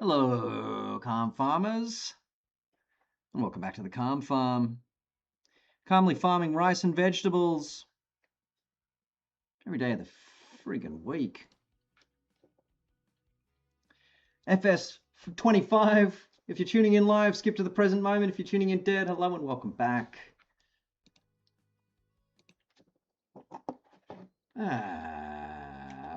Hello, calm farmers, and welcome back to the Calm Farm. Calmly farming rice and vegetables every day of the friggin' week. FS 25. If you're tuning in live, skip to the present moment. If you're tuning in dead, hello and welcome back.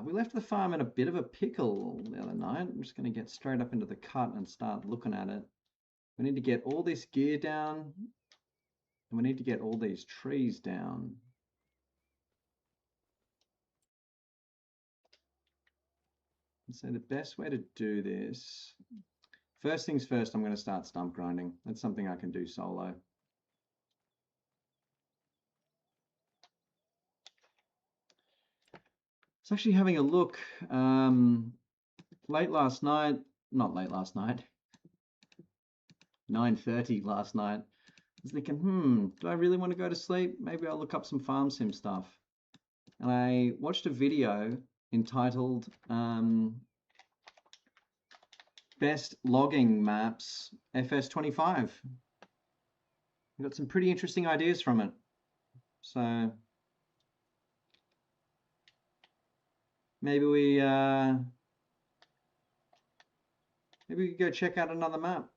We left the farm in a bit of a pickle the other night. I'm just going to get straight up into the cut and start looking at it. We need to get all this gear down, and we need to get all these trees down. So the best way to do this, first things first, I'm going to start stump grinding. That's something I can do solo. I was actually having a look late last night, not late last night, 9:30 last night. I was thinking, do I really want to go to sleep? Maybe I'll look up some farm sim stuff. And I watched a video entitled Best Logging Maps FS25. I got some pretty interesting ideas from it. So maybe we could go check out another map.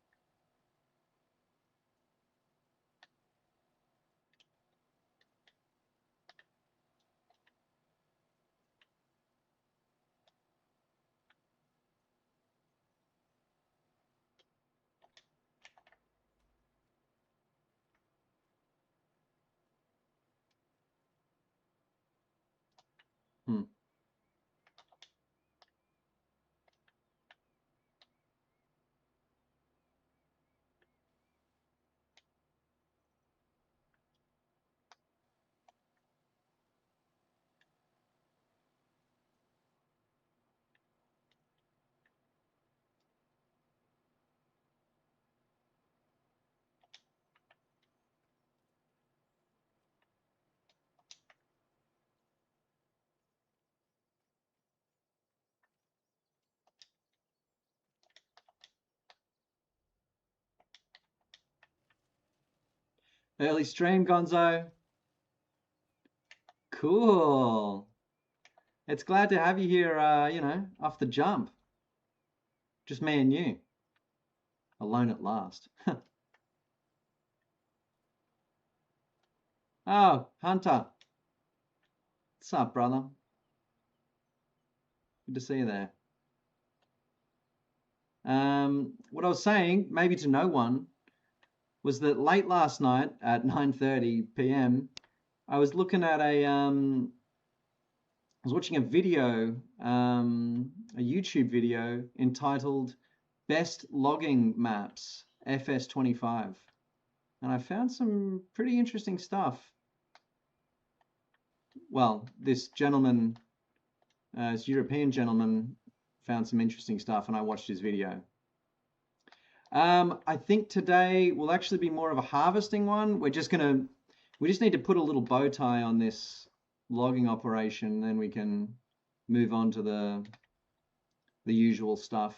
Hmm. Early stream, Gonzo. Cool. It's glad to have you here, off the jump. Just me and you. Alone at last. Oh, Hunter. What's up, brother? Good to see you there. What I was saying, maybe to no one, was that late last night at 9:30 p.m., I was looking at I was watching a video, a YouTube video entitled Best Logging Maps FS25. And I found some pretty interesting stuff. Well, this gentleman, this European gentleman, found some interesting stuff, and I watched his video. I think today will actually be more of a harvesting one. We just need to put a little bow tie on this logging operation, then we can move on to the usual stuff.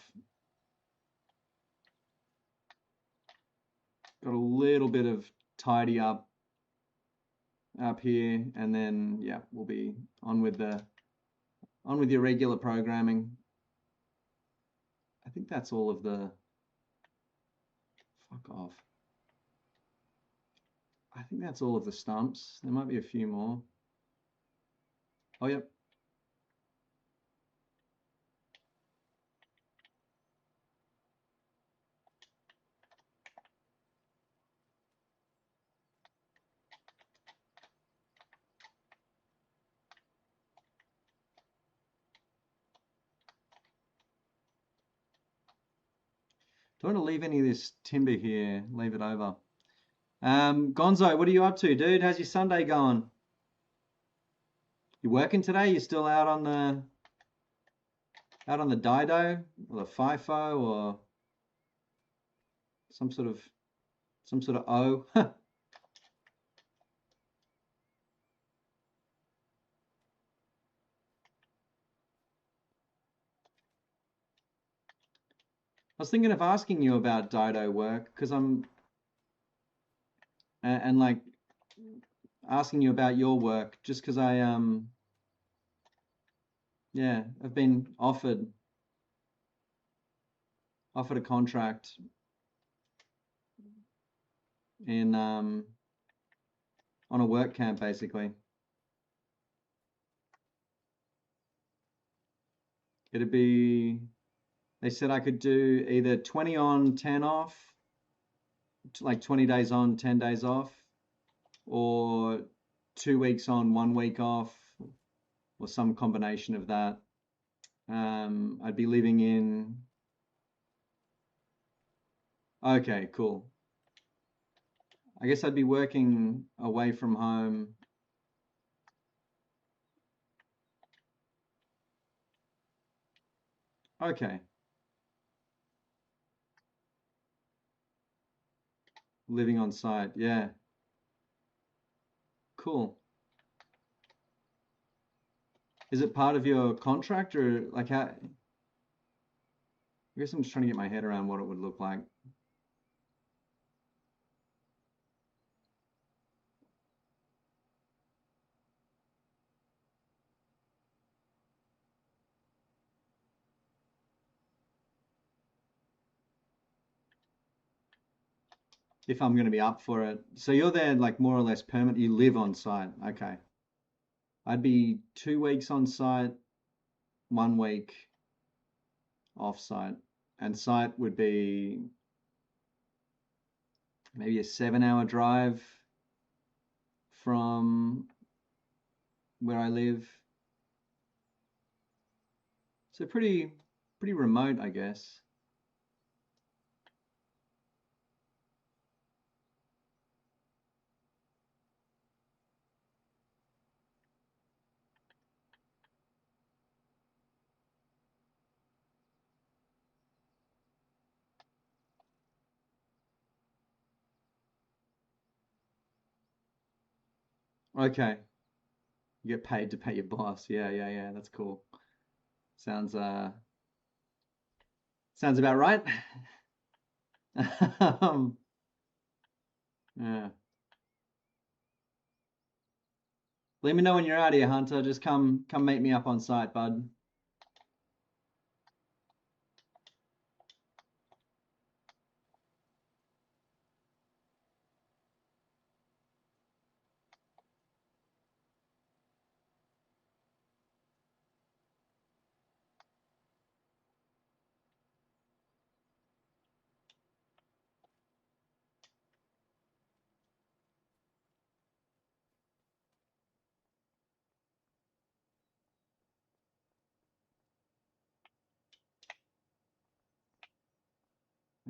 Got a little bit of tidy up here, and then yeah, we'll be on with your regular programming. I think that's all of the fuck off. I think that's all of the stumps. There might be a few more. Oh, yep. Don't want to leave any of this timber here. Leave it over. Gonzo, what are you up to, dude? How's your Sunday going? You working today? You still out on the Dido or the FIFO or some sort of O? was thinking of asking you about Dido work because and like asking you about your work just because yeah, I've been offered a contract in on a work camp basically. It'd be, they said I could do either 20 on, 10 off, like 20 days on, 10 days off, or 2 weeks on, 1 week off, or some combination of that. I'd be living in, okay, cool. I guess I'd be working away from home. Okay, living on site. Yeah, cool. Is it part of your contract or like how? I guess I'm just trying to get my head around what it would look like. If I'm going to be up for it. So you're there like more or less permanent. You live on site. Okay. I'd be 2 weeks on site, 1 week off site. And site would be maybe a 7 hour drive from where I live. So pretty remote, I guess. Okay. You get paid to pay your boss. Yeah, yeah, yeah. That's cool. Sounds sounds about right. um, yeah. Let me know when you're out here, Hunter. Just come meet me up on site, bud.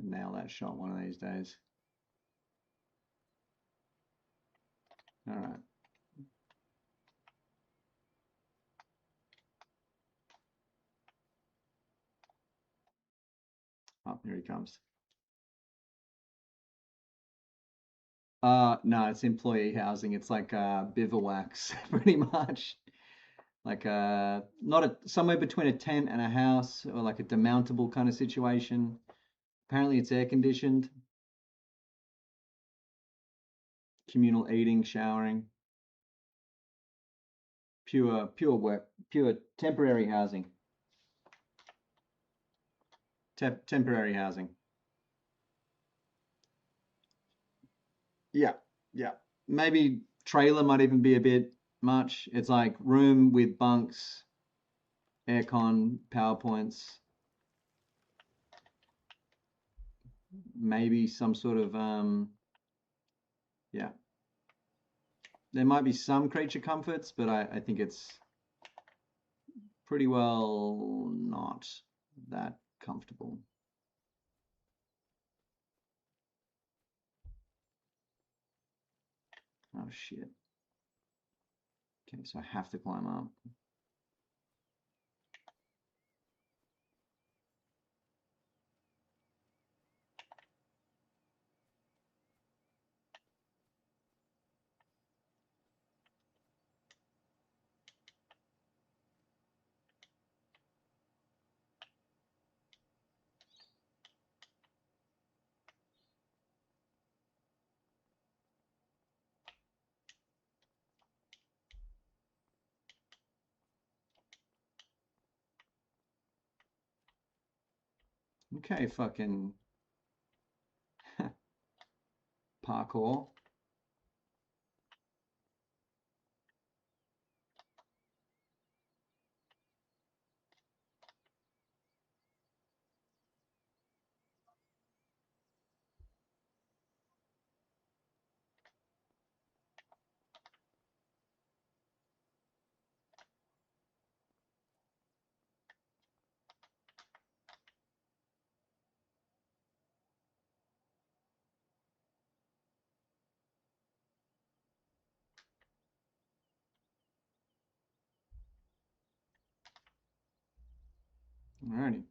Nail that shot one of these days. All right. Oh, here he comes. No, it's employee housing. It's like bivouacs, pretty much. Like not a somewhere between a tent and a house, or like a demountable kind of situation. Apparently, it's air conditioned, communal eating, showering, pure work, pure temporary housing. Temporary housing. Yeah, yeah. Maybe trailer might even be a bit much. It's like room with bunks, aircon, PowerPoints, maybe some sort of yeah. There might be some creature comforts, but I think it's pretty well not that comfortable. Oh shit. Okay, so I have to climb up. Okay, fucking parkour. Alrighty.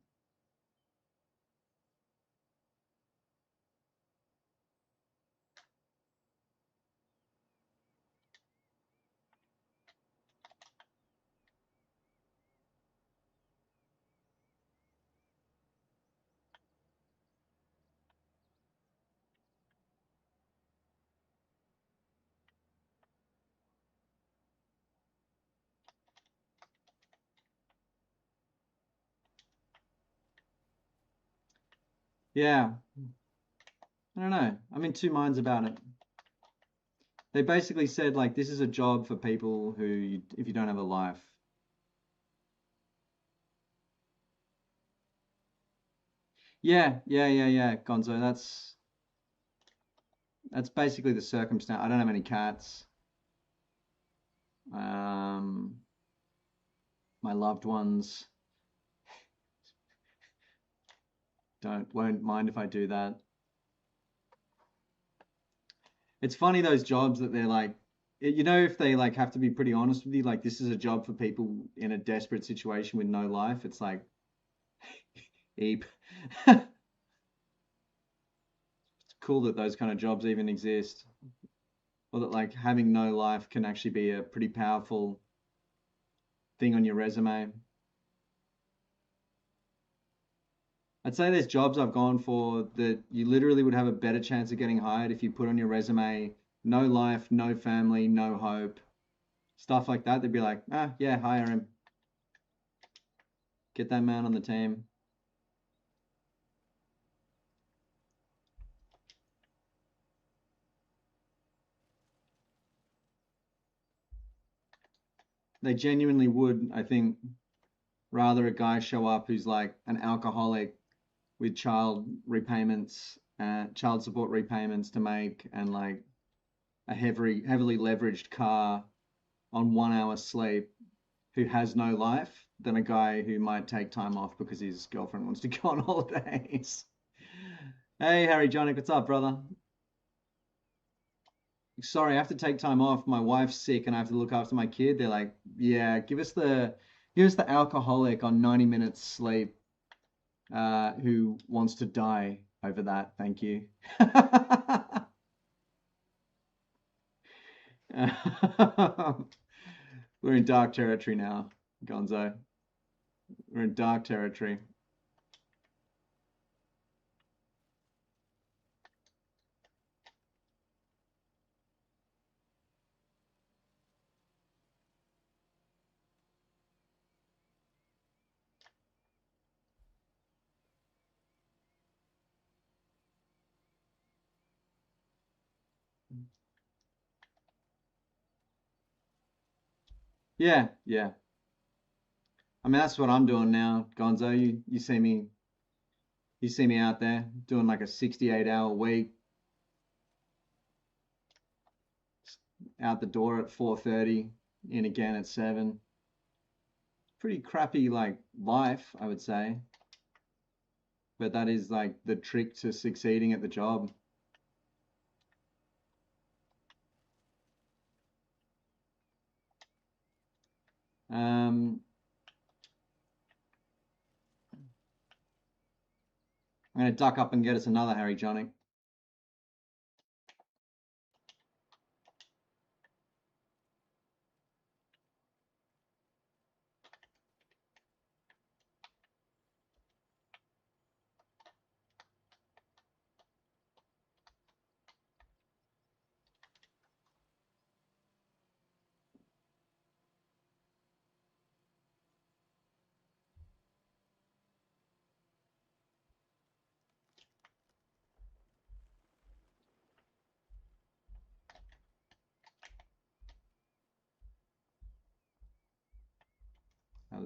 Yeah, I don't know. I'm in two minds about it. They basically said like this is a job for people who, if you don't have a life. Yeah, Gonzo. That's basically the circumstance. I don't have any cats. Um, my loved ones won't mind if I do that. It's funny those jobs that they're like, you know, if they like have to be pretty honest with you, like this is a job for people in a desperate situation with no life. It's like, eep. It's cool that those kind of jobs even exist, or that like having no life can actually be a pretty powerful thing on your resume. I'd say there's jobs I've gone for that you literally would have a better chance of getting hired if you put on your resume, no life, no family, no hope, stuff like that. They'd be like, ah, yeah, hire him. Get that man on the team. They genuinely would, I think, rather a guy show up who's like an alcoholic with child support repayments to make, and like a heavily leveraged car on 1 hour sleep, who has no life, than a guy who might take time off because his girlfriend wants to go on holidays. Hey, Harry Johnny, what's up, brother? Sorry, I have to take time off. My wife's sick and I have to look after my kid. They're like, yeah, give us the alcoholic on 90 minutes sleep, who wants to die over that. Thank you. We're in dark territory now, Gonzo. We're in dark territory. Yeah, yeah. I mean, that's what I'm doing now, Gonzo. You see me out there doing like a 68-hour week, out the door at 4:30, in again at 7. Pretty crappy like life, I would say. But that is like the trick to succeeding at the job. Um, I'm gonna duck up and get us another Harry Johnny.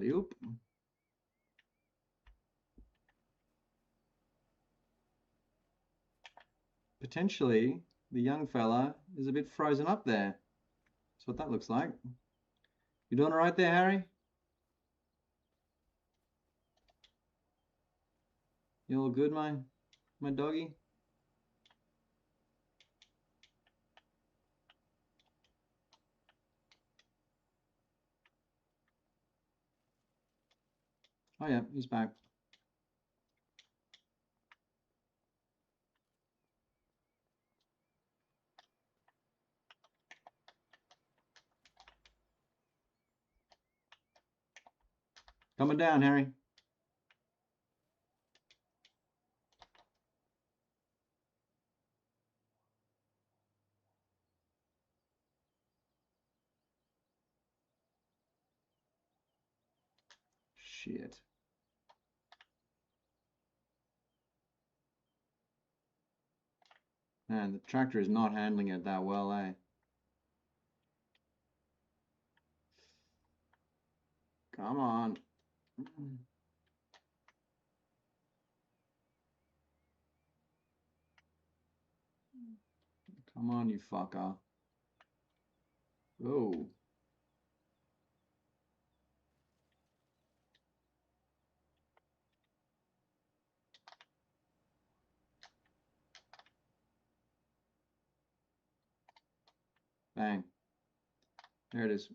Alley-oop. Potentially, the young fella is a bit frozen up there. That's what that looks like. You doing all right there, Harry? You all good, my doggy? Oh yeah, he's back. Coming down, Harry. Shit. Man, the tractor is not handling it that well, eh? Come on. Come on, you fucker. Oh. Bang. There it is.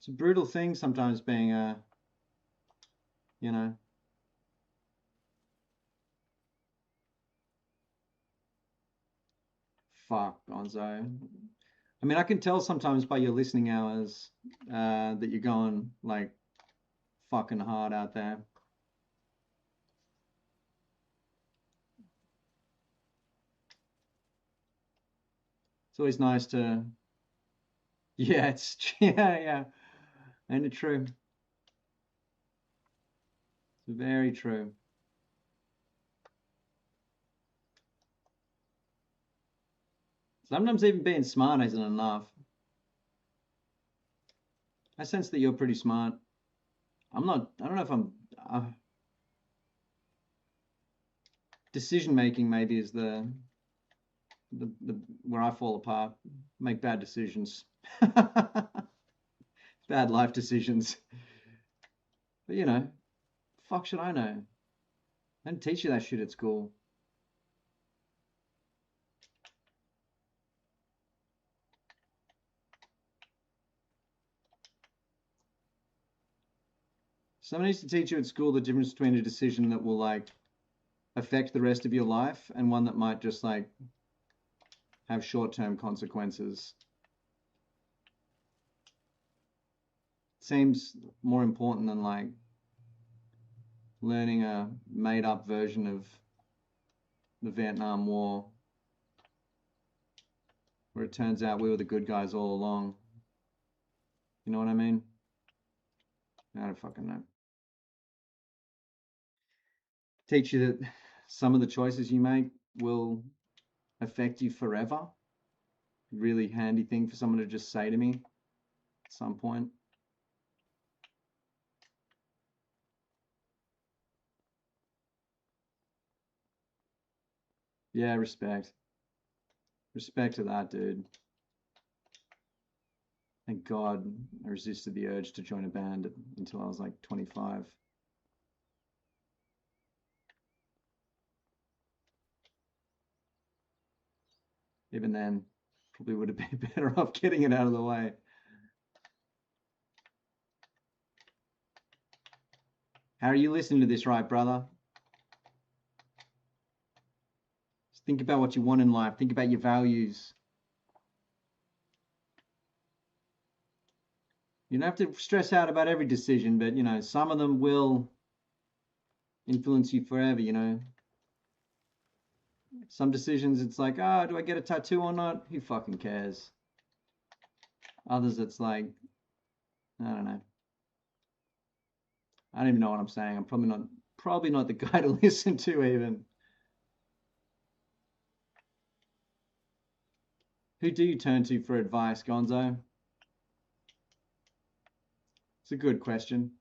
It's a brutal thing sometimes being a, you know. Fuck, Gonzo. I mean, I can tell sometimes by your listening hours that you're going like fucking hard out there. It's always nice to, yeah, it's, yeah. Ain't it true? It's very true. Sometimes even being smart isn't enough. I sense that you're pretty smart. I'm not, I don't know if I'm, decision making maybe is the where I fall apart. Make bad decisions. Bad life decisions. But you know, fuck should I know? They didn't teach you that shit at school. Someone needs to teach you at school the difference between a decision that will like affect the rest of your life and one that might just like have short-term consequences. Seems more important than like learning a made-up version of the Vietnam War, where it turns out we were the good guys all along. You know what I mean? I don't fucking know. Teach you that some of the choices you make will affect you forever. Really handy thing for someone to just say to me at some point. Yeah, respect. Respect to that, dude. Thank God I resisted the urge to join a band until I was like 25. Even then, probably would have been better off getting it out of the way. How are you listening to this, right, brother? Just think about what you want in life. Think about your values. You don't have to stress out about every decision, but, you know, some of them will influence you forever, you know. Some decisions, it's like, ah, do I get a tattoo or not? Who fucking cares? Others, it's like, I don't know. I don't even know what I'm saying. I'm probably not the guy to listen to even. Who do you turn to for advice, Gonzo? It's a good question.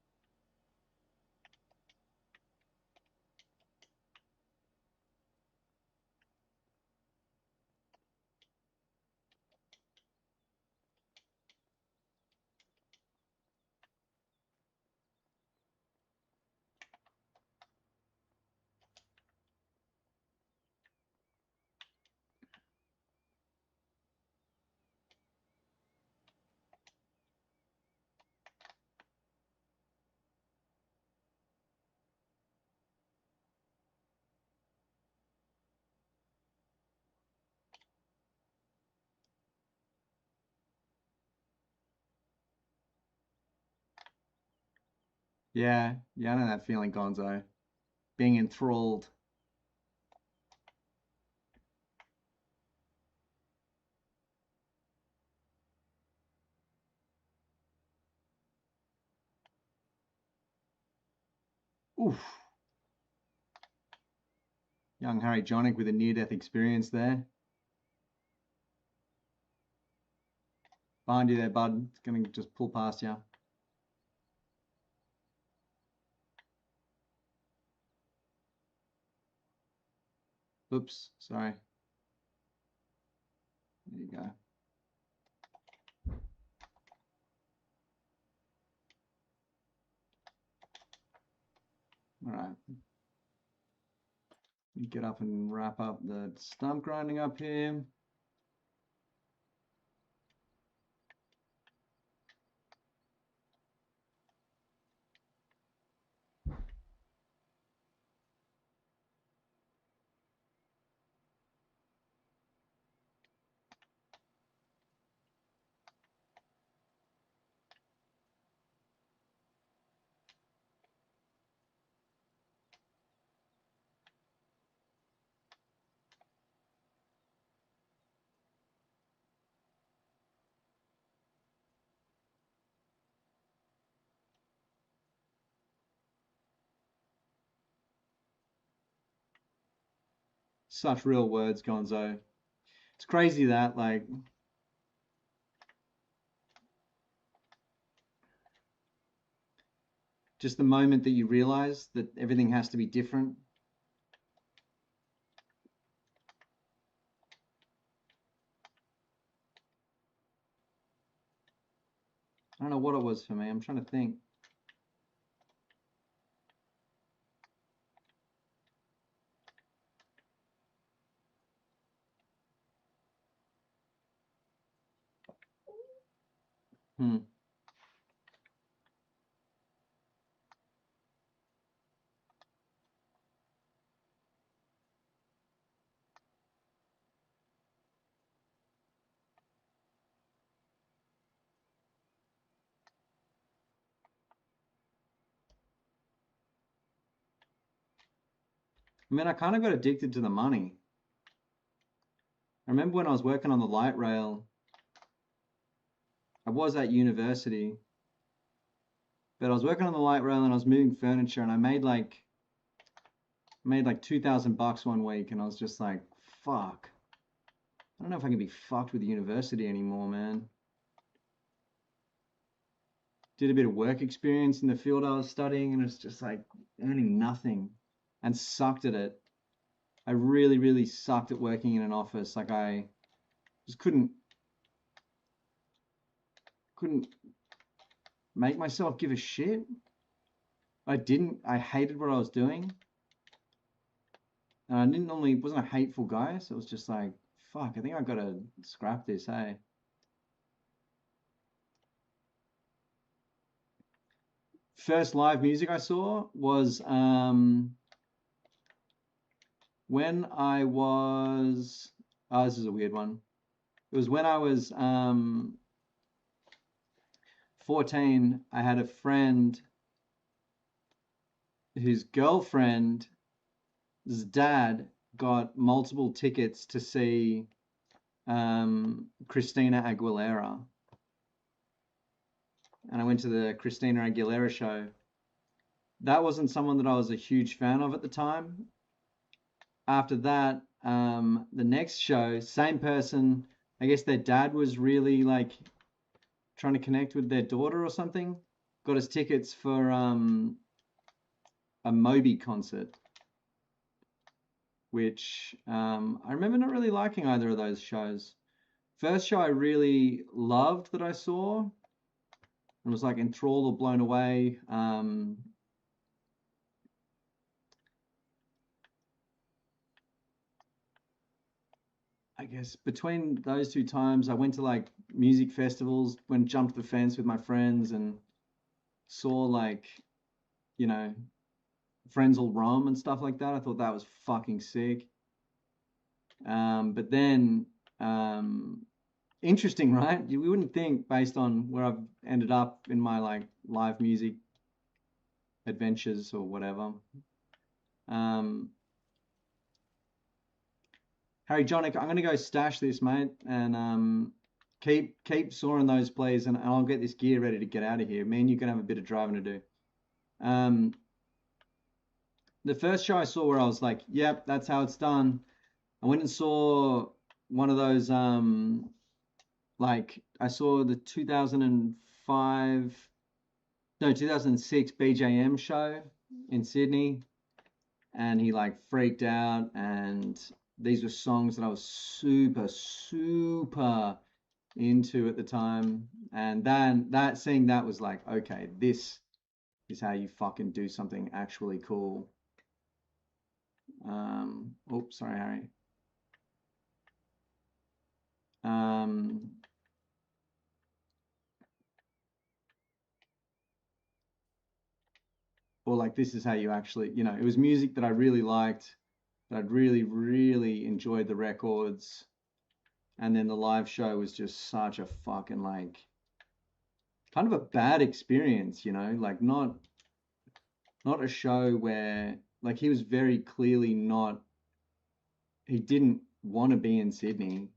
Yeah, I know that feeling, Gonzo. Being enthralled. Oof. Young Harry Jonick with a near-death experience there. Behind you there, bud. It's going to just pull past you. Oops, sorry. There you go. All right. Get up and wrap up the stump grinding up here. Such real words, Gonzo. It's crazy that, like, just the moment that you realize that everything has to be different. I don't know what it was for me. I'm trying to think. Hmm. I mean, I kind of got addicted to the money. I remember when I was working on the light rail, I was at university, but I was working on the light rail and I was moving furniture and I made like $2,000 one week and I was just like, fuck. I don't know if I can be fucked with university anymore, man. Did a bit of work experience in the field I was studying and it's just like earning nothing and sucked at it. I really, really sucked at working in an office. Like I just couldn't make myself give a shit. I hated what I was doing. And I wasn't a hateful guy, so it was just like, Fuck, I think I've got to scrap this, hey. First live music I saw was when I was, oh, this is a weird one. It was when I was 14. I had a friend whose girlfriend's dad got multiple tickets to see Christina Aguilera. And I went to the Christina Aguilera show. That wasn't someone that I was a huge fan of at the time. After that, the next show, same person, I guess their dad was really like trying to connect with their daughter or something, got us tickets for a Moby concert, which I remember not really liking either of those shows. First show I really loved that I saw and was like enthralled or blown away. I guess between those two times, I went to like music festivals, went jumped the fence with my friends and saw like, you know, Frenzal Rhomb and stuff like that. I thought that was fucking sick. But then, interesting, right? We wouldn't think based on where I've ended up in my like live music adventures or whatever. Harry Jonic, I'm gonna go stash this, mate, and keep soaring those plays, and I'll get this gear ready to get out of here. Me and you can have a bit of driving to do. The first show I saw where I was like, yep, that's how it's done. I went and saw one of those like I saw the 2006 BJM show in Sydney, and he like freaked out, and these were songs that I was super into at the time, and then seeing that was like, okay, this is how you fucking do something actually cool. Oops, sorry, Harry. Or like this is how you actually, it was music that I really liked, that I'd really enjoyed the records, and then the live show was just such a fucking like kind of a bad experience, like not a show where like he was very clearly not, he didn't want to be in Sydney.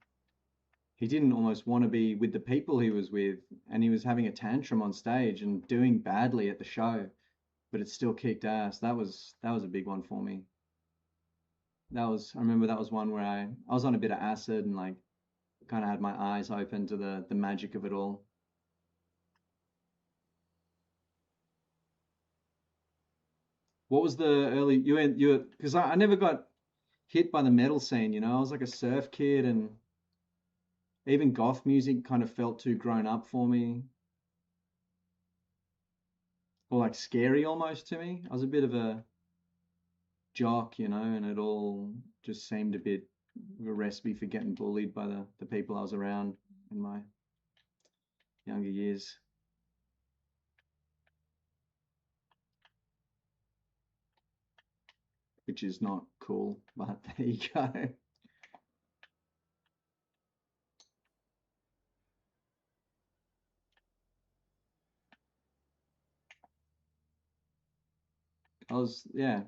He didn't almost want to be with the people he was with, and he was having a tantrum on stage and doing badly at the show, but it still kicked ass. That was a big one for me. I remember that was one where I was on a bit of acid and like kind of had my eyes open to the magic of it all. What was the early you because I never got hit by the metal scene, I was like a surf kid, and even goth music kind of felt too grown up for me, or like scary almost to me. I was a bit of a jock, and it all just seemed a bit of a recipe for getting bullied by the people I was around in my younger years. Which is not cool, but there you go. Yeah,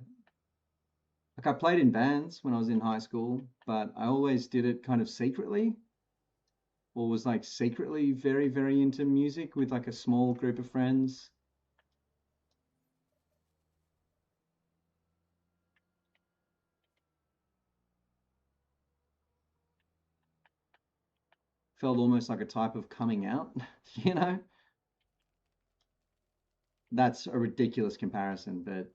like I played in bands when I was in high school, but I always did it kind of secretly, or was like secretly very into music with like a small group of friends. Felt almost like a type of coming out, you know? That's a ridiculous comparison, but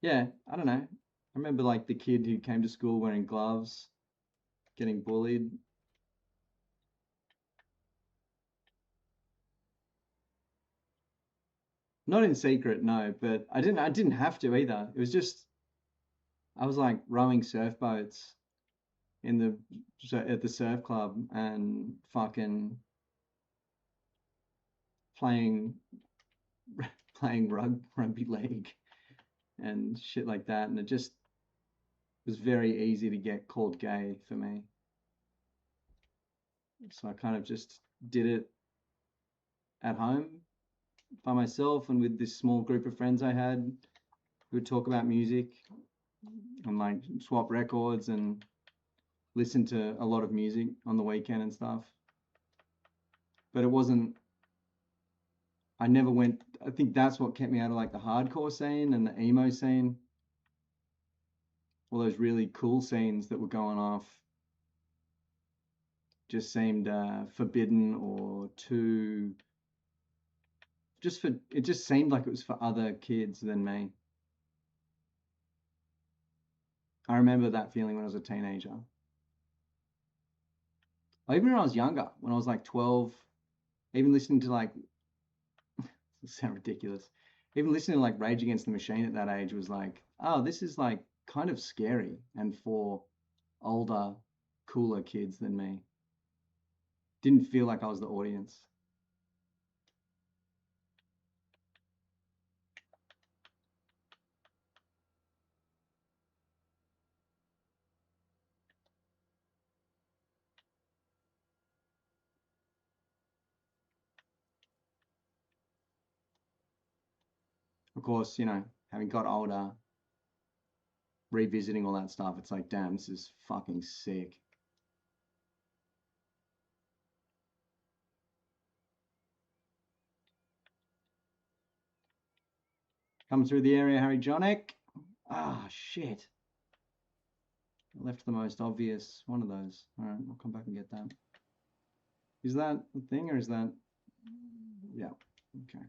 yeah, I don't know. I remember like the kid who came to school wearing gloves, getting bullied. Not in secret, no, but I didn't have to either. It was just I was like rowing surf boats in the at the surf club and fucking playing playing rugby league and shit like that, and it just was very easy to get called gay for me. So I kind of just did it at home by myself and with this small group of friends I had who would talk about music and like swap records and listen to a lot of music on the weekend and stuff. But it wasn't, I never went, I think that's what kept me out of like the hardcore scene and the emo scene. All those really cool scenes that were going off just seemed forbidden or too, it just seemed like it was for other kids than me. I remember that feeling when I was a teenager. Even when I was younger, when I was like 12, even listening to like, it sound ridiculous, even listening to like Rage Against the Machine at that age was like, oh, this is like kind of scary and for older, cooler kids than me. Didn't feel like I was the audience. Of course, having got older, revisiting all that stuff, it's like, damn, this is fucking sick. Coming through the area, Harry Jonick. Ah, shit. I left the most obvious one of those. All right, I'll come back and get that. Is that the thing or is that? Yeah, okay.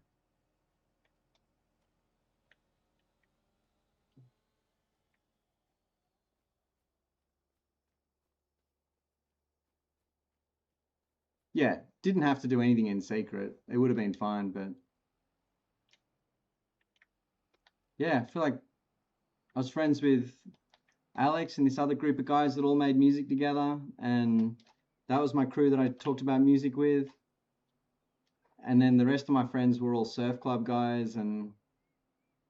Yeah, didn't have to do anything in secret. It would have been fine, but yeah, I feel like I was friends with Alex and this other group of guys that all made music together, and that was my crew that I talked about music with. And then the rest of my friends were all surf club guys and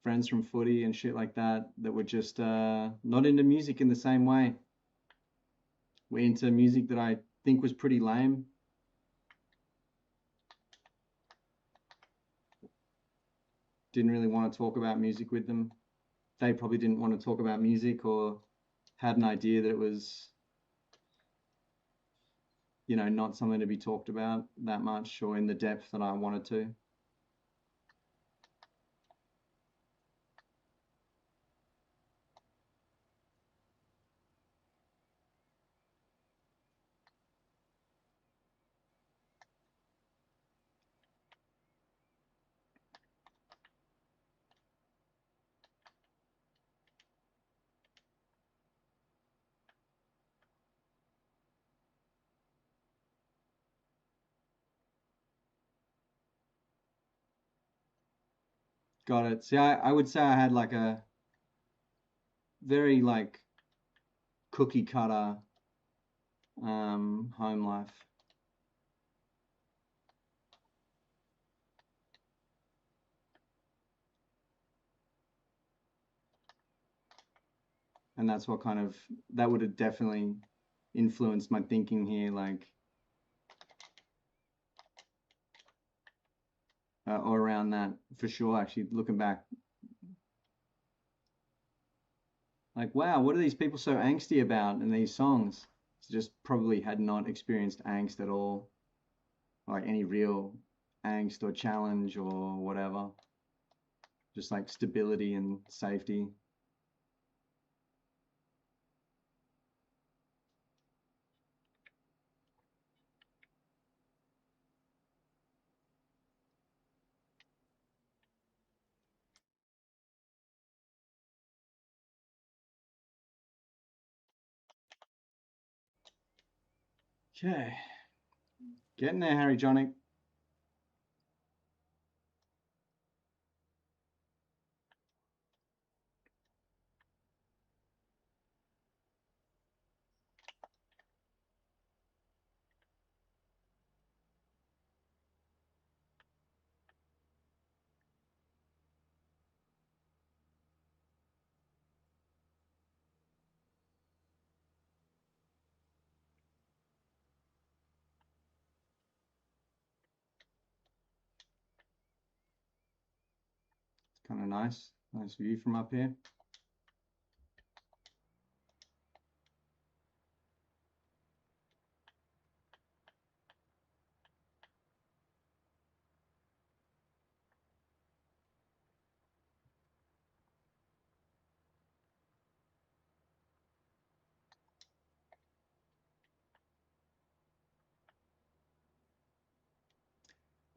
friends from footy and shit like that that were just not into music in the same way. We're into music that I think was pretty lame. Didn't really want to talk about music with them. They probably didn't want to talk about music or had an idea that it was, not something to be talked about that much or in the depth that I wanted to. Got it. See, I would say I had like a very like cookie cutter home life. And that's what that would have definitely influenced my thinking here, like, or around that for sure, actually, looking back. Like, wow, what are these people so angsty about in these songs? Just probably had not experienced angst at all, like any real angst or challenge or whatever. Just like stability and safety. Okay. Getting there, Harry Jonick. Kind of nice. Nice view from up here.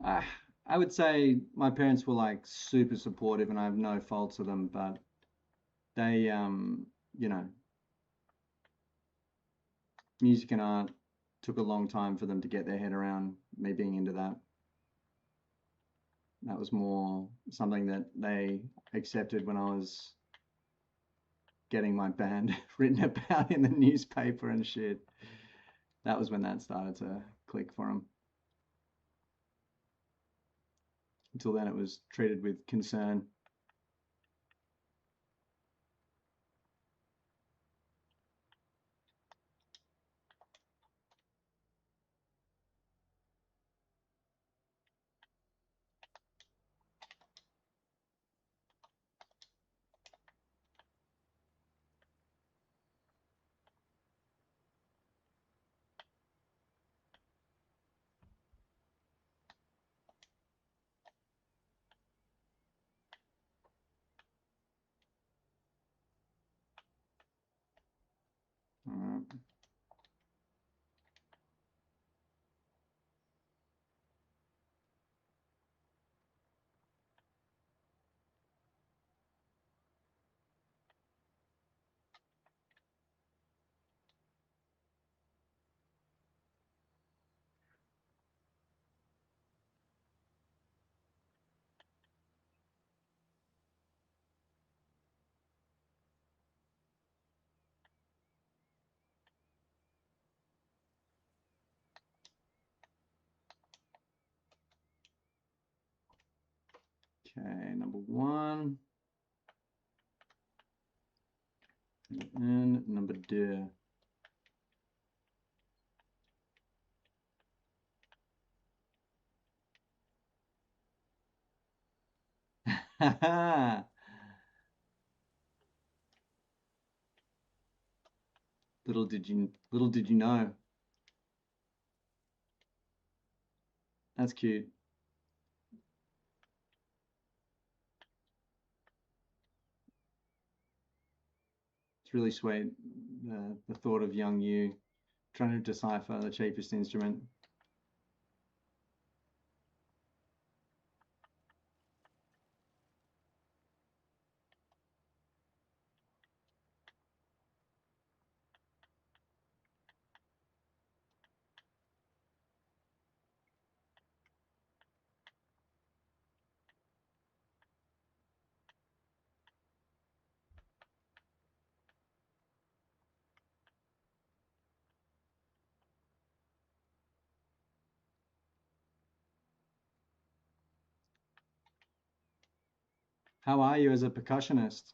Ah, I would say my parents were like super supportive and I have no faults of them, but they, you know, music and art took a long time for them to get their head around me being into that. That was more something that they accepted when I was getting my band written about in the newspaper and shit. That was when that started to click for them. Until then, it was treated with concern. All right. Okay, number one. And number two. Little did you know. That's cute. It's really sweet. The thought of young you trying to decipher the cheapest instrument. How are you as a percussionist?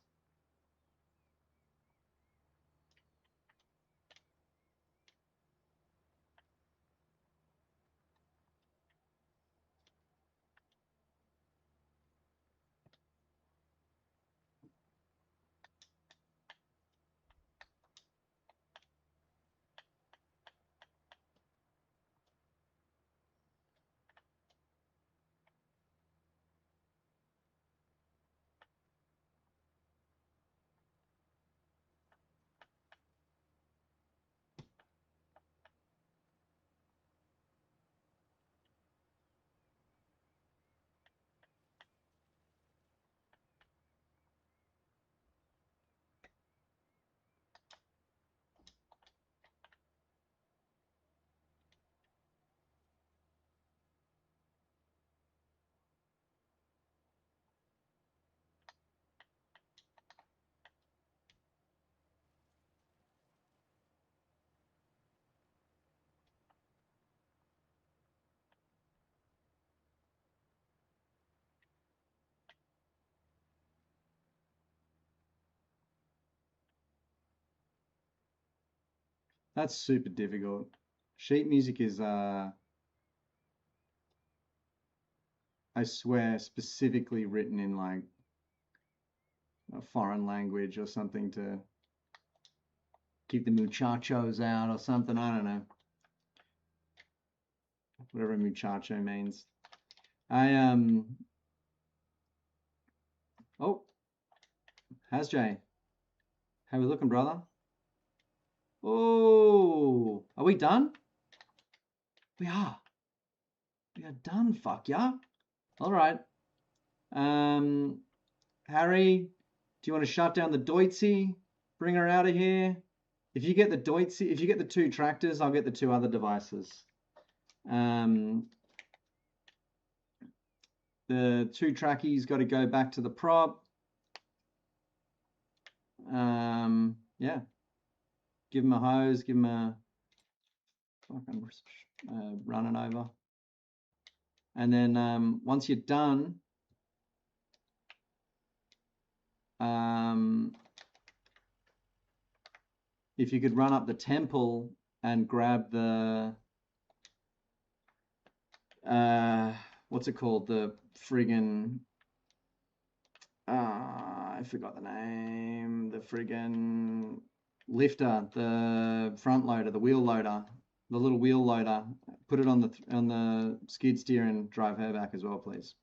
That's super difficult. Sheet music is, I swear, specifically written in like a foreign language or something to keep the muchachos out or something. I don't know. Whatever muchacho means. Oh, Hasjay. How we looking, brother? Oh, are we done? We are. We are done, fuck yeah. All right. Harry, do you want to shut down the Deutsche? Bring her out of here. If you get the Deutsche, if you get the 2 tractors, I'll get the 2 other devices. The 2 trackies got to go back to the prop. Yeah. Give him a hose, give him a fucking running over. And then once you're done, if you could run up the temple and grab the what's it called? The friggin' I forgot the name. The friggin' lifter, the front loader, the wheel loader, the little wheel loader. Put it on the skid steer and drive her back as well, please.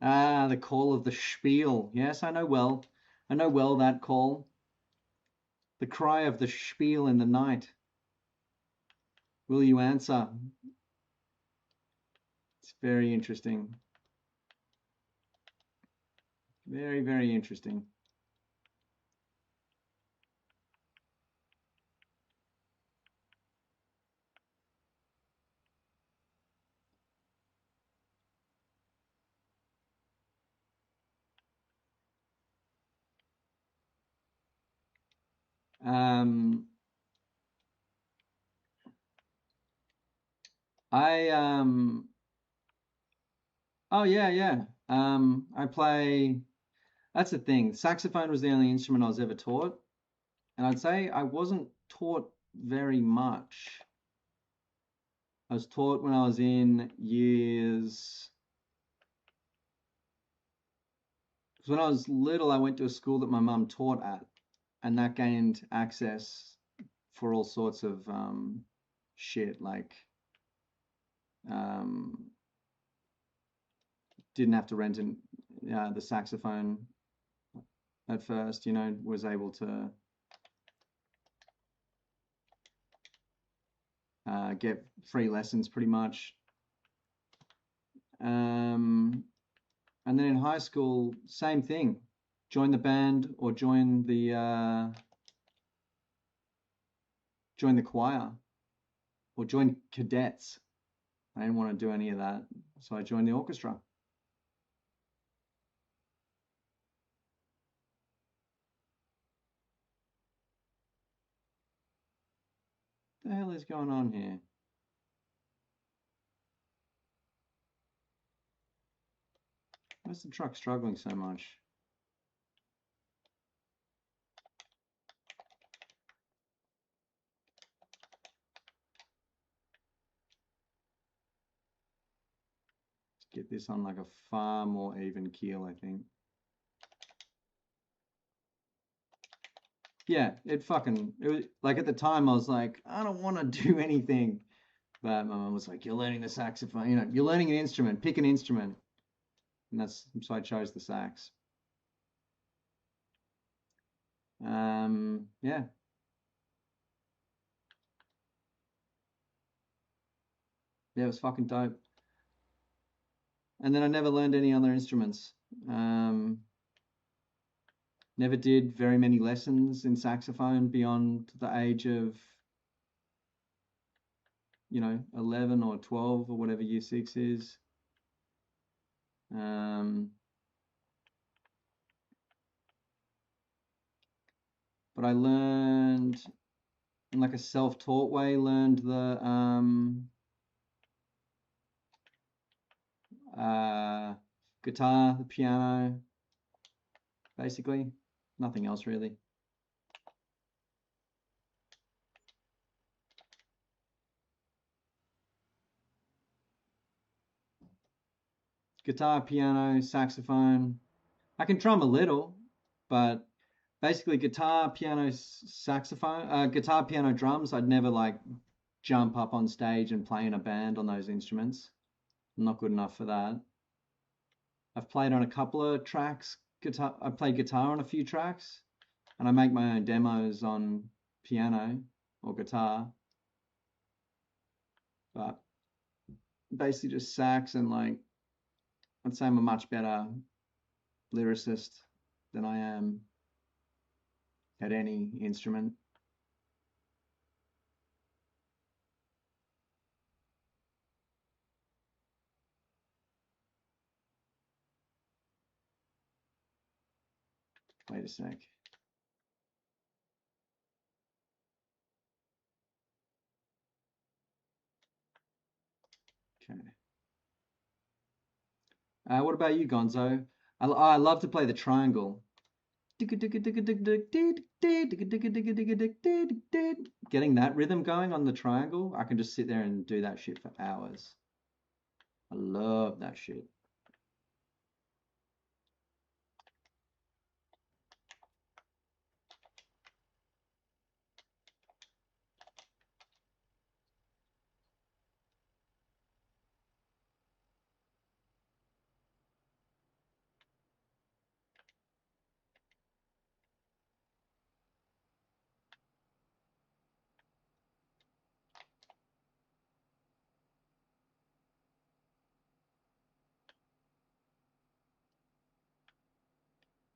Ah, the call of the spiel. Yes, I know well. I know well that call. The cry of the spiel in the night. Will you answer? It's very interesting. Very, very interesting. Oh yeah. I play. That's the thing. Saxophone was the only instrument I was ever taught, and I'd say I wasn't taught very much. I was taught when I was in years. Because when I was little, I went to a school that my mum taught at, and that gained access for all sorts of shit, like didn't have to rent the saxophone at first, was able to get free lessons pretty much. And then in high school, same thing. Join the band or join the choir or join cadets. I didn't want to do any of that, so I joined the orchestra. What the hell is going on here? Why's the truck struggling so much? Let's get this on like a far more even keel, I think. Yeah, it was like at the time I was like, I don't want to do anything. But my mom was like, you're learning the saxophone, you're learning an instrument, pick an instrument. And so I chose the sax. Yeah. Yeah, it was fucking dope. And then I never learned any other instruments. Never did very many lessons in saxophone beyond the age of 11 or 12 or whatever year 6 is. But I learned in like a self-taught way, learned the guitar, the piano, basically. Nothing else really. guitar, piano, saxophone. I can drum a little, but basically guitar, piano, saxophone, guitar, piano, drums. I'd never like jump up on stage and play in a band on those instruments. I'm not good enough for that. I've played on a couple of tracks. Guitar. I played guitar on a few tracks, and I make my own demos on piano or guitar. But basically just sax, and like I'd say I'm a much better lyricist than I am at any instrument. Wait a sec. Okay. What about you, Gonzo? I love to play the triangle. Getting that rhythm going on the triangle, I can just sit there and do that shit for hours. I love that shit.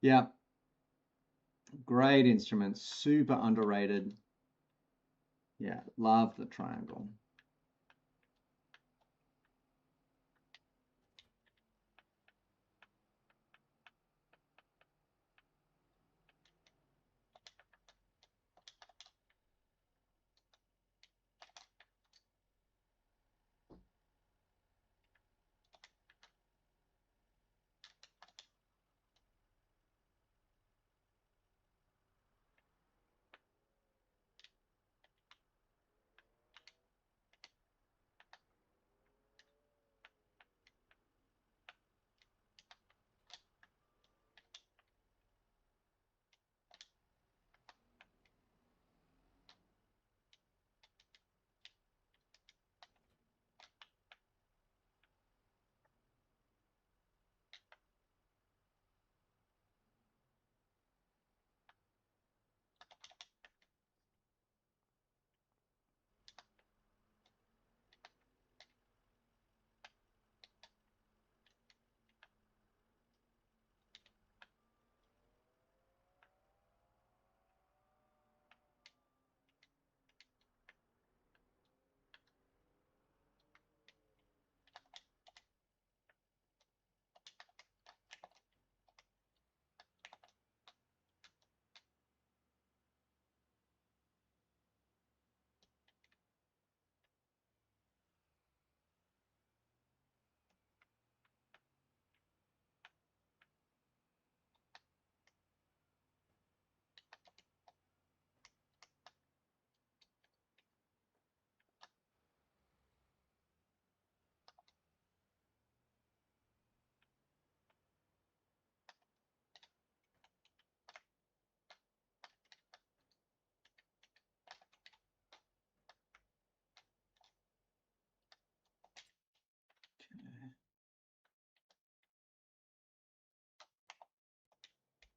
Yeah, great instrument, super underrated. Yeah, love the triangle.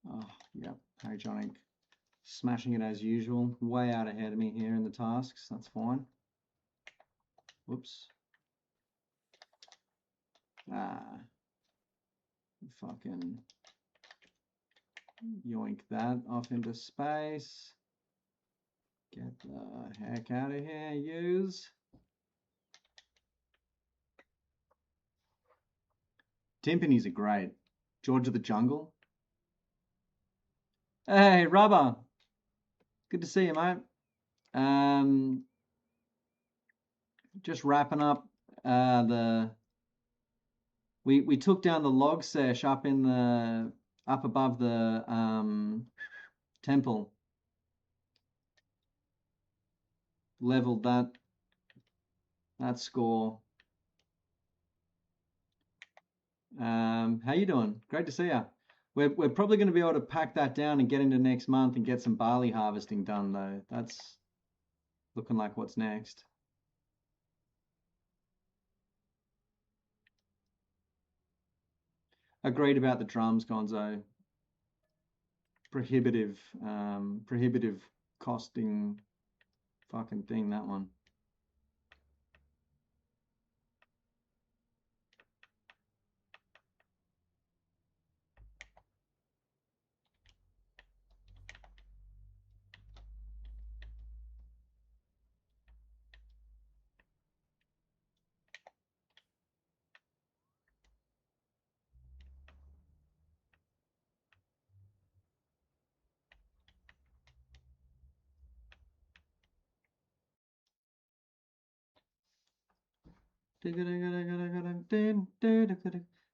Oh, yep, Patronic smashing it as usual. Way out ahead of me here in the tasks. That's fine. Whoops. Ah, fucking yoink that off into space. Get the heck out of here, use. Timpanis are great. George of the Jungle. Hey, Rubber. Good to see you, mate. Just wrapping up we took down the log sesh up above the temple. Leveled that score. How you doing? Great to see you. We're probably going to be able to pack that down and get into next month and get some barley harvesting done though. That's looking like what's next. Agreed about the drums, Gonzo. Prohibitive costing fucking thing, that one.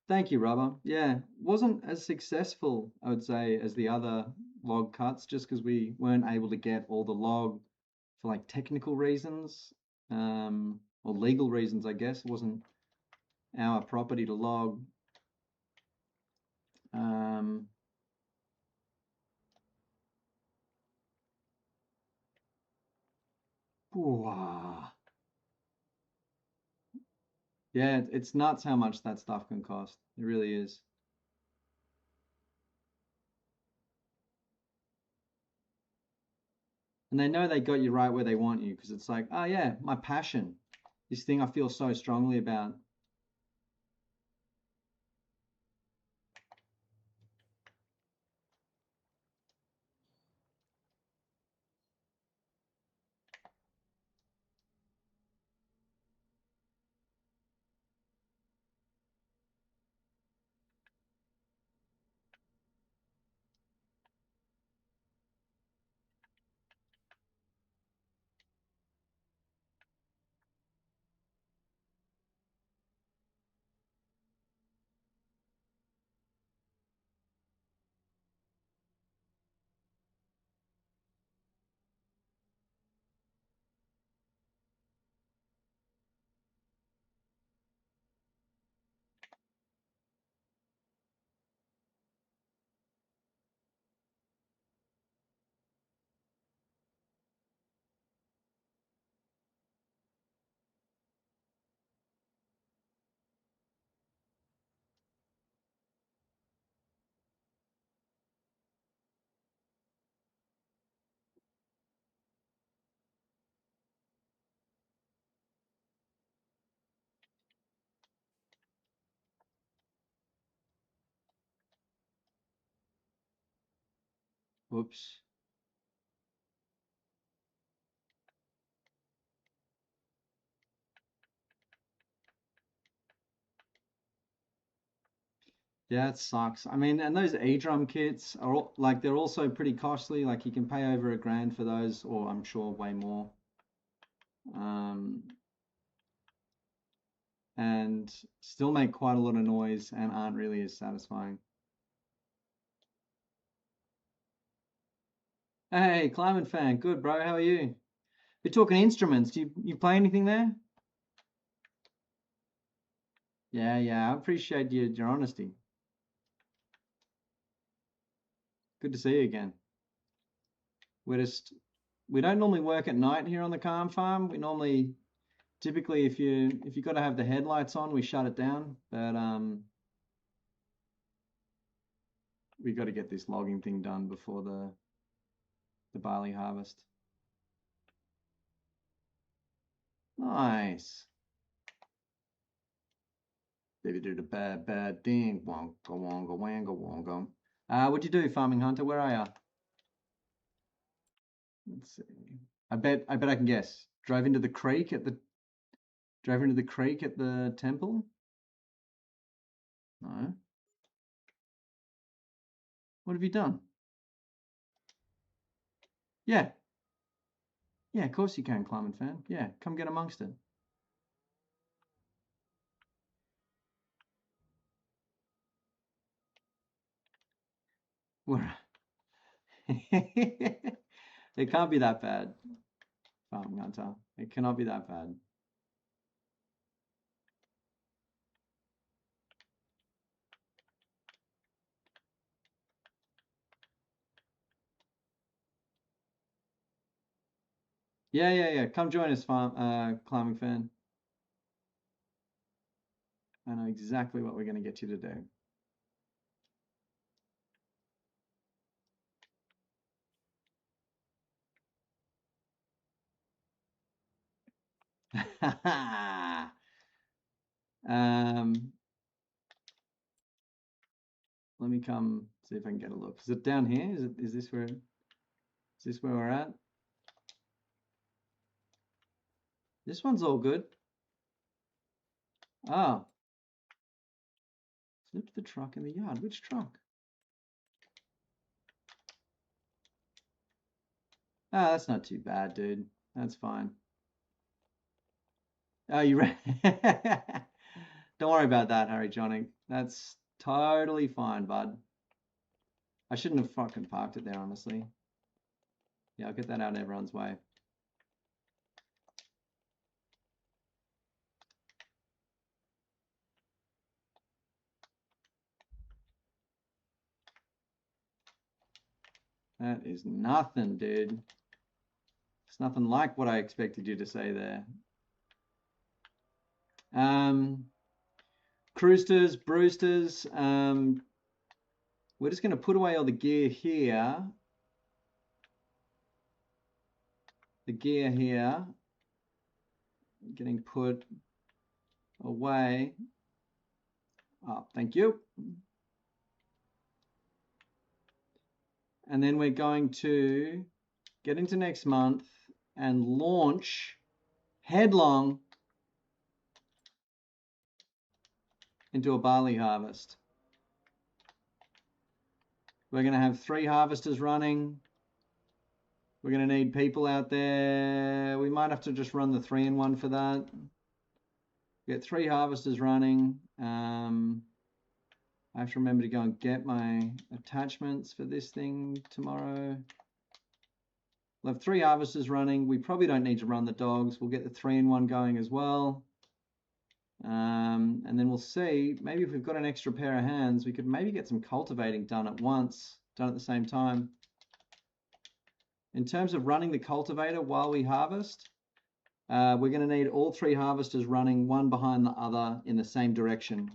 Thank you, Rubber. Yeah, wasn't as successful, I would say, as the other log cuts, just because we weren't able to get all the log for like technical reasons, or legal reasons, I guess. It wasn't our property to log. Um, yeah, it's nuts how much that stuff can cost. It really is. And they know they got you right where they want you because it's like, oh yeah, my passion, this thing I feel so strongly about. Whoops. Yeah, it sucks. I mean, and those E-drum kits are all, like they're also pretty costly. Like you can pay over $1,000 for those, or I'm sure way more. Um, and still make quite a lot of noise and aren't really as satisfying. Hey, Climate Fan, good bro. How are you? We're talking instruments. Do you play anything there? Yeah, yeah. I appreciate your honesty. Good to see you again. We don't normally work at night here on the Calm Farm. We normally typically if you got to have the headlights on, we shut it down. But we got to get this logging thing done before the barley harvest. Nice. Baby do the bad thing. Wonga wonga wanga wonga. What'd you do, Farming Hunter? Where are you? Let's see. I bet I can guess. Drove into the creek at the temple? No. What have you done? Yeah. Yeah, of course you can, Climate Fan. Yeah, come get amongst it. Where? It can't be that bad, Farming Hunter. It cannot be that bad. Yeah. Come join us, climbing fan. I know exactly what we're going to get you to do. um, let me come see if I can get a look. Is it down here? Is this where we're at? This one's all good. Oh, flipped the truck in the yard. Which truck? Ah, that's not too bad, dude. That's fine. Oh, you ready? Don't worry about that, Harry Johnny. That's totally fine, bud. I shouldn't have fucking parked it there, honestly. Yeah, I'll get that out of everyone's way. That is nothing, dude. It's nothing like what I expected you to say there. Cruisters, Brewsters, we're just going to put away all the gear here. The gear here getting put away. Oh, thank you. And then we're going to get into next month and launch headlong into a barley harvest. We're going to have 3 harvesters running. We're going to need people out there. We might have to just run the 3-in-1 for that. Get 3 harvesters running. I have to remember to go and get my attachments for this thing tomorrow. We'll have 3 harvesters running. We probably don't need to run the dogs. We'll get the 3-in-1 going as well. And then we'll see, maybe if we've got an extra pair of hands, we could maybe get some cultivating done at once, done at the same time. In terms of running the cultivator while we harvest, we're going to need all 3 harvesters running one behind the other in the same direction.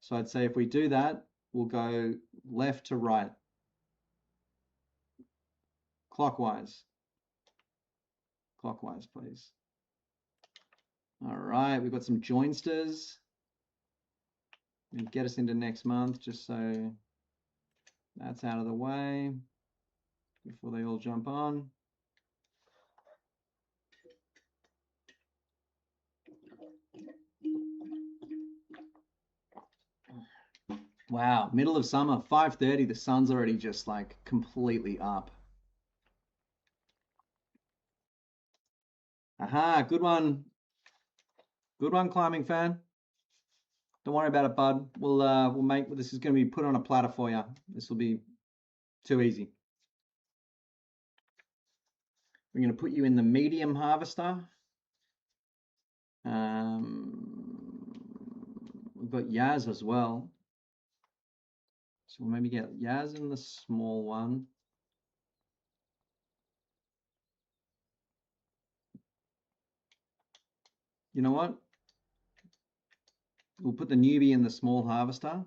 So I'd say if we do that, we'll go left to right, clockwise. Clockwise, please. All right, we've got some joinsters. And get us into next month, just so that's out of the way before they all jump on. Wow, middle of summer, 5:30, the sun's already just like completely up. Aha, good one. Good one, climbing fan. Don't worry about it, bud. We'll make this is going to be put on a platter for you. This will be too easy. We're going to put you in the medium harvester. We've got Yaz as well. So we'll maybe get Yaz in the small one. You know what? We'll put the newbie in the small harvester.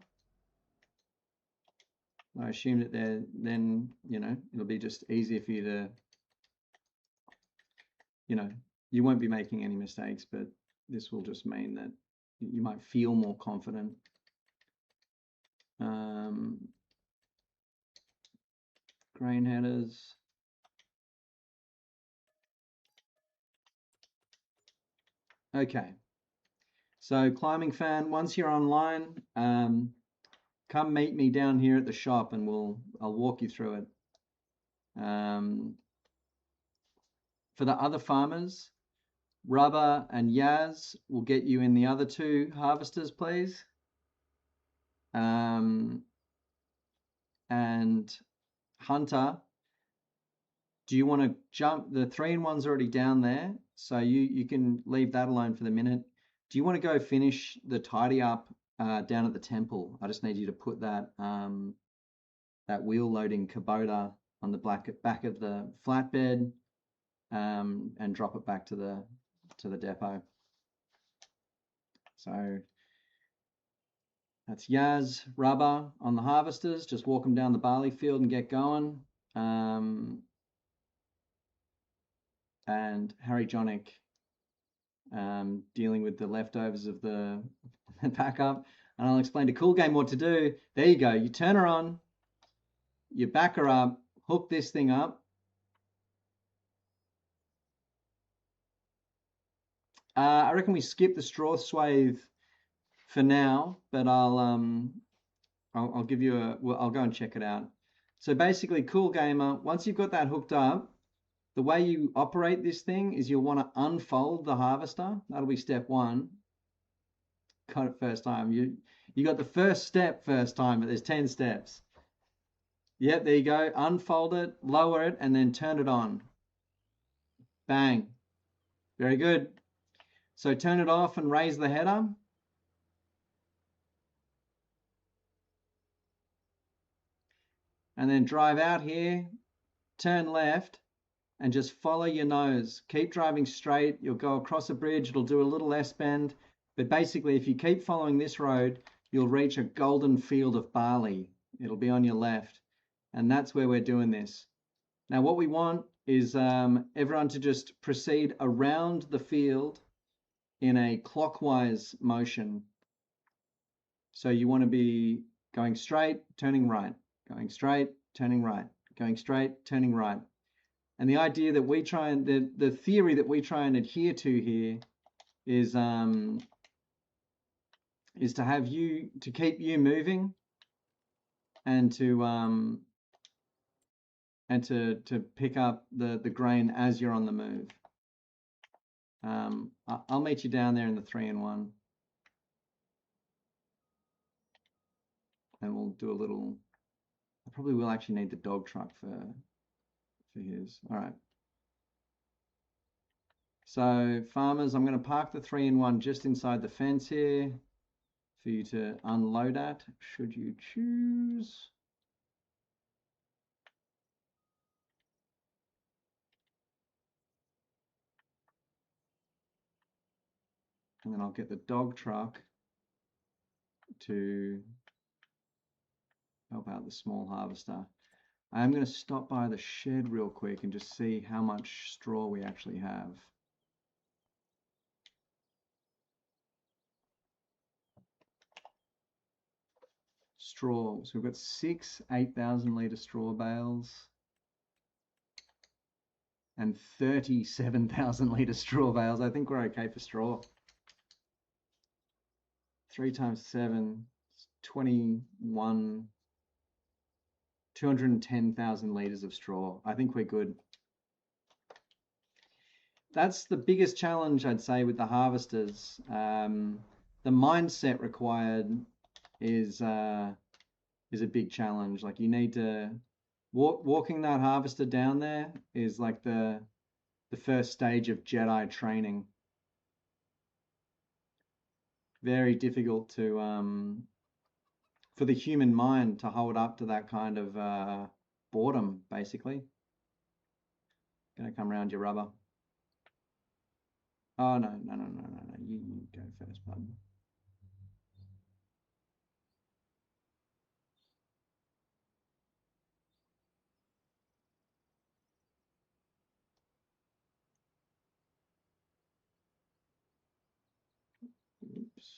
I assume that then, you know, it'll be just easier for you to, you know, you won't be making any mistakes, but this will just mean that you might feel more confident. Grain headers. Okay. So climbing fan, once you're online, come meet me down here at the shop and I'll walk you through it. For the other farmers, Rubber and Yaz will get you in the other 2 harvesters, please. And Hunter, do you want to jump? The 3-in-1's already down there, so you can leave that alone for the minute. Do you want to go finish the tidy up down at the temple? I just need you to put that that wheel loading Kubota on the back of the flatbed. and drop it back to the depot. So that's Yaz, Rubber on the harvesters. Just walk them down the barley field and get going. And Harry Jonick dealing with the leftovers of the pack up. And I'll explain to Cool Game what to do. There you go. You turn her on, you back her up, hook this thing up. I reckon we skip the straw swathe for now, but I'll give you I'll go and check it out. So basically, Cool Gamer, once you've got that hooked up, the way you operate this thing is you'll want to unfold the harvester. That'll be step one. Got it first time. You got the first step first time, but there's 10 steps. Yep, there you go. Unfold it, lower it, and then turn it on. Bang. Very good. So turn it off and raise the header. And then drive out here, turn left, and just follow your nose. Keep driving straight. You'll go across a bridge. It'll do a little S-bend. But basically, if you keep following this road, you'll reach a golden field of barley. It'll be on your left. And that's where we're doing this. Now, what we want is everyone to just proceed around the field in a clockwise motion. So you want to be going straight, turning right, going straight, turning right, going straight, turning right. And the idea that we try and the theory that we try and adhere to here is to have you to keep you moving and to pick up the grain as you're on the move. I'll meet you down there in the 3-in-1, and we'll do a little. I probably will actually need the dog truck for his. All right. So farmers, I'm going to park the 3-in-1 just inside the fence here for you to unload at, should you choose. And then I'll get the dog truck to help out the small harvester. I am going to stop by the shed real quick and just see how much straw we actually have. Straw. So we've got 6 8,000-litre straw bales and 37,000-litre straw bales. I think we're okay for straw. 3 times 7, 21, 210,000 litres of straw. I think we're good. That's the biggest challenge, I'd say, with the harvesters. The mindset required is a big challenge. Like, you need to walking that harvester down there is like the first stage of Jedi training. Very difficult to for the human mind to hold up to that kind of boredom, basically. Gonna come around your rubber. Oh no. You go first, bud. Oops.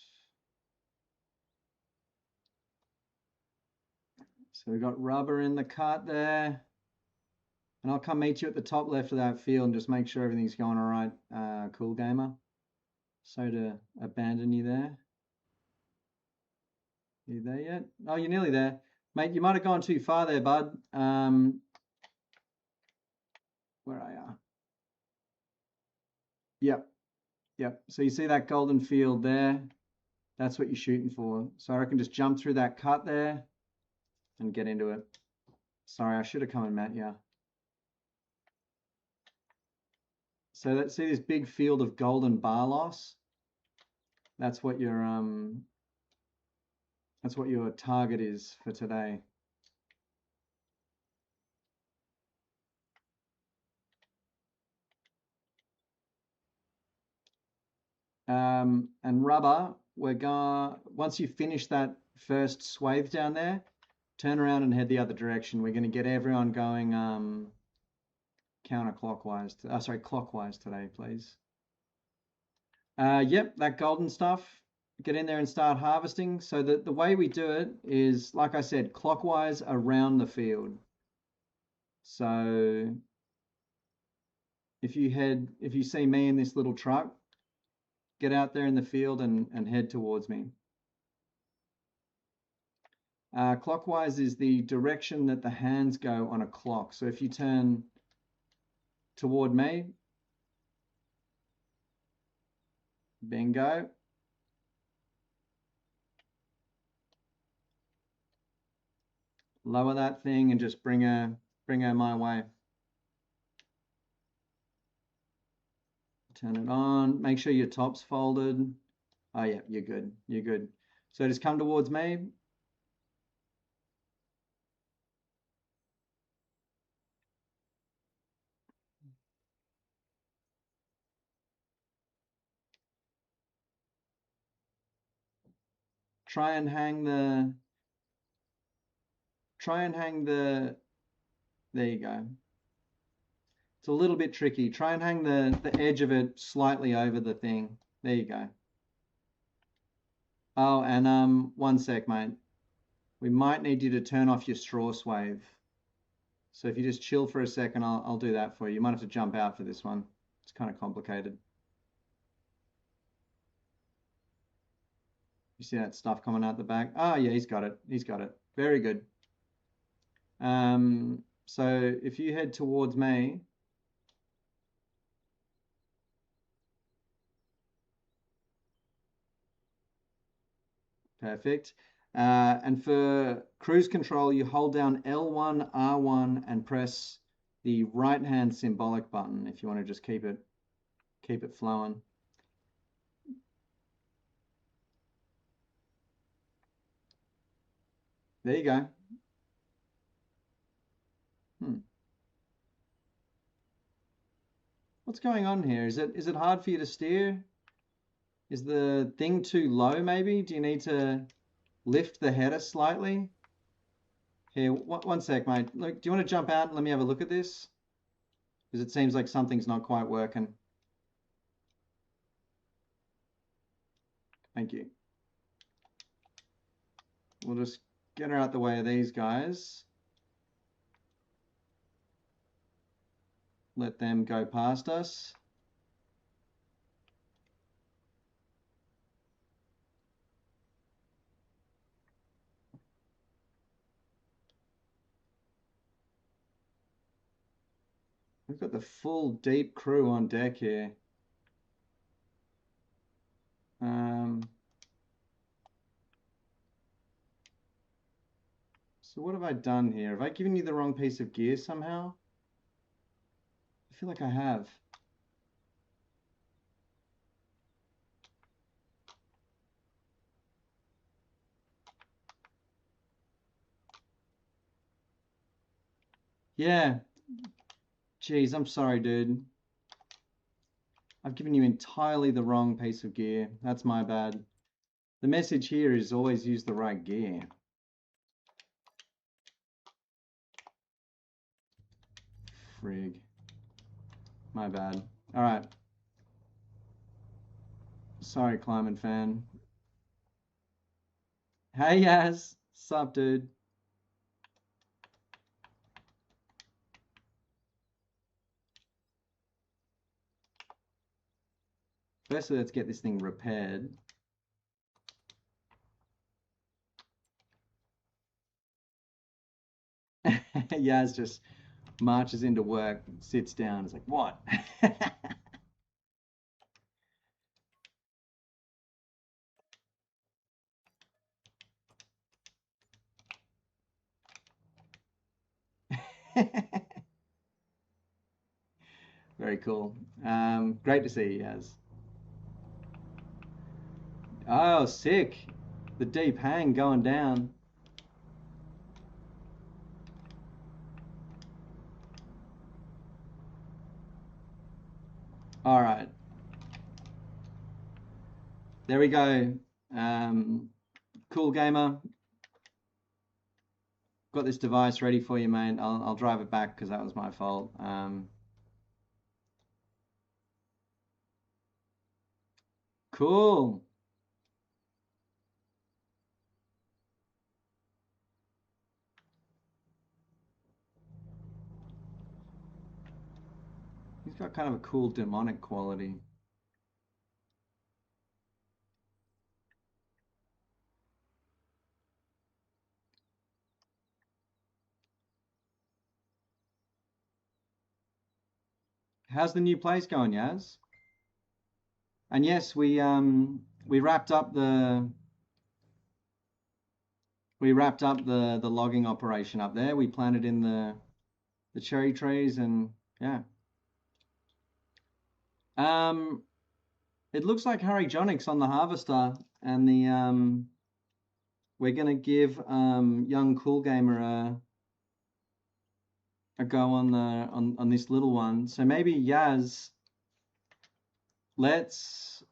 So we've got rubber in the cart there. And I'll come meet you at the top left of that field and just make sure everything's going all right, Cool Gamer. So to abandon you there. You there yet? Oh, you're nearly there. Mate, you might have gone too far there, bud. Where are you? Yep. So you see that golden field there? That's what you're shooting for. So I reckon just jump through that cut there and get into it. Sorry, I should have come and met you. So let's see this big field of golden Barlos. That's what your target is for today. And rubber, once you finish that first swathe down there, turn around and head the other direction. We're going to get everyone going counterclockwise, clockwise today, please. Yep, that golden stuff, get in there and start harvesting. So the way we do it is, like I said, clockwise around the field. So if you see me in this little truck, get out there in the field and head towards me. Clockwise is the direction that the hands go on a clock. So if you turn toward me, bingo. Lower that thing and just bring her my way. Turn it on. Make sure your top's folded. Oh yeah, you're good. You're good. So just come towards me. Try and hang the, there you go. It's a little bit tricky. Try and hang the edge of it slightly over the thing. There you go. Oh, and one sec, mate. We might need you to turn off your straw swathe. So if you just chill for a second, I'll do that for you. You might have to jump out for this one. It's kind of complicated. You see that stuff coming out the back? Oh yeah, he's got it. He's got it. Very good. So if you head towards me, perfect. And for cruise control, you hold down L1, R1, and press the right-hand symbolic button if you want to just keep it flowing. There you go. What's going on here? Is it hard for you to steer? Is the thing too low maybe? Do you need to lift the header slightly? Here, one sec, mate. Look, do you want to jump out and let me have a look at this? Because it seems like something's not quite working. Thank you. We'll just get her out the way of these guys. Let them go past us. We've got the full deep crew on deck here. So what have I done here? Have I given you the wrong piece of gear somehow? I feel like I have. Yeah. Jeez, I'm sorry, dude. I've given you entirely the wrong piece of gear. That's my bad. The message here is always use the right gear. Frig. My bad. All right. Sorry, Climbing Fan. Hey, Yaz. Sup, dude? Firstly, let's get this thing repaired. Yaz just marches into work, sits down. It's like, what? Very cool. Great to see you, Yaz. Oh, sick. The deep hang going down. All right. There we go. Cool gamer. Got this device ready for you, mate. I'll drive it back because that was my fault. Cool. He's got kind of a cool demonic quality. How's the new place going, Yaz? And yes, we wrapped up the logging operation up there. We planted in the cherry trees and yeah. It looks like Harryjonics on the harvester and the we're gonna give young Cool Gamer a go on this little one. So maybe Yaz, let's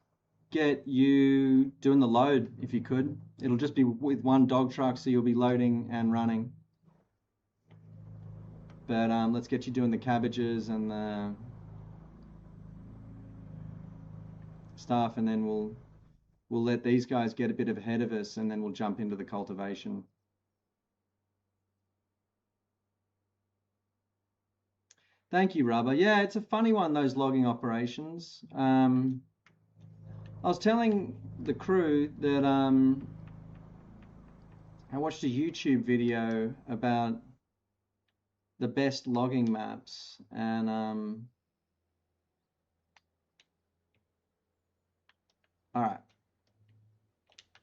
get you doing the load if you could. It'll just be with one dog truck, so you'll be loading and running. But let's get you doing the cabbages and the stuff, and then we'll let these guys get a bit ahead of us, and then we'll jump into the cultivation. Thank you, Rubber. Yeah, it's a funny one, those logging operations. I was telling the crew that I watched a YouTube video about the best logging maps, and all right,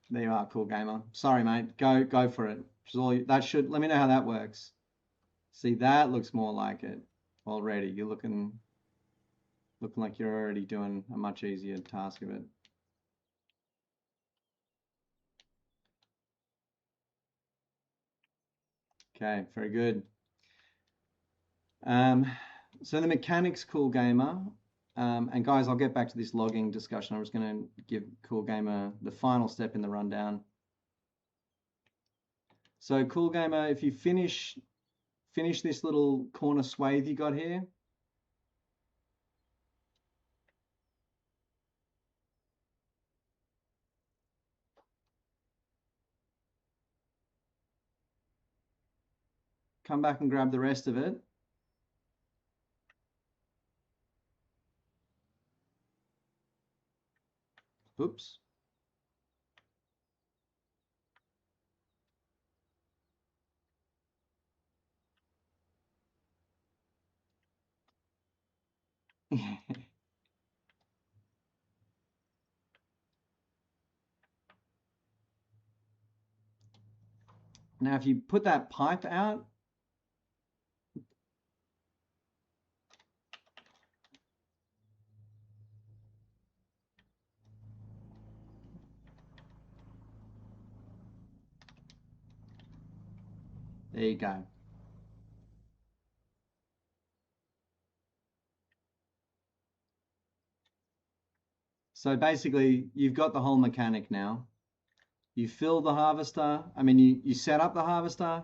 there you are, Cool Gamer. Sorry, mate. Go for it. That should let me know how that works. See, that looks more like it already. You're looking like you're already doing a much easier task of it. Okay, very good. So the mechanics, Cool Gamer, and guys, I'll get back to this logging discussion. I'm just going to give Cool Gamer the final step in the rundown. So Cool Gamer, if you finish this little corner swathe you got here, come back and grab the rest of it. Oops. Now, if you put that pipe out, there you go. So basically, you've got the whole mechanic now. You fill the harvester. I mean, you set up the harvester,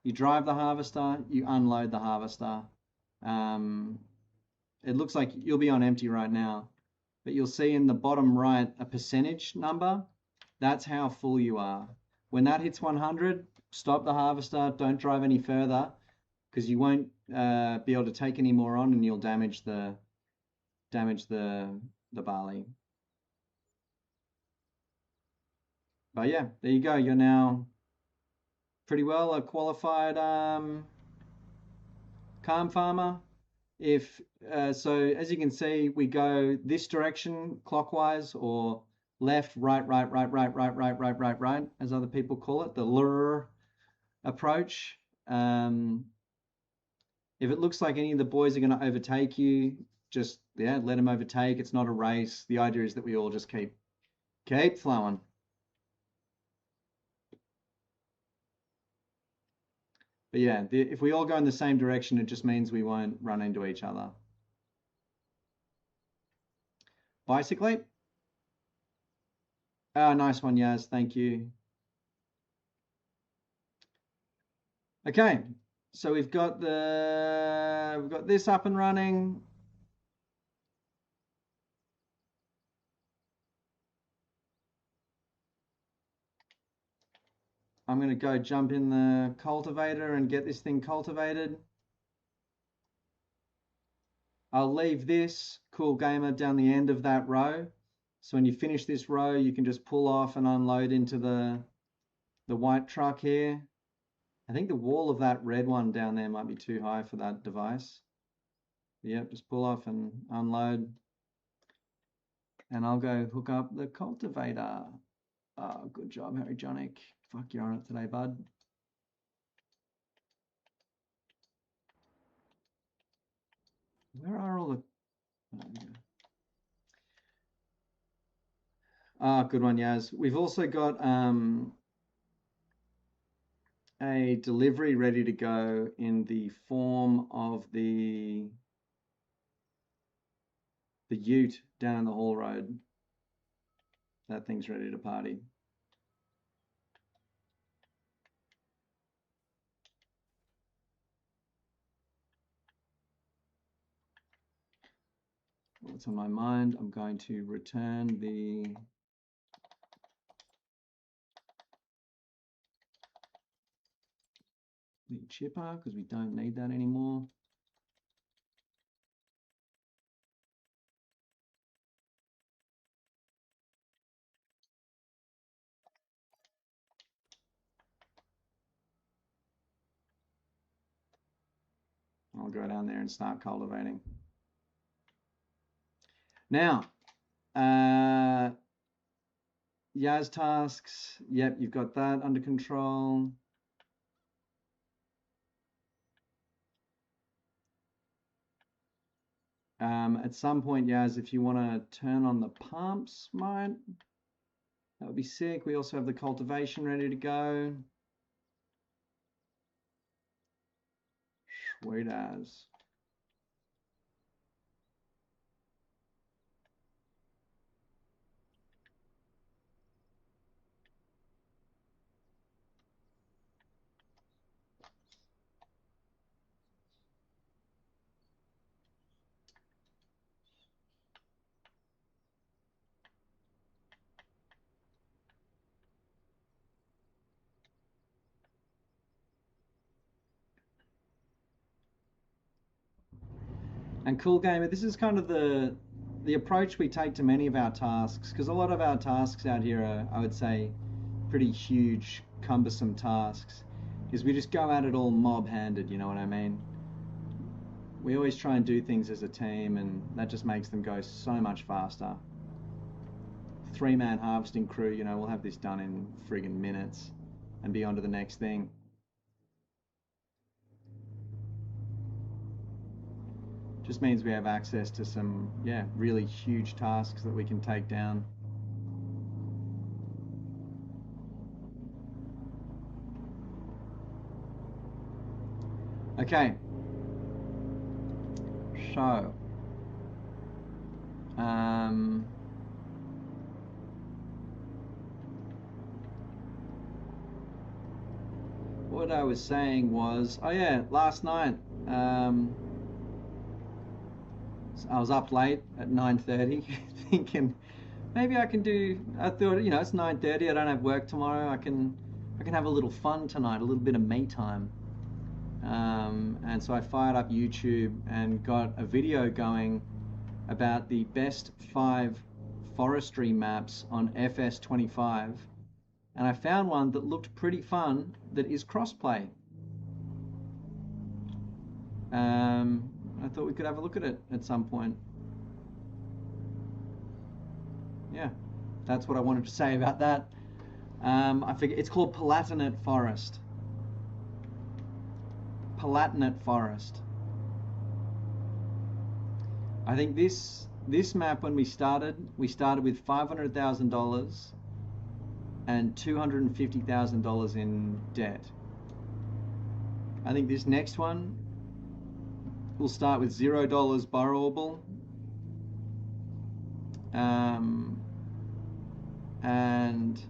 you drive the harvester, you unload the harvester. It looks like you'll be on empty right now, but you'll see in the bottom right a percentage number. That's how full you are. When that hits 100, stop the harvester. Don't drive any further because you won't be able to take any more on, and you'll damage the barley. But yeah, there you go. You're now pretty well a qualified calm farmer. If so, as you can see, we go this direction clockwise or left, right, as other people call it, the lure approach. If it looks like any of the boys are going to overtake you, just let them overtake. It's not a race. The idea is that we all just keep flowing. But yeah, if we all go in the same direction, it just means we won't run into each other. Bicycle. Oh, nice one, Yaz. Thank you. Okay, so we've got this up and running. I'm gonna go jump in the cultivator and get this thing cultivated. I'll leave this Cool Gamer down the end of that row. So when you finish this row, you can just pull off and unload into the white truck here. I think the wall of that red one down there might be too high for that device. Yep, just pull off and unload. And I'll go hook up the cultivator. Oh, good job, Harry Jonic. Fuck, you're on it today, bud. Where are all the... Ah, good one, Yaz. We've also got a delivery ready to go in the form of the ute down the Hall Road. That thing's ready to party. What's on my mind? I'm going to return the chipper because we don't need that anymore. I'll go down there and start cultivating. Now, Yaz tasks. Yep, you've got that under control. At some point, Yaz, if you want to turn on the pumps, that would be sick. We also have the cultivation ready to go. Sweet as. And Cool Gamer, this is kind of the approach we take to many of our tasks, because a lot of our tasks out here are, I would say, pretty huge, cumbersome tasks, is we just go at it all mob-handed, you know what I mean? We always try and do things as a team, and that just makes them go so much faster. 3-man harvesting crew, you know, we'll have this done in friggin' minutes and be on to the next thing. Just means we have access to some, yeah, really huge tasks that we can take down. Okay. So, what I was saying was, oh yeah, last night, I was up late at 9:30 thinking maybe I can do, I thought, you know, it's 9:30, I don't have work tomorrow, I can have a little fun tonight, a little bit of me time. And so I fired up YouTube and got a video going about the best 5 forestry maps on FS25, and I found one that looked pretty fun that is crossplay. I thought we could have a look at it at some point. Yeah, that's what I wanted to say about that. I figure it's called Palatinate Forest. Palatinate Forest. I think this map, when we started with $500,000 and $250,000 in debt. I think this next one will start with $0 borrowable. and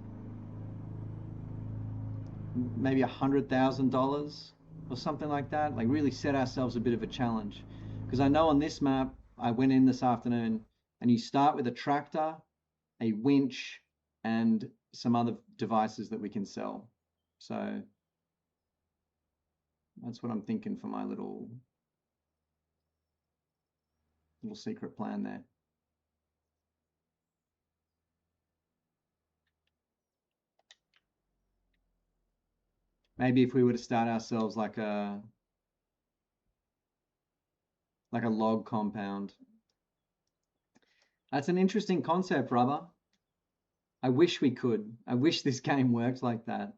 maybe $100,000 or something like that. Like really set ourselves a bit of a challenge. Because I know on this map, I went in this afternoon, and you start with a tractor, a winch, and some other devices that we can sell. So that's what I'm thinking for my little secret plan there. Maybe if we were to start ourselves like a log compound. That's an interesting concept, Rubber. I wish we could. I wish this game worked like that.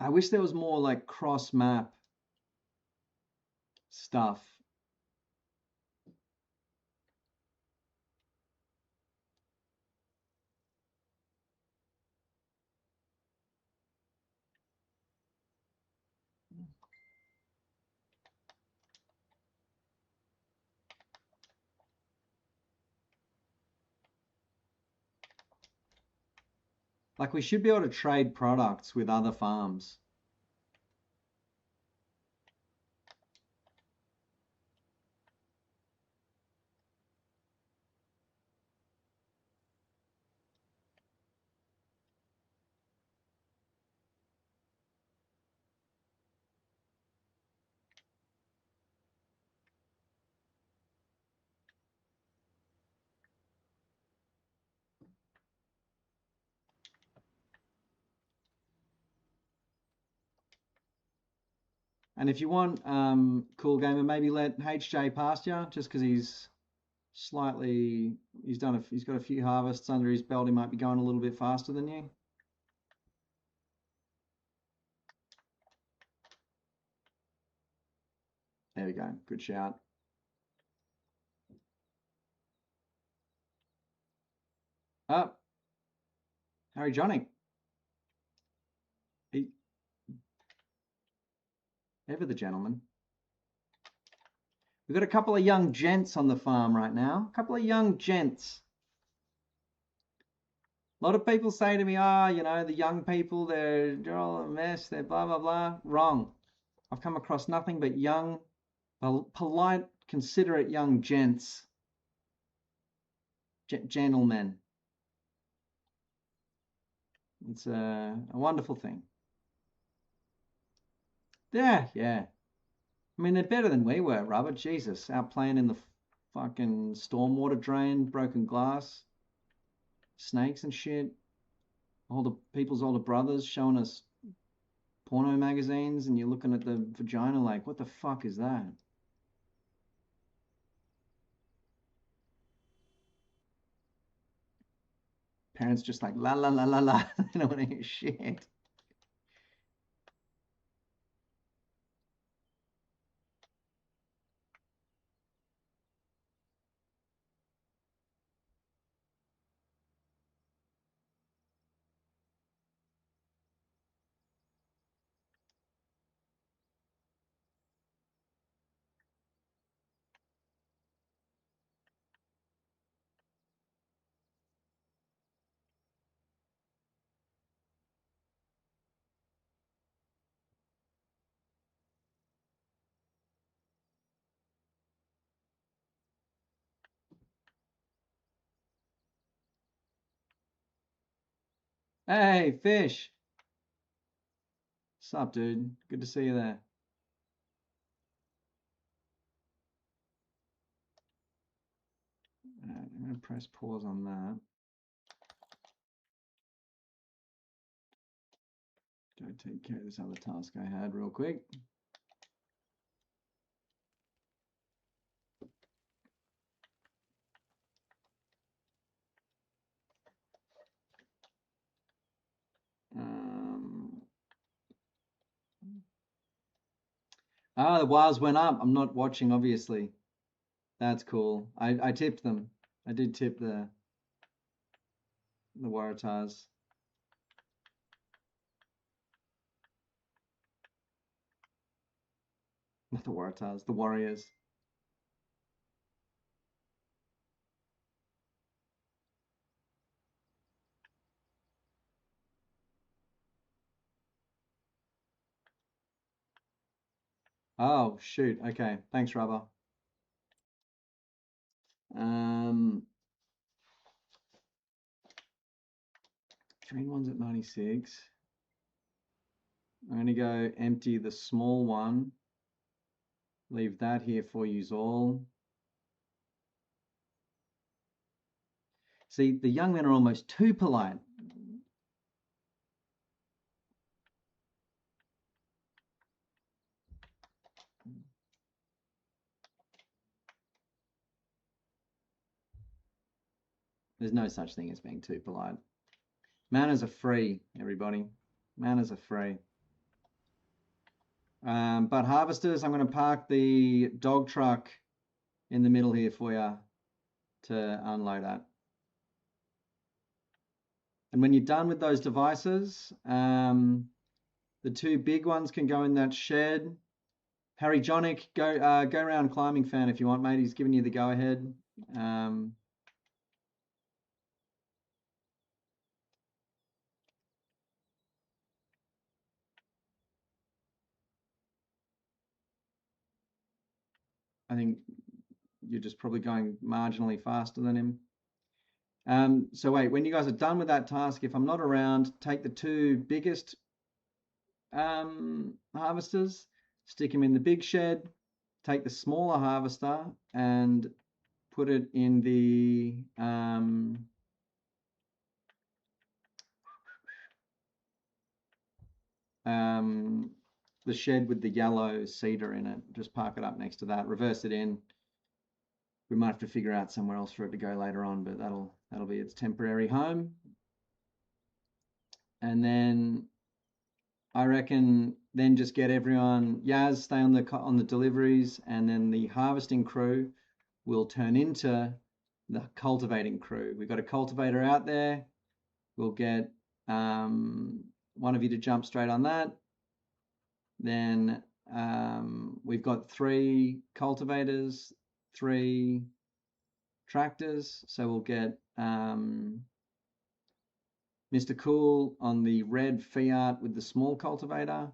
I wish there was more like cross map stuff. Like we should be able to trade products with other farms. And if you want, Cool Gamer, maybe let HJ past you, just because he's he's got a few harvests under his belt. He might be going a little bit faster than you. There we go. Good shout. Up, Harry Johnny. He, ever the gentleman. We've got a couple of young gents on the farm right now. A couple of young gents. A lot of people say to me, the young people, they're all a mess, they're blah, blah, blah. Wrong. I've come across nothing but young, polite, considerate young gents. Gentlemen. It's a wonderful thing. Yeah. I mean, they're better than we were, Robert. Jesus, out playing in the fucking stormwater drain, broken glass, snakes and shit. All the people's older brothers showing us porno magazines, and you're looking at the vagina like, what the fuck is that? Parents just like, la la la la la. They don't want to hear shit. Hey, Fish. What's up, dude? Good to see you there. I'm going to press pause on that. Go take care of this other task I had real quick. The wires went up. I'm not watching, obviously. That's cool. I tipped them. I did tip the Waratahs. Not the Waratahs, the Warriors. Oh, shoot. Okay. Thanks, Rubber. Green one's at 96. I'm going to go empty the small one. Leave that here for yous all. See, the young men are almost too polite. There's no such thing as being too polite. Manners are free, everybody. Manners are free. But harvesters, I'm going to park the dog truck in the middle here for you to unload at. And when you're done with those devices, the two big ones can go in that shed. Harry Jonick, go around Climbing Fan if you want, mate. He's giving you the go ahead. I think you're just probably going marginally faster than him. So wait, when you guys are done with that task, if I'm not around, take the two biggest harvesters, stick them in the big shed, take the smaller harvester and put it in the the shed with the yellow cedar in it. Just park it up next to that, reverse it in. We might have to figure out somewhere else for it to go later on, but that'll be its temporary home. And then I reckon then just get everyone, Yaz, stay on the deliveries, and then the harvesting crew will turn into the cultivating crew. We've got a cultivator out there. We'll get one of you to jump straight on that. Then we've got 3 cultivators, 3 tractors. So we'll get Mr. Cool on the red Fiat with the small cultivator.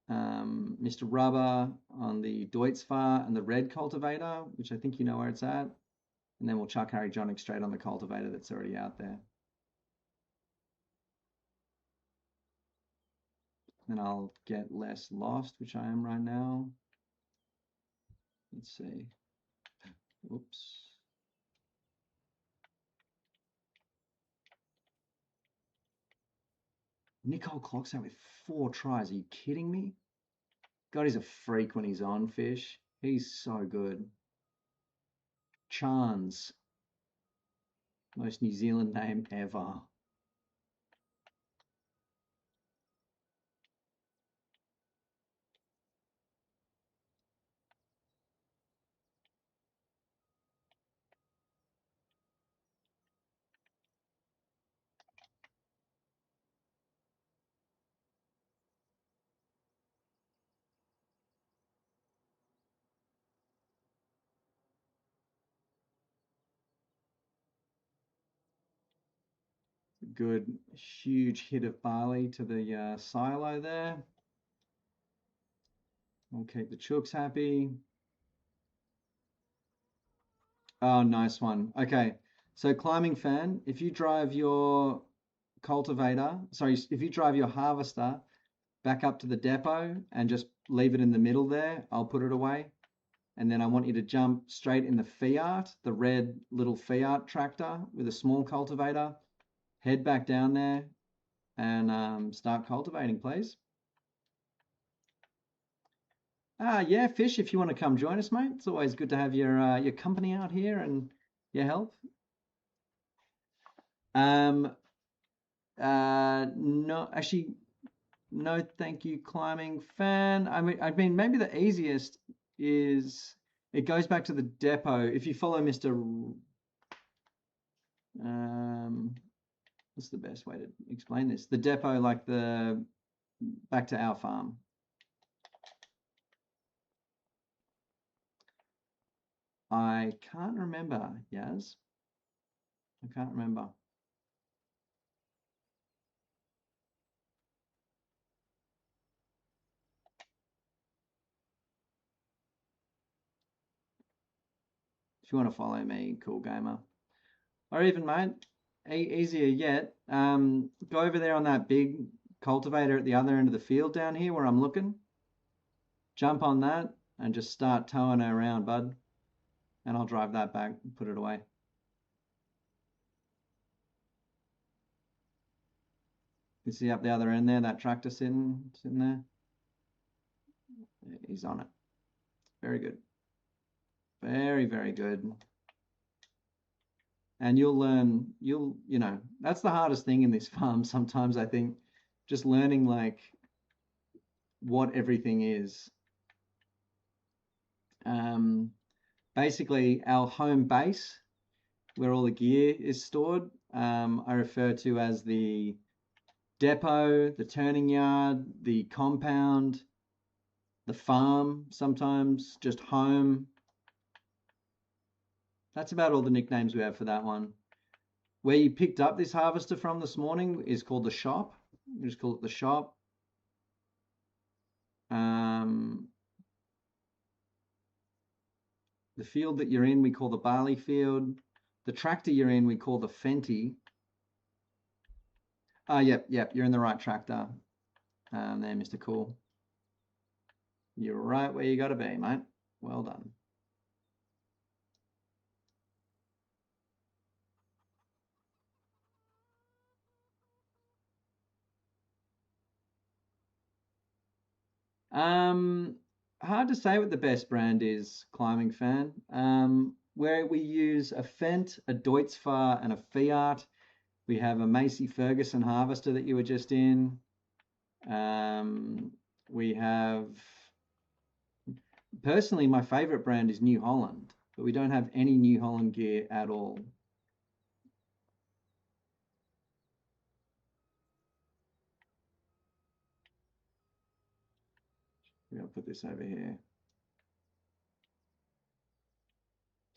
Mr. Rubber on the Deutzfahr and the red cultivator, which I think you know where it's at. And then we'll chuck Harry Jonick straight on the cultivator that's already out there. Then I'll get less lost, which I am right now. Let's see. Oops. Nicole clocks out with 4 tries. Are you kidding me? God, he's a freak when he's on, Fish. He's so good. Chans. Most New Zealand name ever. Good, huge hit of barley to the silo there. We'll keep the chooks happy. Oh, nice one. Okay, so Climbing Fan, if you drive your cultivator, sorry, if you drive your harvester back up to the depot and just leave it in the middle there, I'll put it away. And then I want you to jump straight in the Fiat, the red little Fiat tractor with a small cultivator. Head back down there and start cultivating, please. Yeah, Fish, if you want to come join us, mate. It's always good to have your company out here and your help. No, actually, no, thank you, Climbing Fan. I mean, maybe the easiest is it goes back to the depot. If you follow Mr. What's the best way to explain this? The depot, like back to our farm. I can't remember, Yaz. I can't remember. If you want to follow me, Cool Gamer. Or even, mate, easier yet, go over there on that big cultivator at the other end of the field down here where I'm looking. Jump on that and just start towing her around, bud. And I'll drive that back and put it away. You see up the other end there, that tractor sitting there? He's on it. Very good. Very, very good. And you'll learn, you know, that's the hardest thing in this farm sometimes, I think, just learning like what everything is. Basically, our home base, where all the gear is stored, I refer to as the depot, the turning yard, the compound, the farm, sometimes just home. That's about all the nicknames we have for that one. Where you picked up this harvester from this morning is called the shop. We just call it the shop. The field that you're in, we call the barley field. The tractor you're in, we call the Fenty. Yep, you're in the right tractor. There, Mr. Cool. You're right where you got to be, mate. Well done. Hard to say what the best brand is, Climbing Fan. Where we use a Fendt, a Deutz-Fahr, and a Fiat. We have a Massey Ferguson harvester that you were just in. We have, personally, my favorite brand is New Holland, but we don't have any New Holland gear at all. We're going to put this over here.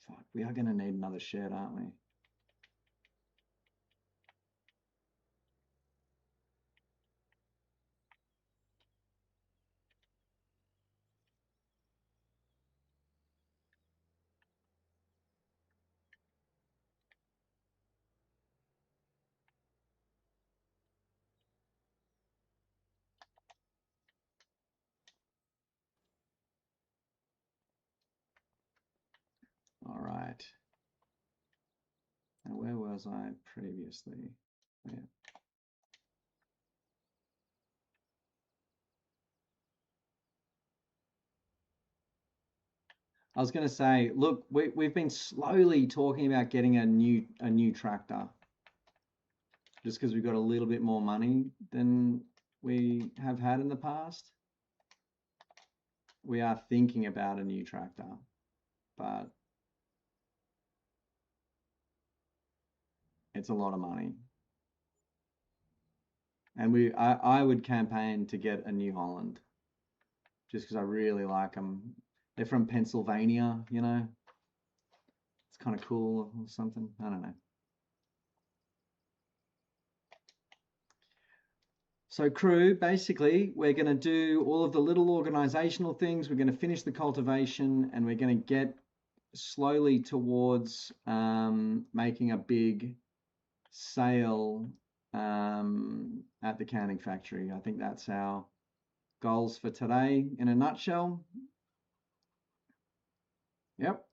Fuck, we are going to need another shed, aren't we? All right. Now, where was I previously? Yeah. I was going to say, look, we've been slowly talking about getting a new tractor, just because we've got a little bit more money than we have had in the past. We are thinking about a new tractor, but it's a lot of money. And I would campaign to get a New Holland, just because I really like them. They're from Pennsylvania, you know. It's kind of cool or something. I don't know. So crew, basically, we're going to do all of the little organizational things. We're going to finish the cultivation and we're going to get slowly towards making a big sale at the canning factory. I think that's our goals for today in a nutshell. Yep.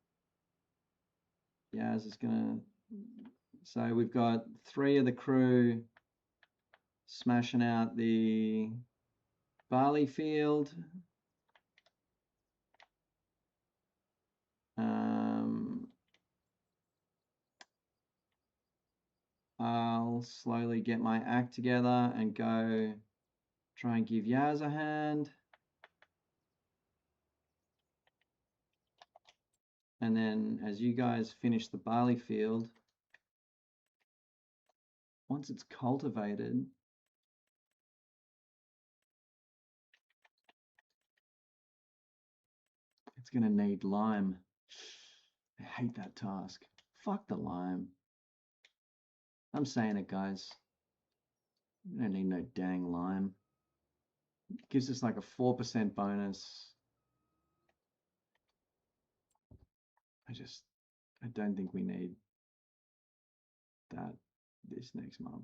Yaz is gonna. So we've got 3 of the crew smashing out the barley field. I'll slowly get my act together and go try and give Yaz a hand. And then as you guys finish the barley field, once it's cultivated, it's going to need lime. I hate that task. Fuck the lime. I'm saying it, guys. We don't need no dang lime. It gives us like a 4% bonus. I don't think we need that this next month.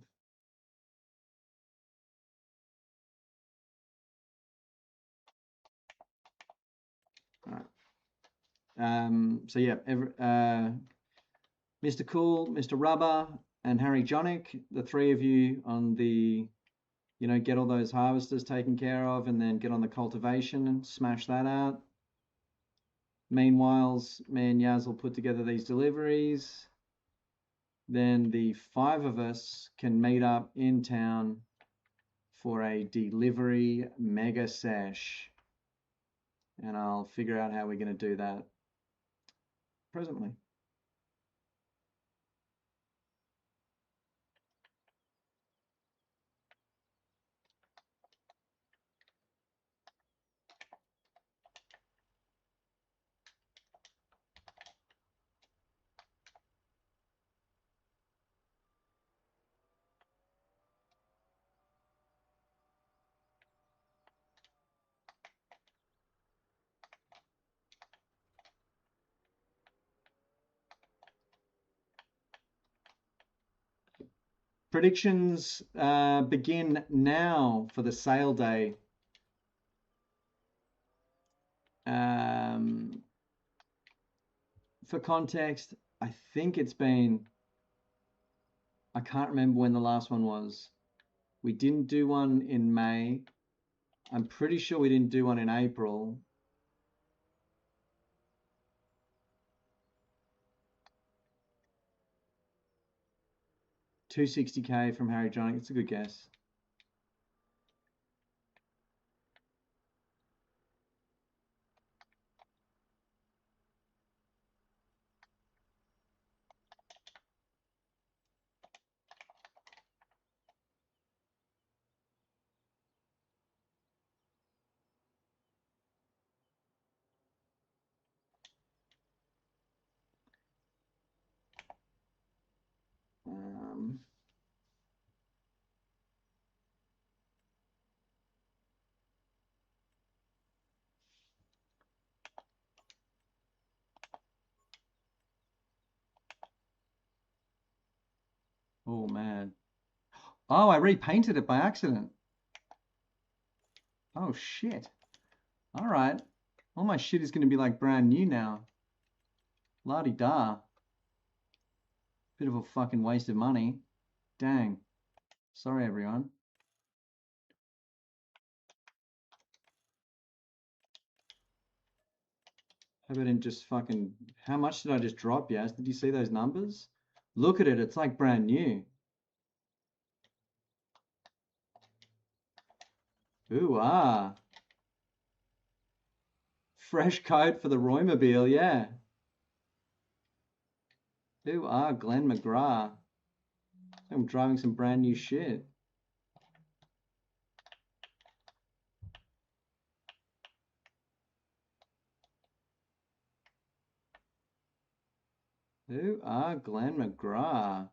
All right. So yeah, Mr. Cool, Mr. Rubber, and Harry Jonick, the three of you on the, get all those harvesters taken care of, and then get on the cultivation and smash that out. Meanwhile, me and Yaz will put together these deliveries. Then the five of us can meet up in town for a delivery mega sesh. And I'll figure out how we're going to do that presently. Predictions begin now for the sale day. For context, I think it's been, I can't remember when the last one was. We didn't do one in May. I'm pretty sure we didn't do one in April. $260K from Harry Jonick. It's a good guess. Oh man. Oh, I repainted it by accident. Oh shit. All right. All my shit is going to be like brand new now. La-di-da. Bit of a fucking waste of money. Dang. Sorry, everyone. Hope I didn't just fucking... How much did I just drop, Yas? Did you see those numbers? Look at it. It's like brand new. Ooh, ah. Fresh coat for the Roymobile, yeah. Ooh, ah, Glenn McGrath. I'm driving some brand new shit. Ooh, ah, Glenn McGrath.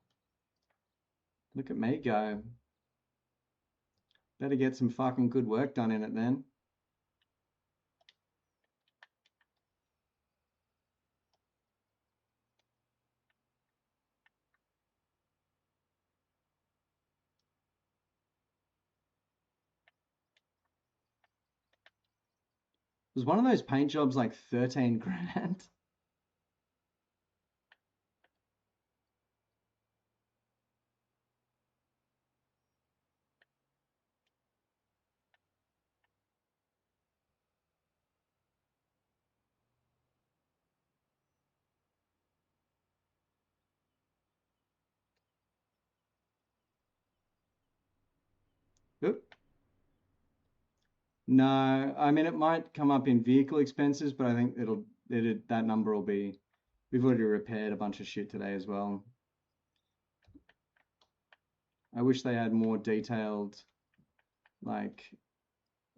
Look at me go. Better get some fucking good work done in it then. Was one of those paint jobs like 13 grand? Oop. No, I mean it might come up in vehicle expenses, but I think that number will be. We've already repaired a bunch of shit today as well. I wish they had more detailed, like,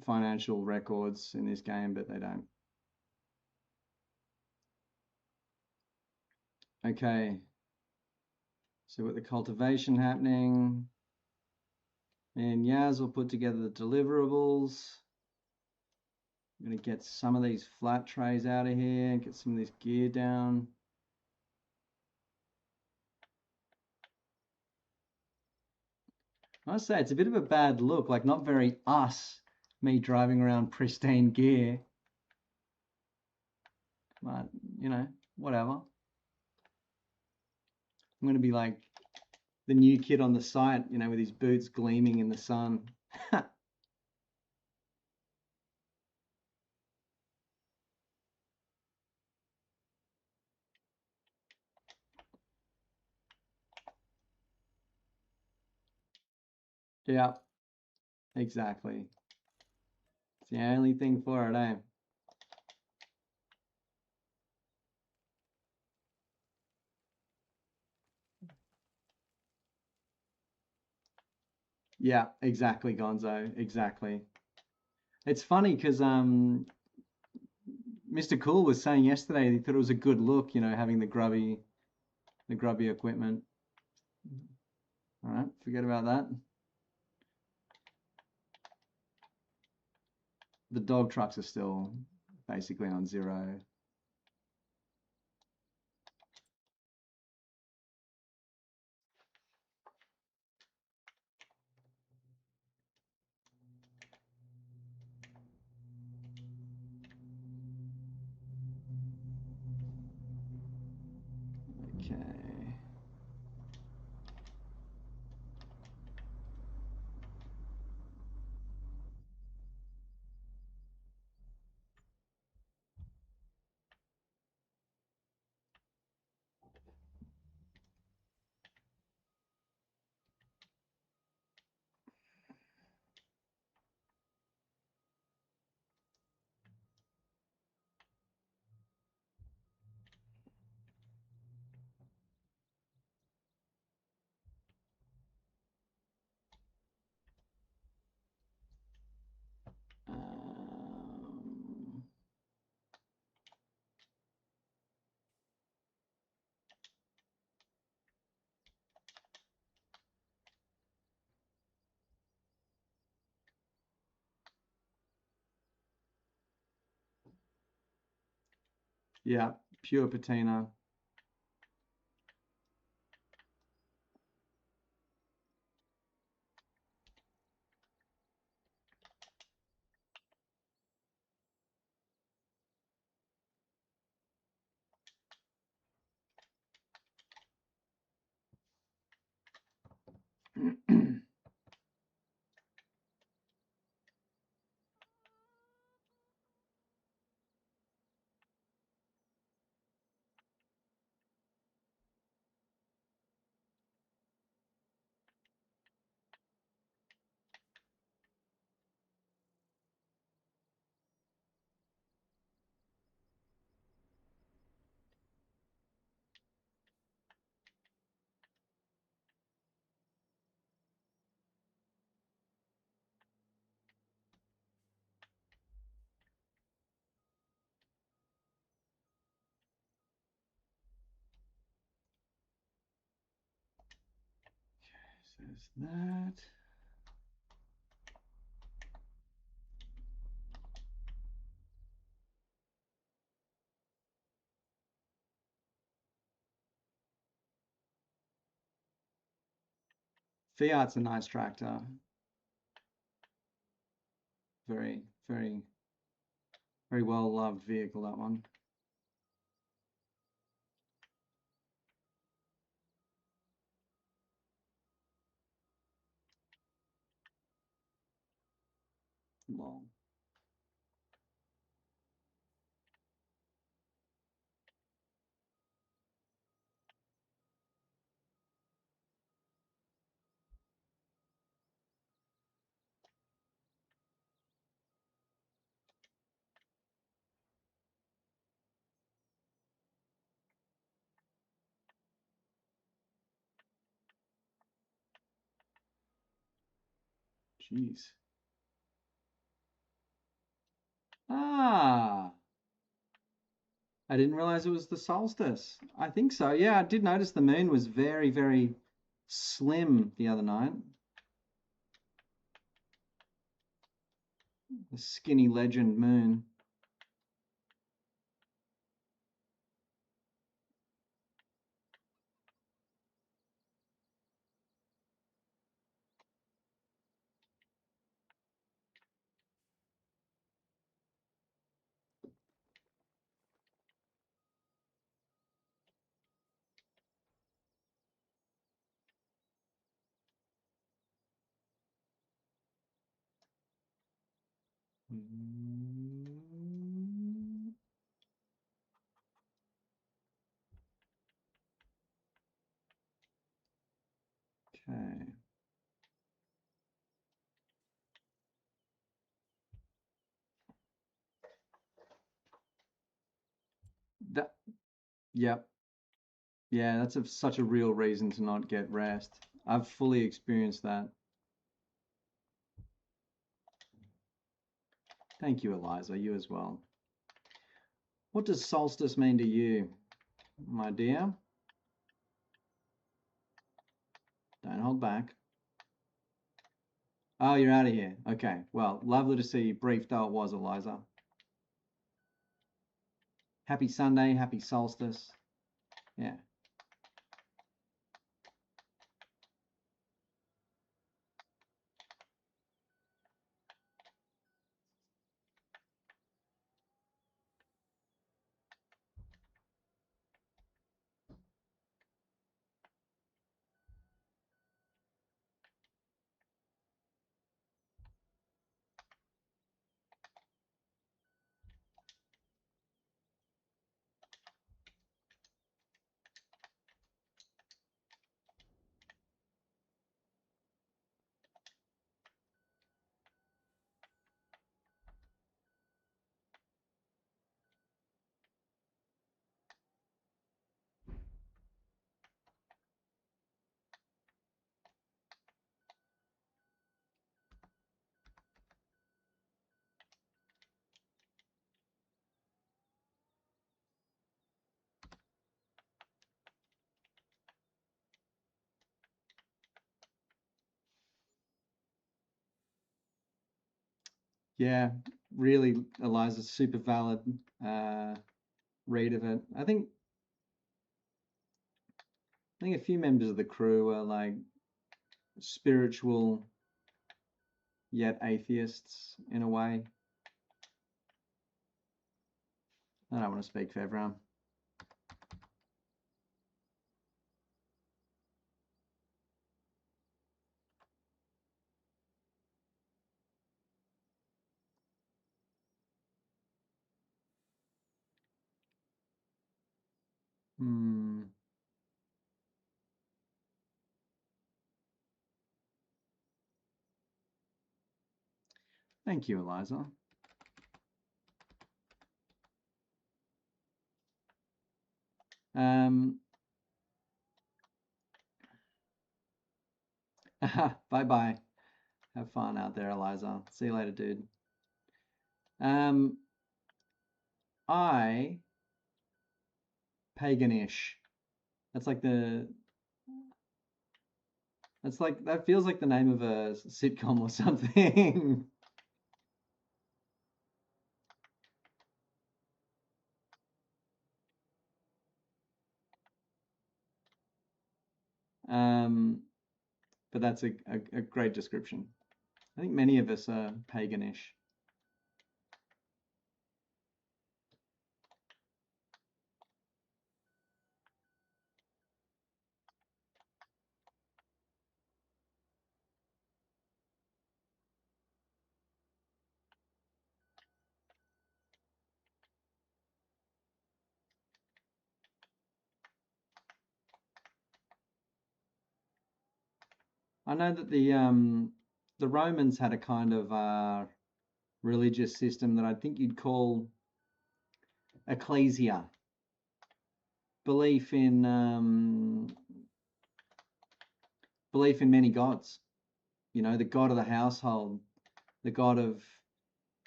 financial records in this game, but they don't. Okay. So with the cultivation happening, and Yaz will put together the deliverables. I'm going to get some of these flat trays out of here, get some of this gear down. I must say, it's a bit of a bad look, like not very us, me driving around pristine gear. But, you know, whatever. I'm going to be like the new kid on the site, you know, with his boots gleaming in the sun. Yeah, exactly. It's the only thing for it, eh? Yeah, exactly, Gonzo. Exactly. It's funny because Mr. Cool was saying yesterday he thought it was a good look, you know, having the grubby equipment. All right, forget about that. The dog trucks are still basically on zero. Okay. Um, yeah, pure patina. So there's that. Fiat's a nice tractor. Very, very, very well loved vehicle, that one. Long. Jeez. Ah, I didn't realize it was the solstice. I think so. Yeah, I did notice the moon was very, very slim the other night. The skinny legend moon. Okay. That, yep. Yeah, that's such a real reason to not get rest. I've fully experienced that. Thank you, Eliza. You as well. What does solstice mean to you, my dear? Don't hold back. Oh, you're out of here. Okay. Well, lovely to see you. Brief though it was, Eliza. Happy Sunday. Happy solstice. Yeah. Yeah, really, Eliza, super valid read of it. I think a few members of the crew are like spiritual yet atheists in a way. I don't want to speak for everyone. Hmm. Thank you, Eliza. Um, bye bye. Have fun out there, Eliza. See you later, dude. Um, I paganish. That's like the that's like that feels like the name of a sitcom or something. Um, but that's a great description. I think many of us are paganish. I know that the Romans had a kind of religious system that I think you'd call ecclesia, belief in belief in many gods. You know, the god of the household, the god of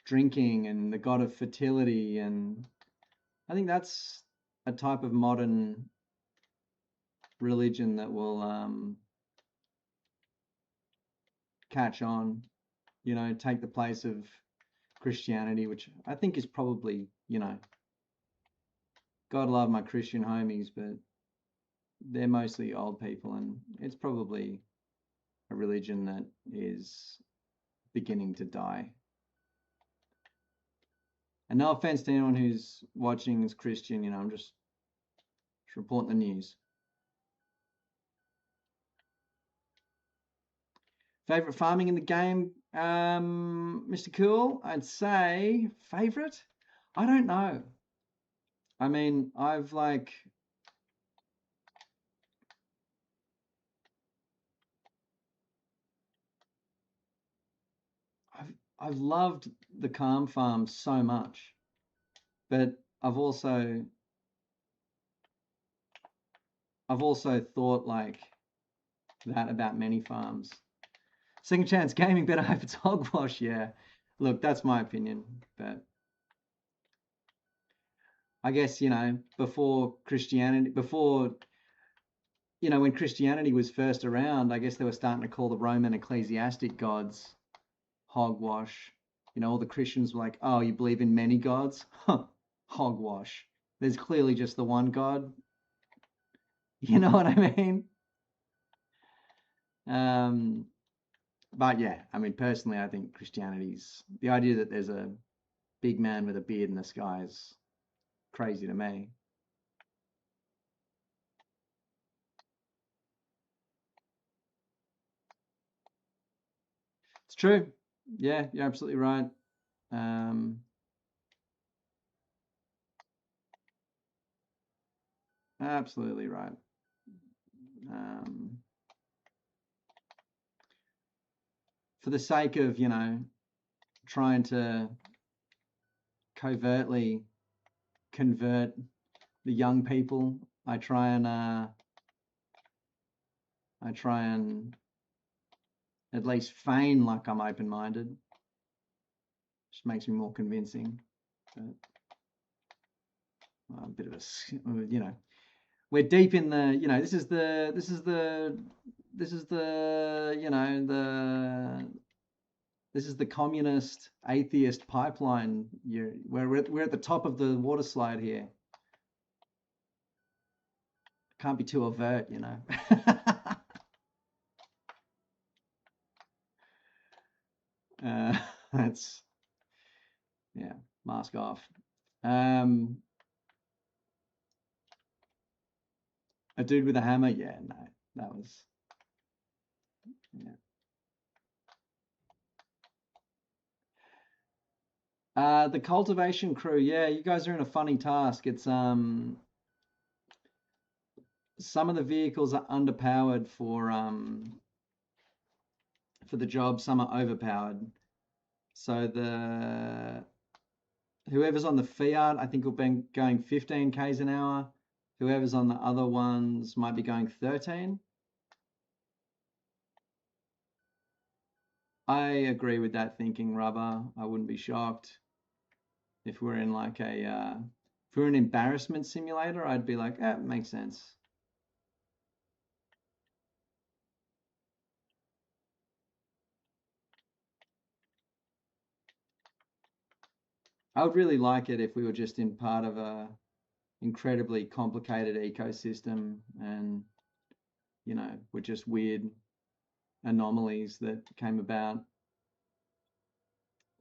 drinking, and the god of fertility, and I think that's a type of modern religion that will catch on. You know, take the place of Christianity, which I think is probably, you know, God love my Christian homies, but they're mostly old people, and it's probably a religion that is beginning to die. And no offense to anyone who's watching is Christian, you know, I'm just reporting the news. Favorite farming in the game, Mr. Cool? I'd say favorite? I don't know. I mean, I've loved the Calm Farm so much, but I've also thought like that about many farms. Second Chance Gaming better hope it's hogwash. Yeah, look, that's my opinion, but I guess before Christianity, when Christianity was first around, I guess they were starting to call the Roman ecclesiastic gods hogwash. All the Christians were like, "Oh, you believe in many gods? Huh, hogwash. There's clearly just the one God." You know what I mean? But yeah, I mean, personally, I think Christianity's the idea that there's a big man with a beard in the sky is crazy to me. It's true. Yeah, you're absolutely right. Um, Absolutely right. Um, for the sake of, trying to covertly convert the young people, I try and at least feign like I'm open-minded. Just makes me more convincing. But a bit of a, we're deep in the, this is the communist atheist pipeline. We're at the top of the water slide here. Can't be too overt. That's yeah. Mask off. A dude with a hammer. Yeah, no, that was yeah. The cultivation crew. Yeah, you guys are in a funny task. It's some of the vehicles are underpowered for the job. Some are overpowered. So whoever's on the Fiat, I think will be going 15 k's an hour. Whoever's on the other ones might be going 13. I agree with that thinking, Rubber. I wouldn't be shocked if we're in like if we're an embarrassment simulator. I'd be like, it makes sense. I would really like it if we were just in part of a incredibly complicated ecosystem, and were just weird anomalies that came about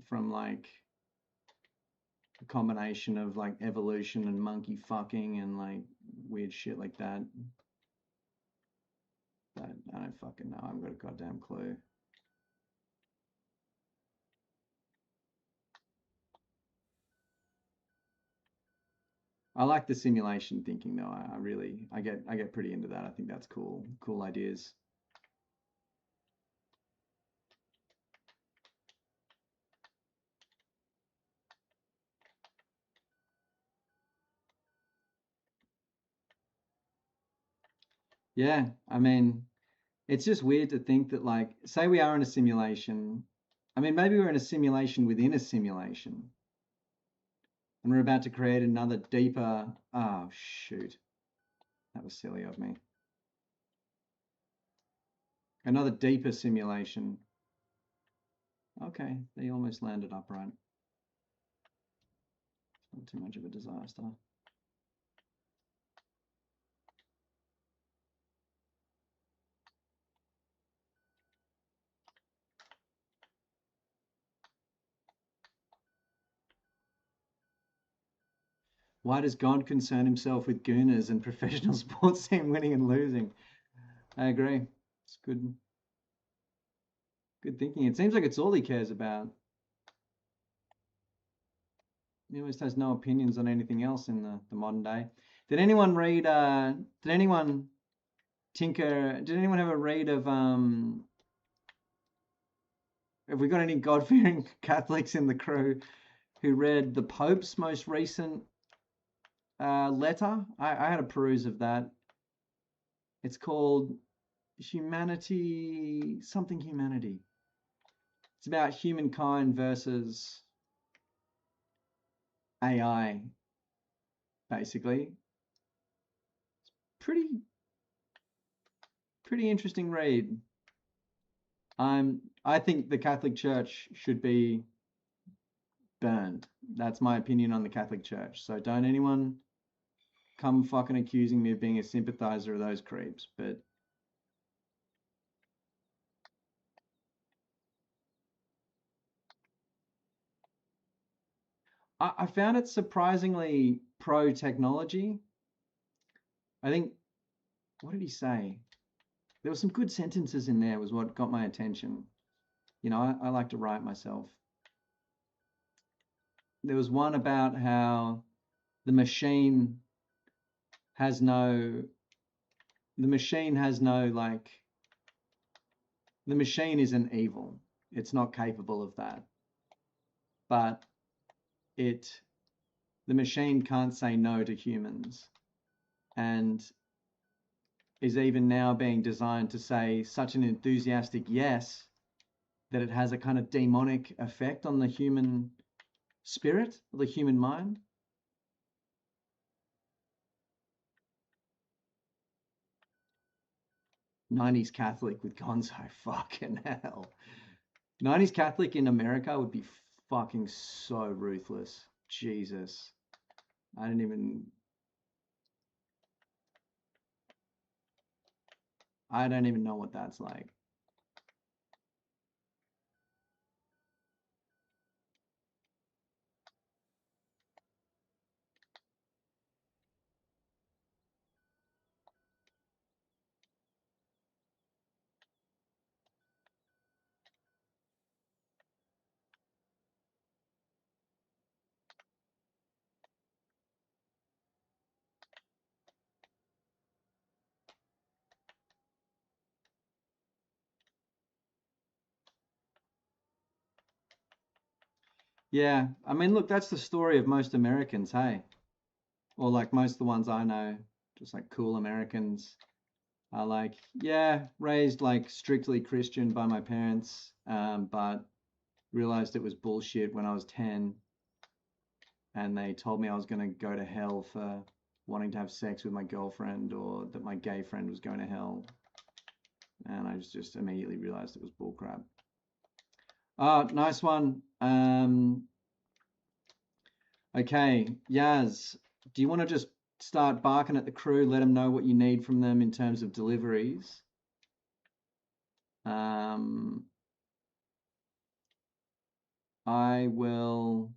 from like a combination of like evolution and monkey fucking and like weird shit like that. But I don't fucking know. I haven't got a goddamn clue. I like the simulation thinking though. I get pretty into that. I think that's cool. Cool ideas. Yeah, I mean, it's just weird to think that like say we are in a simulation. I mean, maybe we're in a simulation within a simulation. And we're about to create another deeper. Oh shoot. That was silly of me. Another deeper simulation. Okay, they almost landed upright. Not too much of a disaster. Why does God concern himself with gooners and professional sports team winning and losing? I agree. It's good. Good thinking. It seems like it's all he cares about. He almost has no opinions on anything else in the modern day. Did anyone read, did anyone did anyone have a read of, have we got any God-fearing Catholics in the crew who read the Pope's most recent letter? I had a peruse of that. It's called Humanity, something Humanity. It's about humankind versus AI, basically. Pretty interesting read. I think the Catholic Church should be burned. That's my opinion on the Catholic Church. So don't anyone come fucking accusing me of being a sympathizer of those creeps. But I found it surprisingly pro-technology. I think, what did he say? There were some good sentences in there was what got my attention. You know, I like to write myself. There was one about how the machine has no, like, the machine isn't evil. It's not capable of that. But the machine can't say no to humans, and is even now being designed to say such an enthusiastic yes that it has a kind of demonic effect on the human spirit, the human mind. '90s Catholic with Gonzo, fucking hell. '90s Catholic in America would be fucking so ruthless. Jesus. I don't even know what that's like. Yeah, I mean, look, that's the story of most Americans, hey? Or like most of the ones I know, just like cool Americans are like, yeah, raised like strictly Christian by my parents, but realized it was bullshit when I was 10, and they told me I was going to go to hell for wanting to have sex with my girlfriend, or that my gay friend was going to hell. And I just immediately realized it was bullcrap. Nice one. Okay, Yaz, do you want to just start barking at the crew, let them know what you need from them in terms of deliveries? I will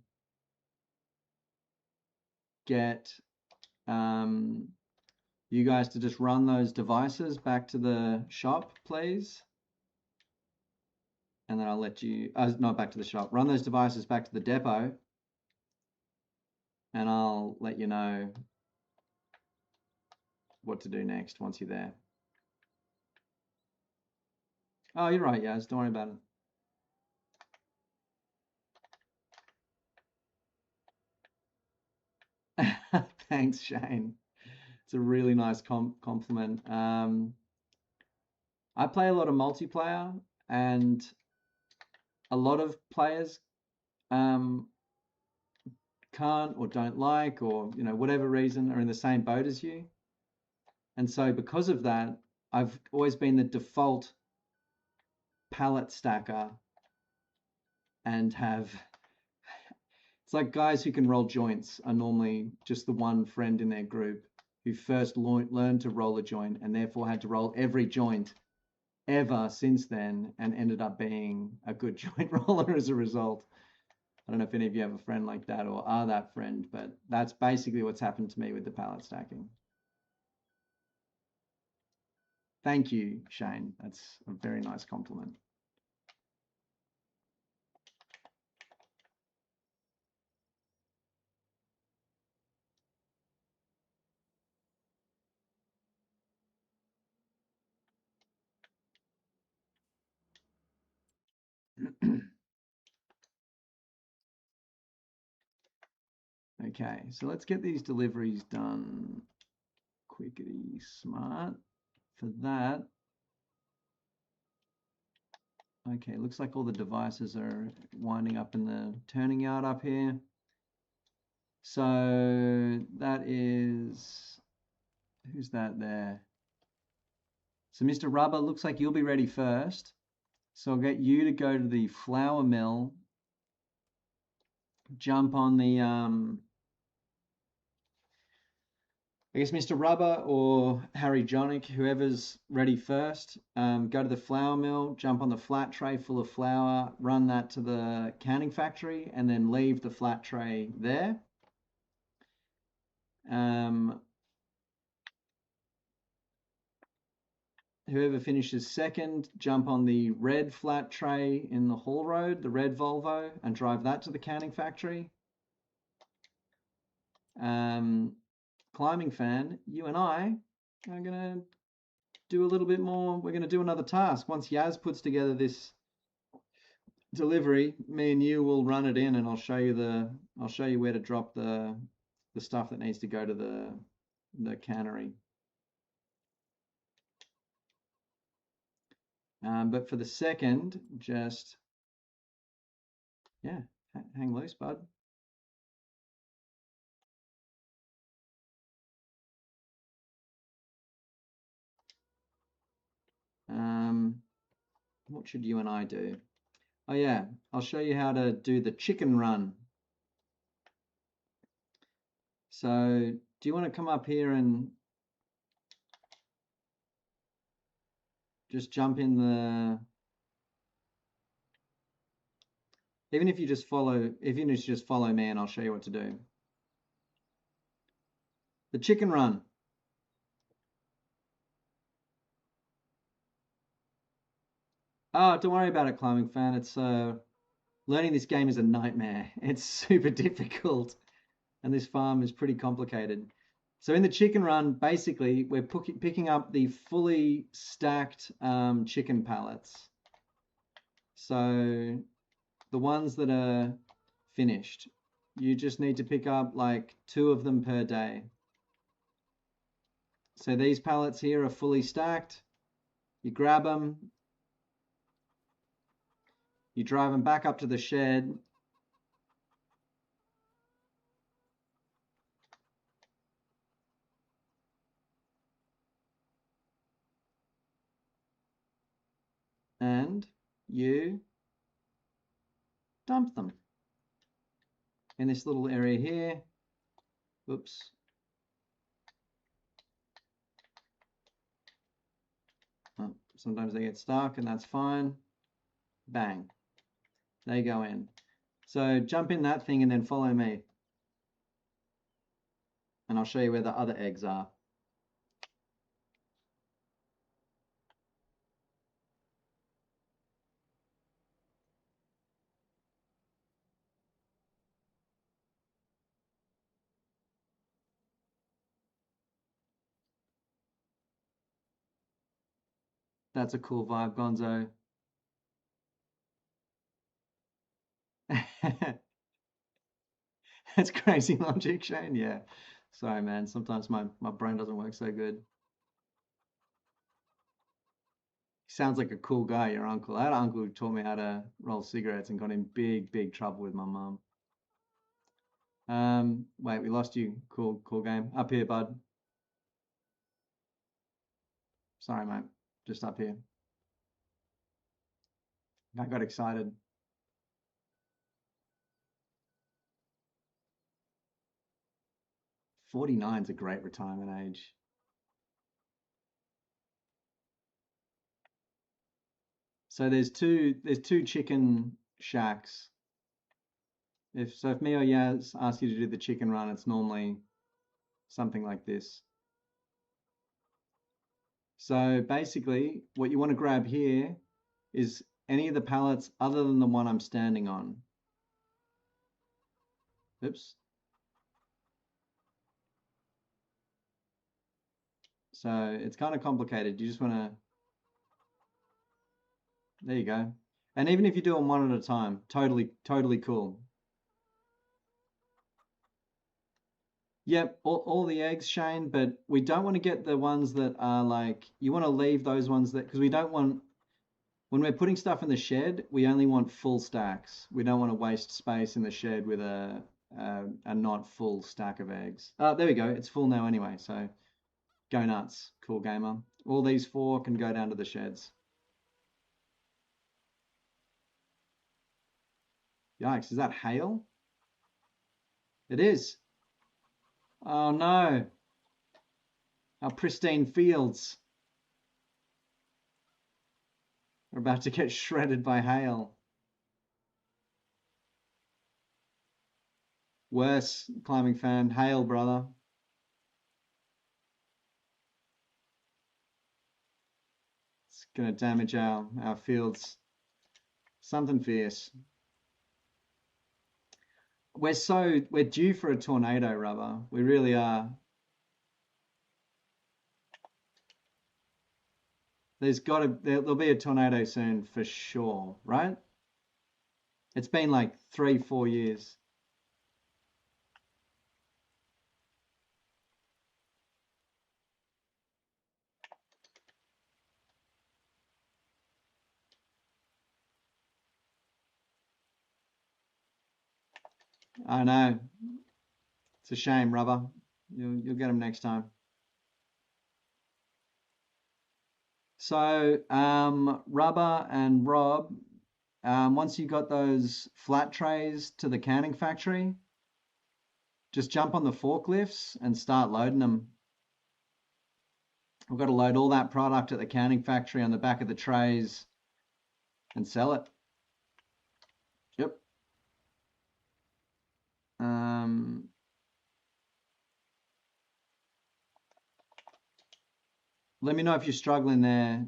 get you guys to just run those devices back to the shop, please. And then I'll let you, not back to the shop, run those devices back to the depot, and I'll let you know what to do next once you're there. Oh, you're right, Yaz, don't worry about it. Thanks, Shane. It's a really nice compliment. I play a lot of multiplayer, and a lot of players can't or don't like, or whatever reason, are in the same boat as you. And so because of that, I've always been the default pallet stacker, and it's like guys who can roll joints are normally just the one friend in their group who first learned to roll a joint and therefore had to roll every joint ever since then, and ended up being a good joint roller as a result. I don't know if any of you have a friend like that or are that friend, but that's basically what's happened to me with the pallet stacking. Thank you, Shane. That's a very nice compliment. Okay, so let's get these deliveries done quickety smart. For that, okay, looks like all the devices are winding up in the turning yard up here. So that is, who's that there? So Mr. Rubber, looks like you'll be ready first. So I'll get you to go to the flour mill, jump on the, I guess Mr. Rubber or Harry Jonick, whoever's ready first, go to the flour mill, jump on the flat tray full of flour, run that to the canning factory, and then leave the flat tray there. Whoever finishes second, jump on the red flat tray in the haul road, the red Volvo, and drive that to the canning factory. Climbing Fan, you and I are going to do a little bit more. We're going to do another task. Once Yaz puts together this delivery, me and you will run it in, and I'll show you where to drop the stuff that needs to go to the cannery. But for the second, just yeah, hang loose, bud. What should you and I do? Oh yeah, I'll show you how to do the chicken run. So do you want to come up here and just jump in the, even if you just follow me and I'll show you what to do. The chicken run. Oh, don't worry about it, Climbing Fan. It's learning this game is a nightmare. It's super difficult, and this farm is pretty complicated. So in the chicken run, basically, we're picking up the fully stacked chicken pallets. So the ones that are finished, you just need to pick up like 2 of them per day. So these pallets here are fully stacked. You grab them, you drive them back up to the shed. And you dump them in this little area here. Oops. Oh, sometimes they get stuck, and that's fine. Bang. They go in. So jump in that thing and then follow me. And I'll show you where the other eggs are. That's a cool vibe, Gonzo. That's crazy logic, Shane. Yeah. Sorry, man. Sometimes my brain doesn't work so good. He sounds like a cool guy, your uncle. I had an uncle who taught me how to roll cigarettes and got in big trouble with my mum. Wait, we lost you. Cool game. Up here, bud. Sorry, mate. Just up here. I got excited. 49 is a great retirement age. So there's two chicken shacks. If me or Yaz ask you to do the chicken run, it's normally something like this. So basically, what you want to grab here is any of the pallets other than the one I'm standing on. Oops. So it's kind of complicated. You just want to, there you go. And even if you do them one at a time, totally cool. Yep, all the eggs, Shane, but we don't want to get the ones that are like, you want to leave those ones that, because we don't want, when we're putting stuff in the shed, we only want full stacks. We don't want to waste space in the shed with a not full stack of eggs. There we go. It's full now anyway, so go nuts, cool gamer. All these 4 can go down to the sheds. Yikes, is that hail? It is. Oh no. Our pristine fields are about to get shredded by hail. Worse, climbing fan, hail, brother. It's gonna damage our fields. Something fierce. We're due for a tornado, rubber. We really are. There'll be a tornado soon for sure, right? It's been like 3-4 years. I know. It's a shame, rubber. You'll get them next time. So, Rubber and Rob, once you got those flat trays to the canning factory, just jump on the forklifts and start loading them. We've got to load all that product at the canning factory on the back of the trays and sell it. Yep. Let me know if you're struggling there,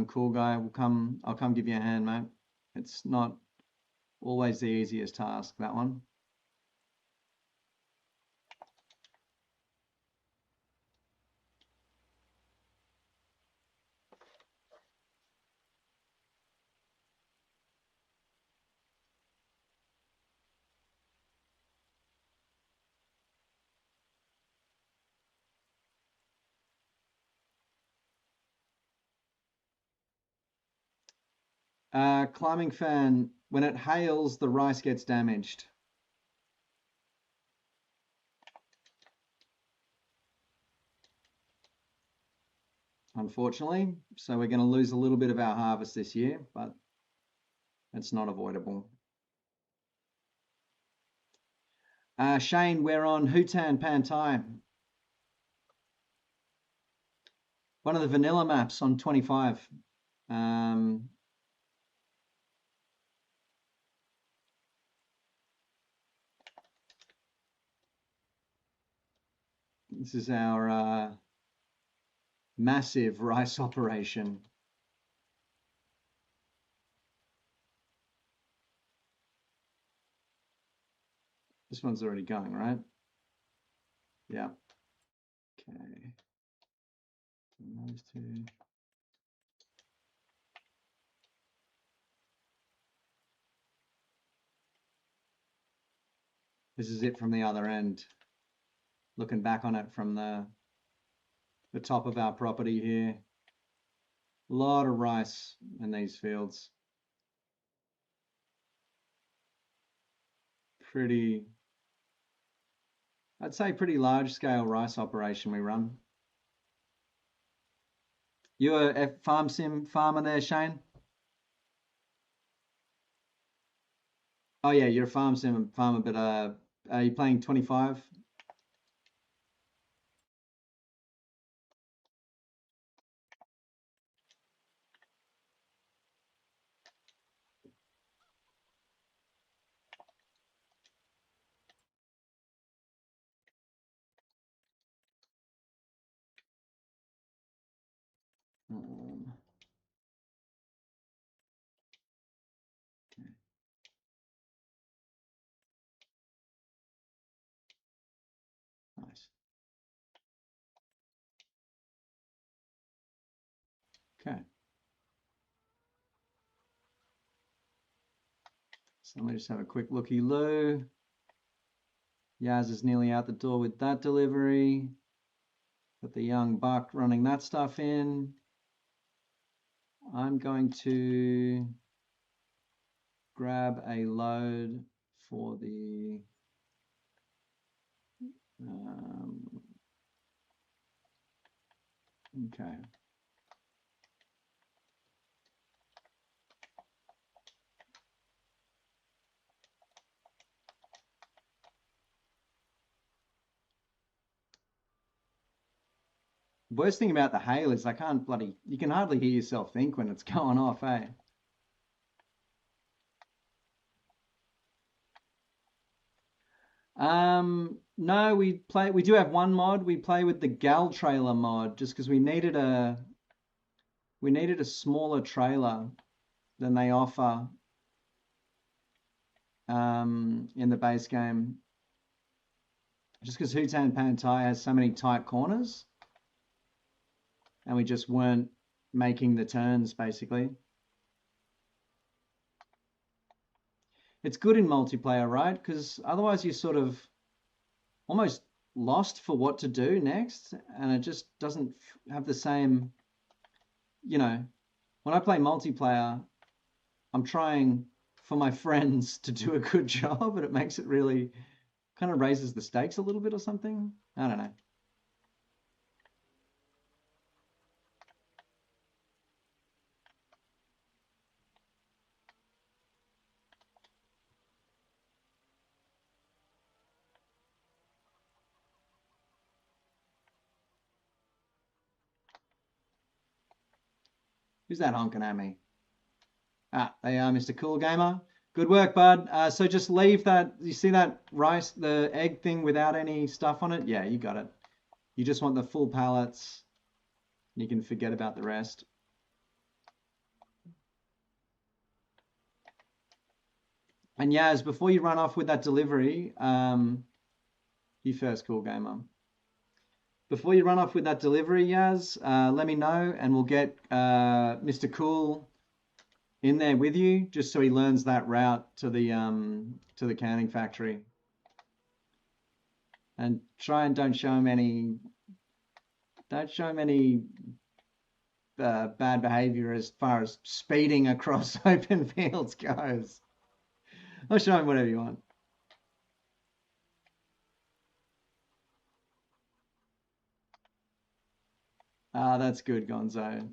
cool guy. I'll come give you a hand, mate. It's not always the easiest task, that one. Climbing fan, when it hails, the rice gets damaged. Unfortunately. So we're going to lose a little bit of our harvest this year, but it's not avoidable. Shane, we're on Hutan Pantai. One of the vanilla maps on 25. This is our massive rice operation. This one's already going, right? Yeah. Okay. Those 2. This is it from the other end. Looking back on it from the top of our property here. A lot of rice in these fields. I'd say pretty large scale rice operation we run. You a farm sim farmer there, Shane? Oh yeah, you're a farm sim farmer, but are you playing 25? Okay. Nice. Okay. So let me just have a quick looky-loo. Yaz is nearly out the door with that delivery. Got the young buck running that stuff in. I'm going to grab a load for the okay. Worst thing about the hail is you can hardly hear yourself think when it's going off, eh? No, we do have one mod. We play with the Gal trailer mod just because we needed a smaller trailer than they offer in the base game. Just because Hutan Pantai has so many tight corners and we just weren't making the turns basically. It's good in multiplayer, right? Because otherwise you're sort of almost lost for what to do next, and it just doesn't have the same, you know, when I play multiplayer, I'm trying for my friends to do a good job, and it makes it really kind of raises the stakes a little bit or something. I don't know. Who's that honking at me? Ah, they are, Mr. Cool Gamer. Good work, bud. So just leave that. You see that rice, the egg thing without any stuff on it? Yeah, you got it. You just want the full pallets. You can forget about the rest. And Yaz, before you run off with that delivery, you first, Cool Gamer. Before you run off with that delivery, Yaz, let me know and we'll get Mr. Cool in there with you just so he learns that route to the canning factory. And try and don't show him any bad behavior as far as speeding across open fields goes. I'll show him whatever you want. Ah, that's good, Gonzo.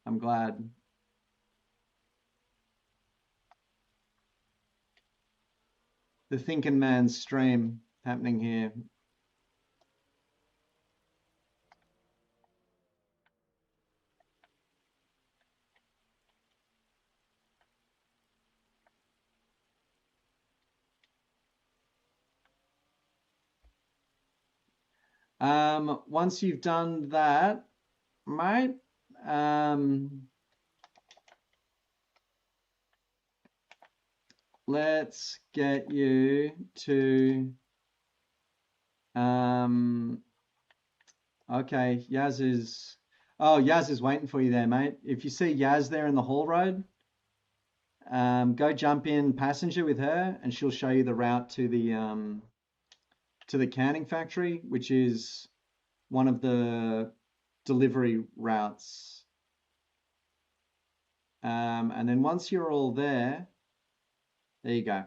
I'm glad. The thinking man's stream happening here. Once you've done that, mate, let's get you to, okay, Yaz is waiting for you there, mate. If you see Yaz there in the haul road, go jump in passenger with her and she'll show you the route to the canning factory, which is one of the delivery routes. And then once you're all there you go.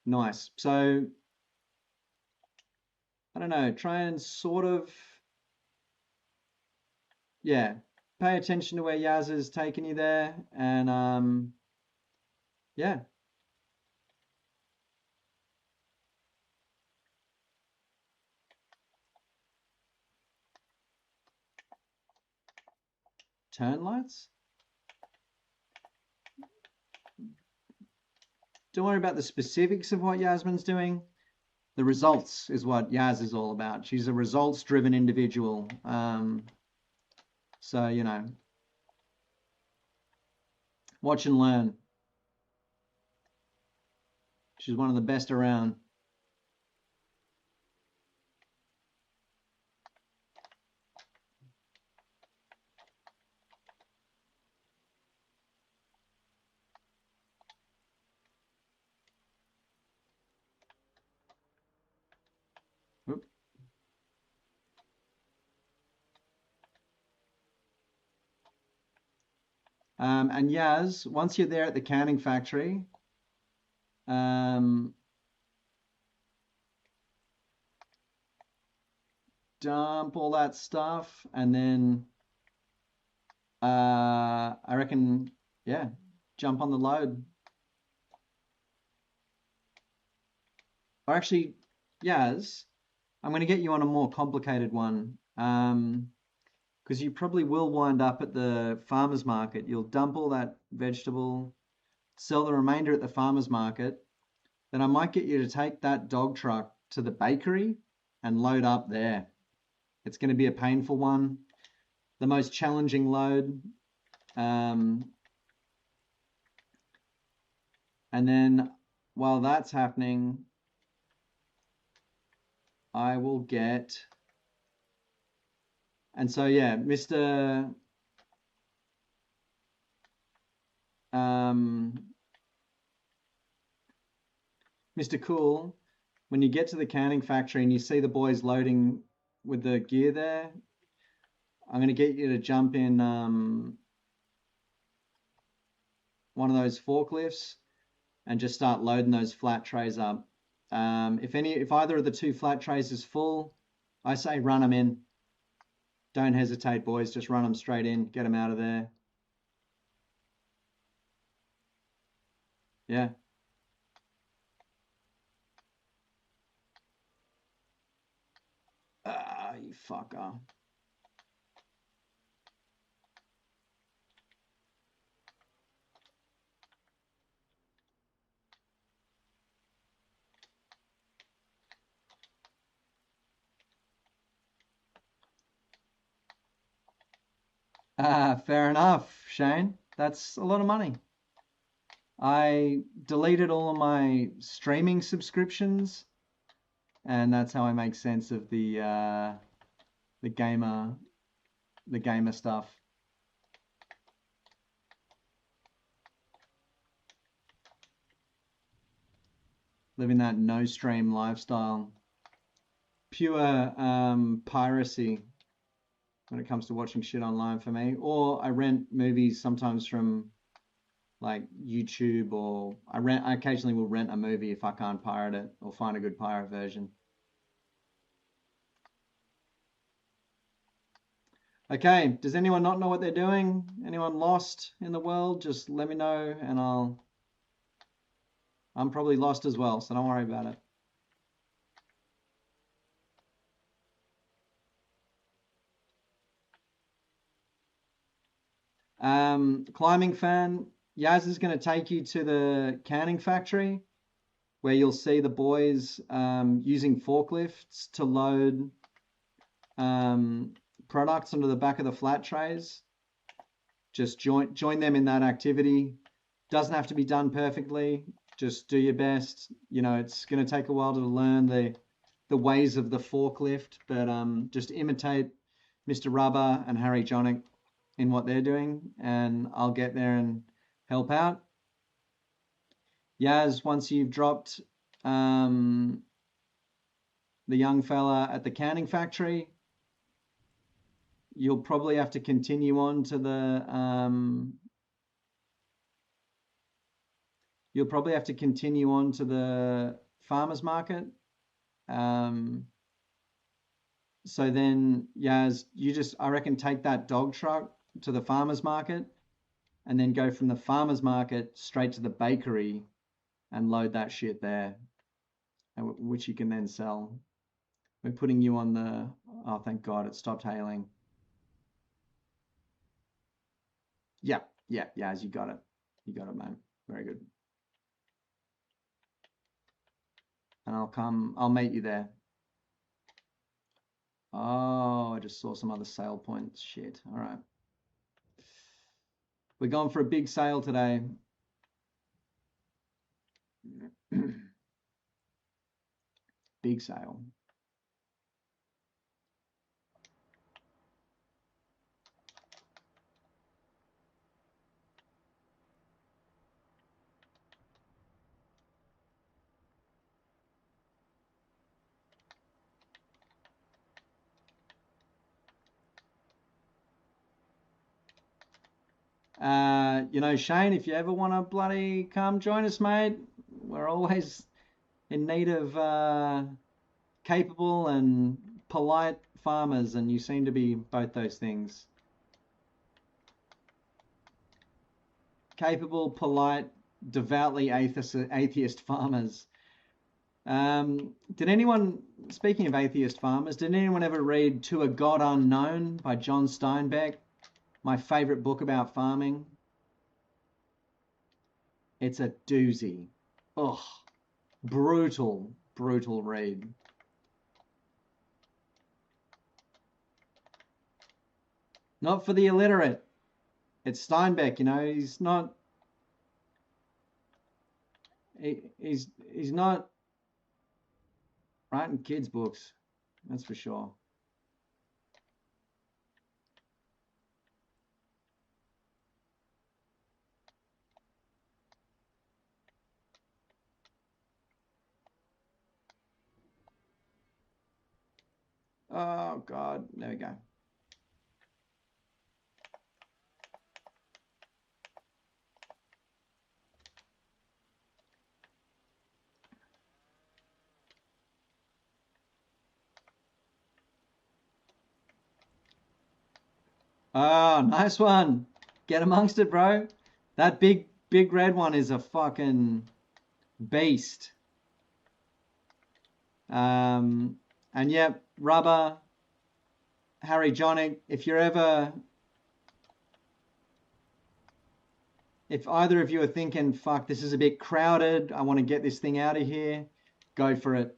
Nice. So, I don't know, try and sort of, yeah, pay attention to where Yaz is taking you there and yeah. Turn lights? Don't worry about the specifics of what Yasmin's doing. The results is what Yaz is all about. She's a results-driven individual. So, you know, watch and learn. She's one of the best around. And Yaz, once you're there at the canning factory, dump all that stuff, and then I reckon, yeah, jump on the load. Or actually, Yaz, I'm going to get you on a more complicated one. Because you probably will wind up at the farmer's market. You'll dump all that vegetable, sell the remainder at the farmer's market. Then I might get you to take that dog truck to the bakery and load up there. It's going to be a painful one, the most challenging load. And then while that's happening, I will get. And so, yeah, Mr. Mr. Cool, when you get to the canning factory and you see the boys loading with the gear there, I'm going to get you to jump in one of those forklifts and just start loading those flat trays up. If either of the two flat trays is full, I say run them in. Don't hesitate, boys. Just run them straight in. Get them out of there. Yeah. You fucker. Fair enough, Shane. That's a lot of money. I deleted all of my streaming subscriptions, and that's how I make sense of the gamer stuff. Living that no stream lifestyle, pure piracy when it comes to watching shit online for me. Or I rent movies sometimes from like YouTube, or I occasionally will rent a movie if I can't pirate it or find a good pirate version. Okay, does anyone not know what they're doing? Anyone lost in the world? Just let me know and I'm probably lost as well, so don't worry about it. Climbing fan, Yaz is going to take you to the canning factory where you'll see the boys using forklifts to load products onto the back of the flat trays. Just join them in that activity. Doesn't have to be done perfectly. Just do your best. You know, it's going to take a while to learn the ways of the forklift, but just imitate Mr. Rubber and Harry Jonick in what they're doing, and I'll get there and help out. Yaz, once you've dropped the young fella at the canning factory, you'll probably have to continue on to the farmer's market. So then, Yaz, I reckon, take that dog truck to the farmer's market and then go from the farmer's market straight to the bakery and load that shit there, which you can then sell. We're putting you on the... Oh, thank God, it stopped hailing. Yeah, Yaz, you got it. You got it, man. Very good. And I'll meet you there. Oh, I just saw some other sale points. Shit. All right. We're going for a big sale today. Big sale. You know, Shane, if you ever want to bloody come join us, mate, we're always in need of capable and polite farmers, and you seem to be both those things. Capable, polite, devoutly atheist farmers. Did anyone, speaking of atheist farmers, did anyone ever read To a God Unknown by John Steinbeck? My favorite book about farming. It's a doozy. Ugh, brutal, brutal read. Not for the illiterate. It's Steinbeck, you know, he's not he's not writing kids' books, that's for sure. Oh God, there we go. Oh, nice one. Get amongst it, bro. That big red one is a fucking beast. And yep, Rubber, Harry Jonic, if either of you are thinking, fuck, this is a bit crowded, I want to get this thing out of here, go for it.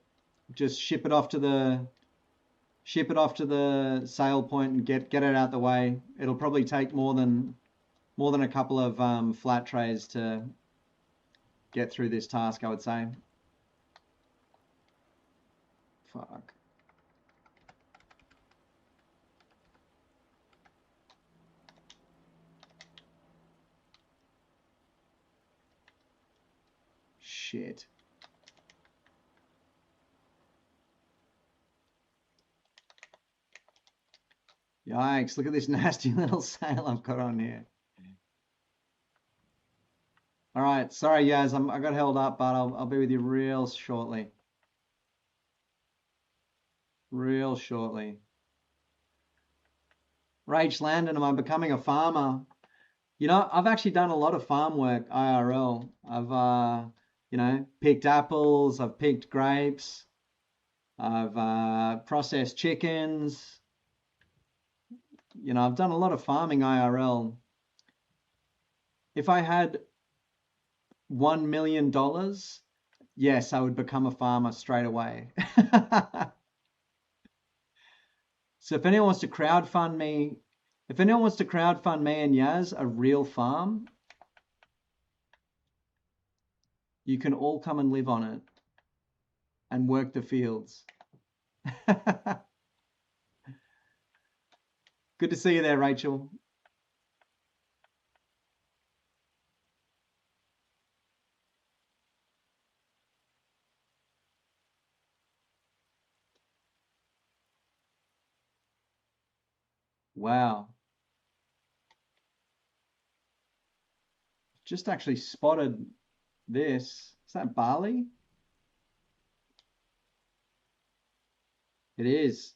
Just ship it off to the sale point and get it out the way. It'll probably take more than a couple of flat trays to get through this task, I would say. Fuck. Shit. Yikes, look at this nasty little sail I've got on here. All right, sorry, Yaz, I got held up, but I'll be with you real shortly. Real shortly. Rach Landon, am I becoming a farmer? You know, I've actually done a lot of farm work IRL. I've, you know, picked apples, I've picked grapes, I've processed chickens. You know, I've done a lot of farming IRL. If I had $1 million, yes, I would become a farmer straight away. So if anyone wants to crowdfund me, and Yaz a real farm, you can all come and live on it and work the fields. Good to see you there, Rachel. Wow. Just actually spotted this. Is that barley? It is.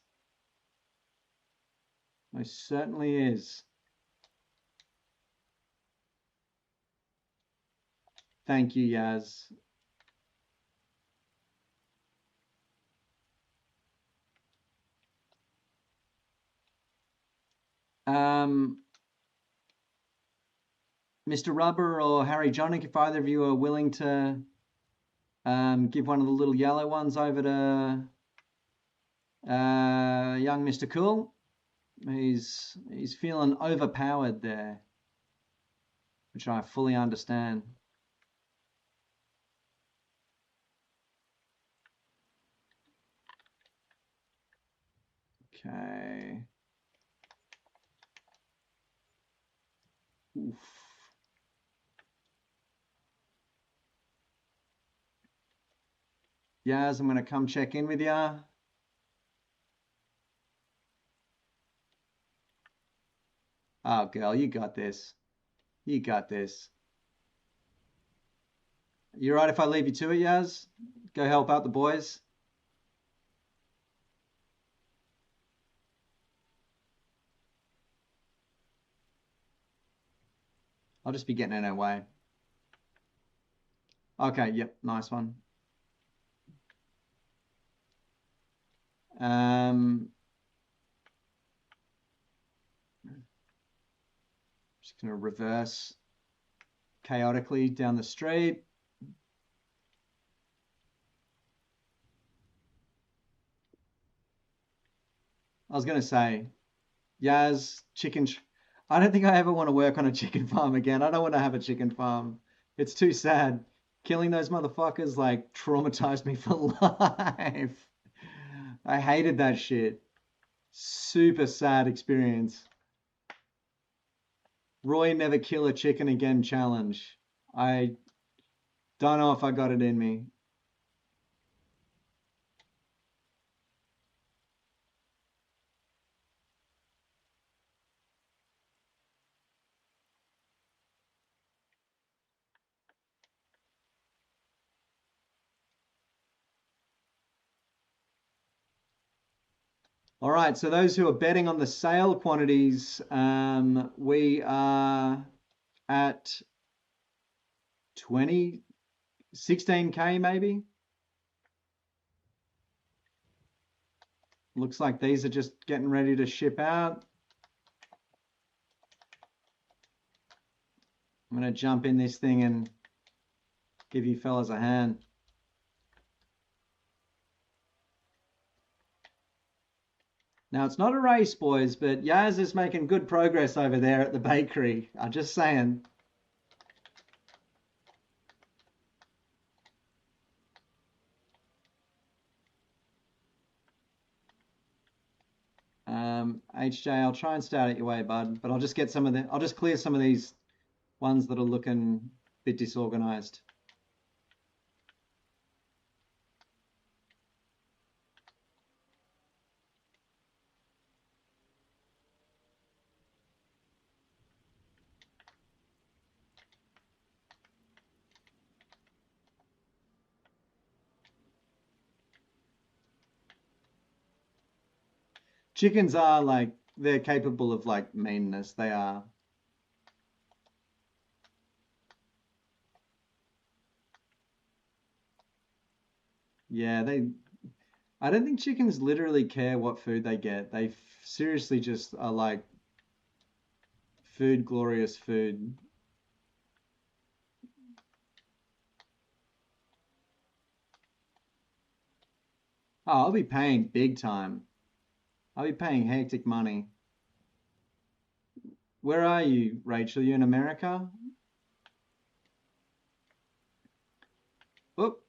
Most certainly is. Thank you, Yaz. Mr. Rubber or Harry Jonic, if either of you are willing to give one of the little yellow ones over to young Mr. Cool. He's feeling overpowered there, which I fully understand. Okay. Oof. Yaz, I'm going to come check in with you. Oh, girl, you got this. You got this. You right if I leave you to it, Yaz? Go help out the boys. I'll just be getting in our way. Okay, yep, nice one. Just gonna reverse chaotically down the street. I was gonna say, Yaz, chicken. I don't think I ever want to work on a chicken farm again. I don't want to have a chicken farm. It's too sad. Killing those motherfuckers like traumatized me for life. I hated that shit. Super sad experience. Roy never kill a chicken again challenge. I don't know if I got it in me. All right, so those who are betting on the sale quantities, we are at 20, 16K maybe. Looks like these are just getting ready to ship out. I'm going to jump in this thing and give you fellas a hand. Now, it's not a race, boys, but Yaz is making good progress over there at the bakery. I'm just saying. HJ, I'll try and stay out of your way, bud, but I'll just get some of the, I'll just clear some of these ones that are looking a bit disorganized. Chickens are like, they're capable of like meanness. They are. Yeah, I don't think chickens literally care what food they get. They seriously just are like food, glorious food. Oh, I'll be paying big time. I'll be paying hectic money. Where are you, Rachel? You in America? Oop.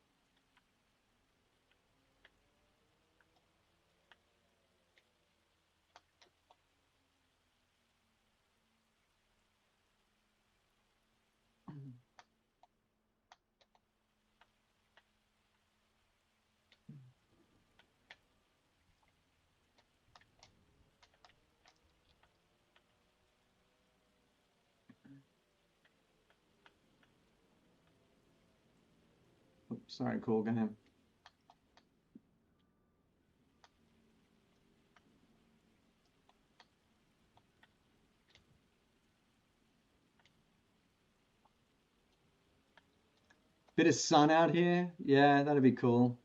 Oops, sorry, cool game. Bit of sun out here. Yeah, that'd be cool.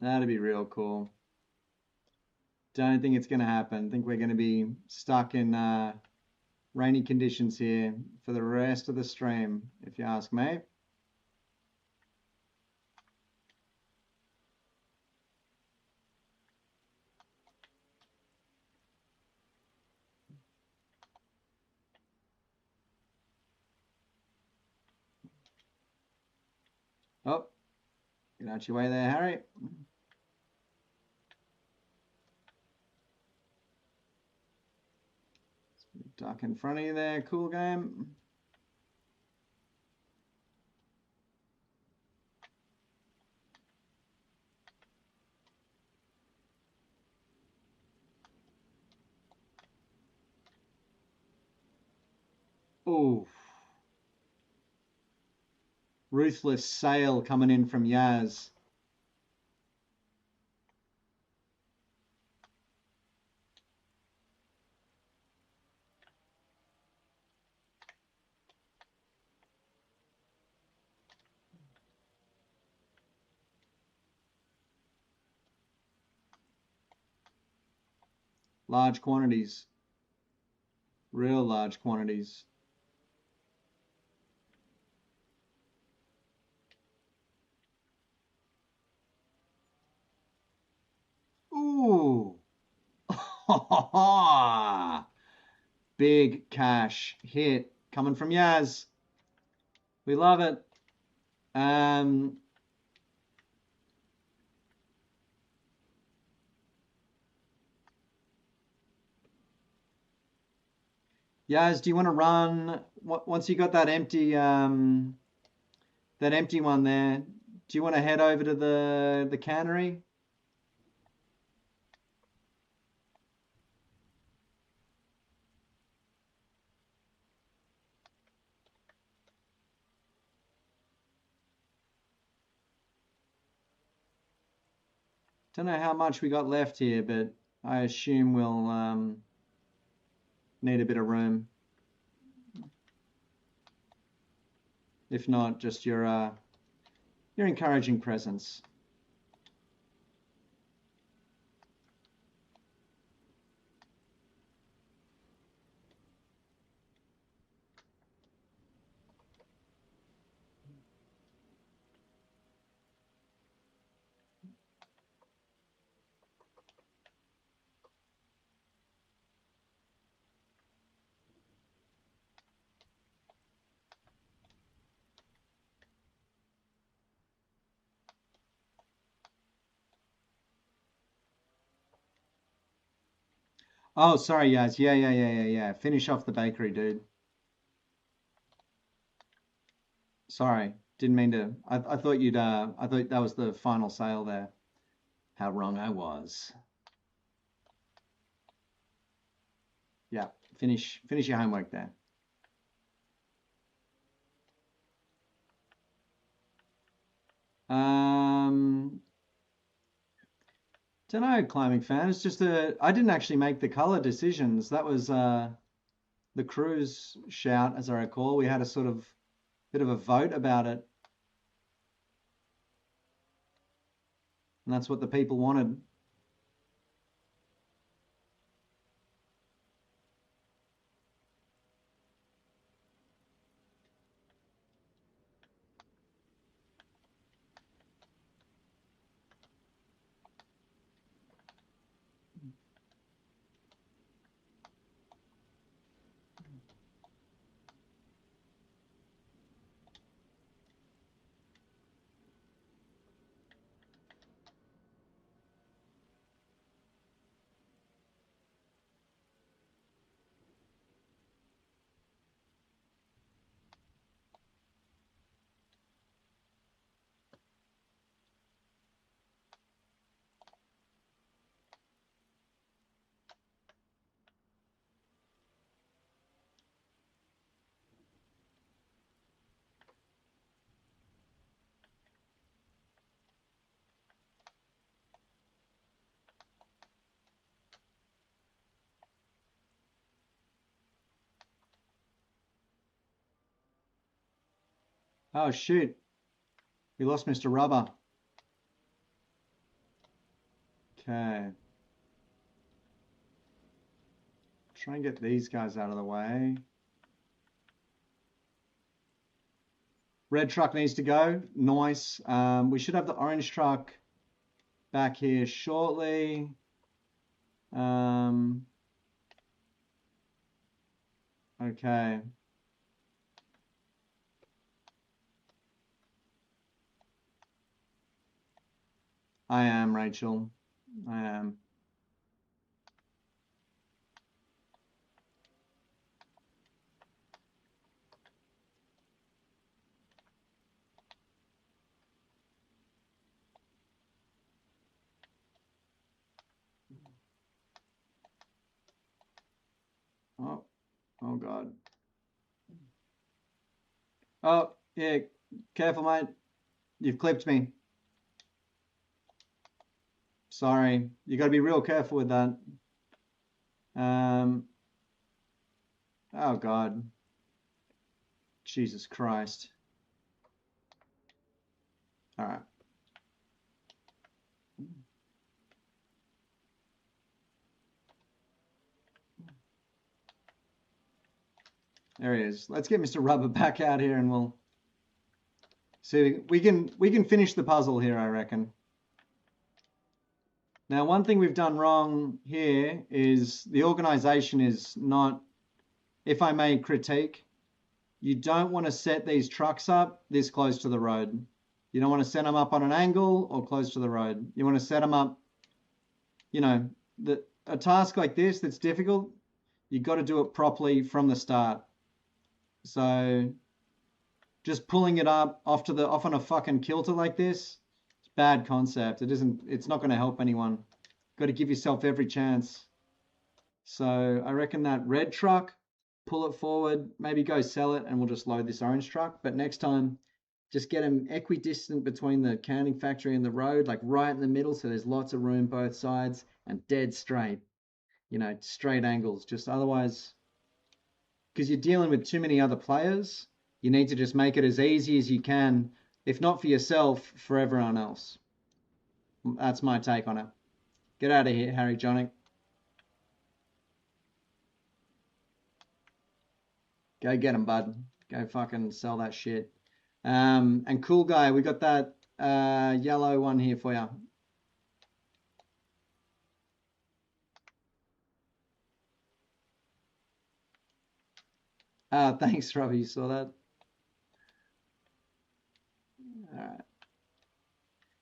That'd be real cool. Don't think it's gonna happen. Think we're gonna be stuck in rainy conditions here for the rest of the stream, if you ask me. Oh, get out your way there, Harry. Duck in front of you there, cool game. Oh, ruthless sail coming in from Yaz. Large quantities, real large quantities. Ooh. Big cash hit coming from Yaz. We love it. Yaz, do you want to run once you got that empty one there? Do you want to head over to the cannery? Don't know how much we got left here, but I assume we'll need a bit of room. If not, just your encouraging presence. Oh, sorry, Yaz. Yeah. Finish off the bakery, dude. Sorry, didn't mean to. I thought you'd. I thought that was the final sale there. How wrong I was. Yeah, finish your homework there. Don't know, climbing fan. It's just I didn't actually make the color decisions. That was the crew's shout, as I recall. We had a sort of bit of a vote about it, and that's what the people wanted. Oh shoot, we lost Mr. Rubber. Okay. Try and get these guys out of the way. Red truck needs to go. Nice. We should have the orange truck back here shortly. Okay. I am, Rachel. I am. Oh God. Oh, yeah. Careful, mate. You've clipped me. Sorry. You got to be real careful with that. Um, oh, God. Jesus Christ. All right. There he is. Let's get Mr. Rubber back out here and we'll see. We can finish the puzzle here, I reckon. Now, one thing we've done wrong here is the organization is not, if I may critique, you don't want to set these trucks up this close to the road. You don't want to set them up on an angle or close to the road. You want to set them up, a task like this that's difficult, you've got to do it properly from the start. So just pulling it up off on a fucking kilter like this, it's a bad concept. It's not going to help anyone. Got to give yourself every chance. So I reckon that red truck, pull it forward, maybe go sell it, and we'll just load this orange truck. But next time, just get them equidistant between the canning factory and the road, like right in the middle, so there's lots of room both sides and dead straight, straight angles. Just otherwise, because you're dealing with too many other players, you need to just make it as easy as you can, if not for yourself, for everyone else. That's my take on it. Get out of here, Harry Jonick. Go get him, bud. Go fucking sell that shit. And cool guy, we got that yellow one here for you. Thanks, Robbie. You saw that? All right.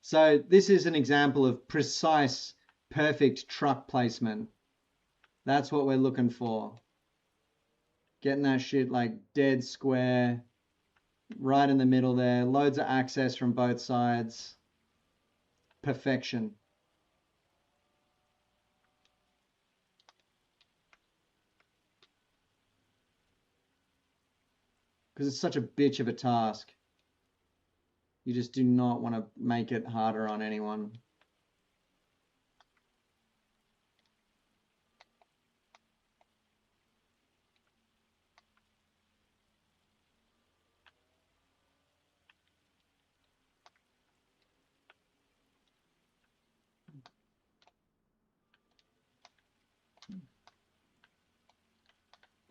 So this is an example of precise, perfect truck placement. That's what we're looking for. Getting that shit like dead square, right in the middle there. Loads of access from both sides. Perfection. Because it's such a bitch of a task. You just do not want to make it harder on anyone.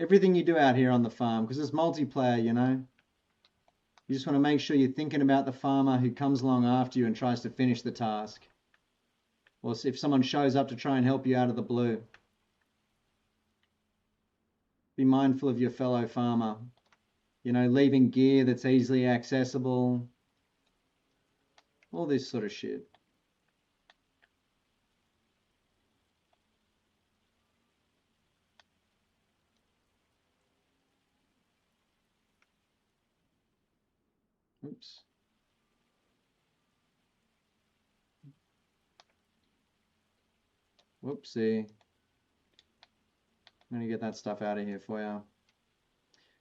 Everything you do out here on the farm, because it's multiplayer, You just want to make sure you're thinking about the farmer who comes along after you and tries to finish the task. Or if someone shows up to try and help you out of the blue. Be mindful of your fellow farmer. Leaving gear that's easily accessible. All this sort of shit. Oops. Whoopsie. I'm going to get that stuff out of here for you.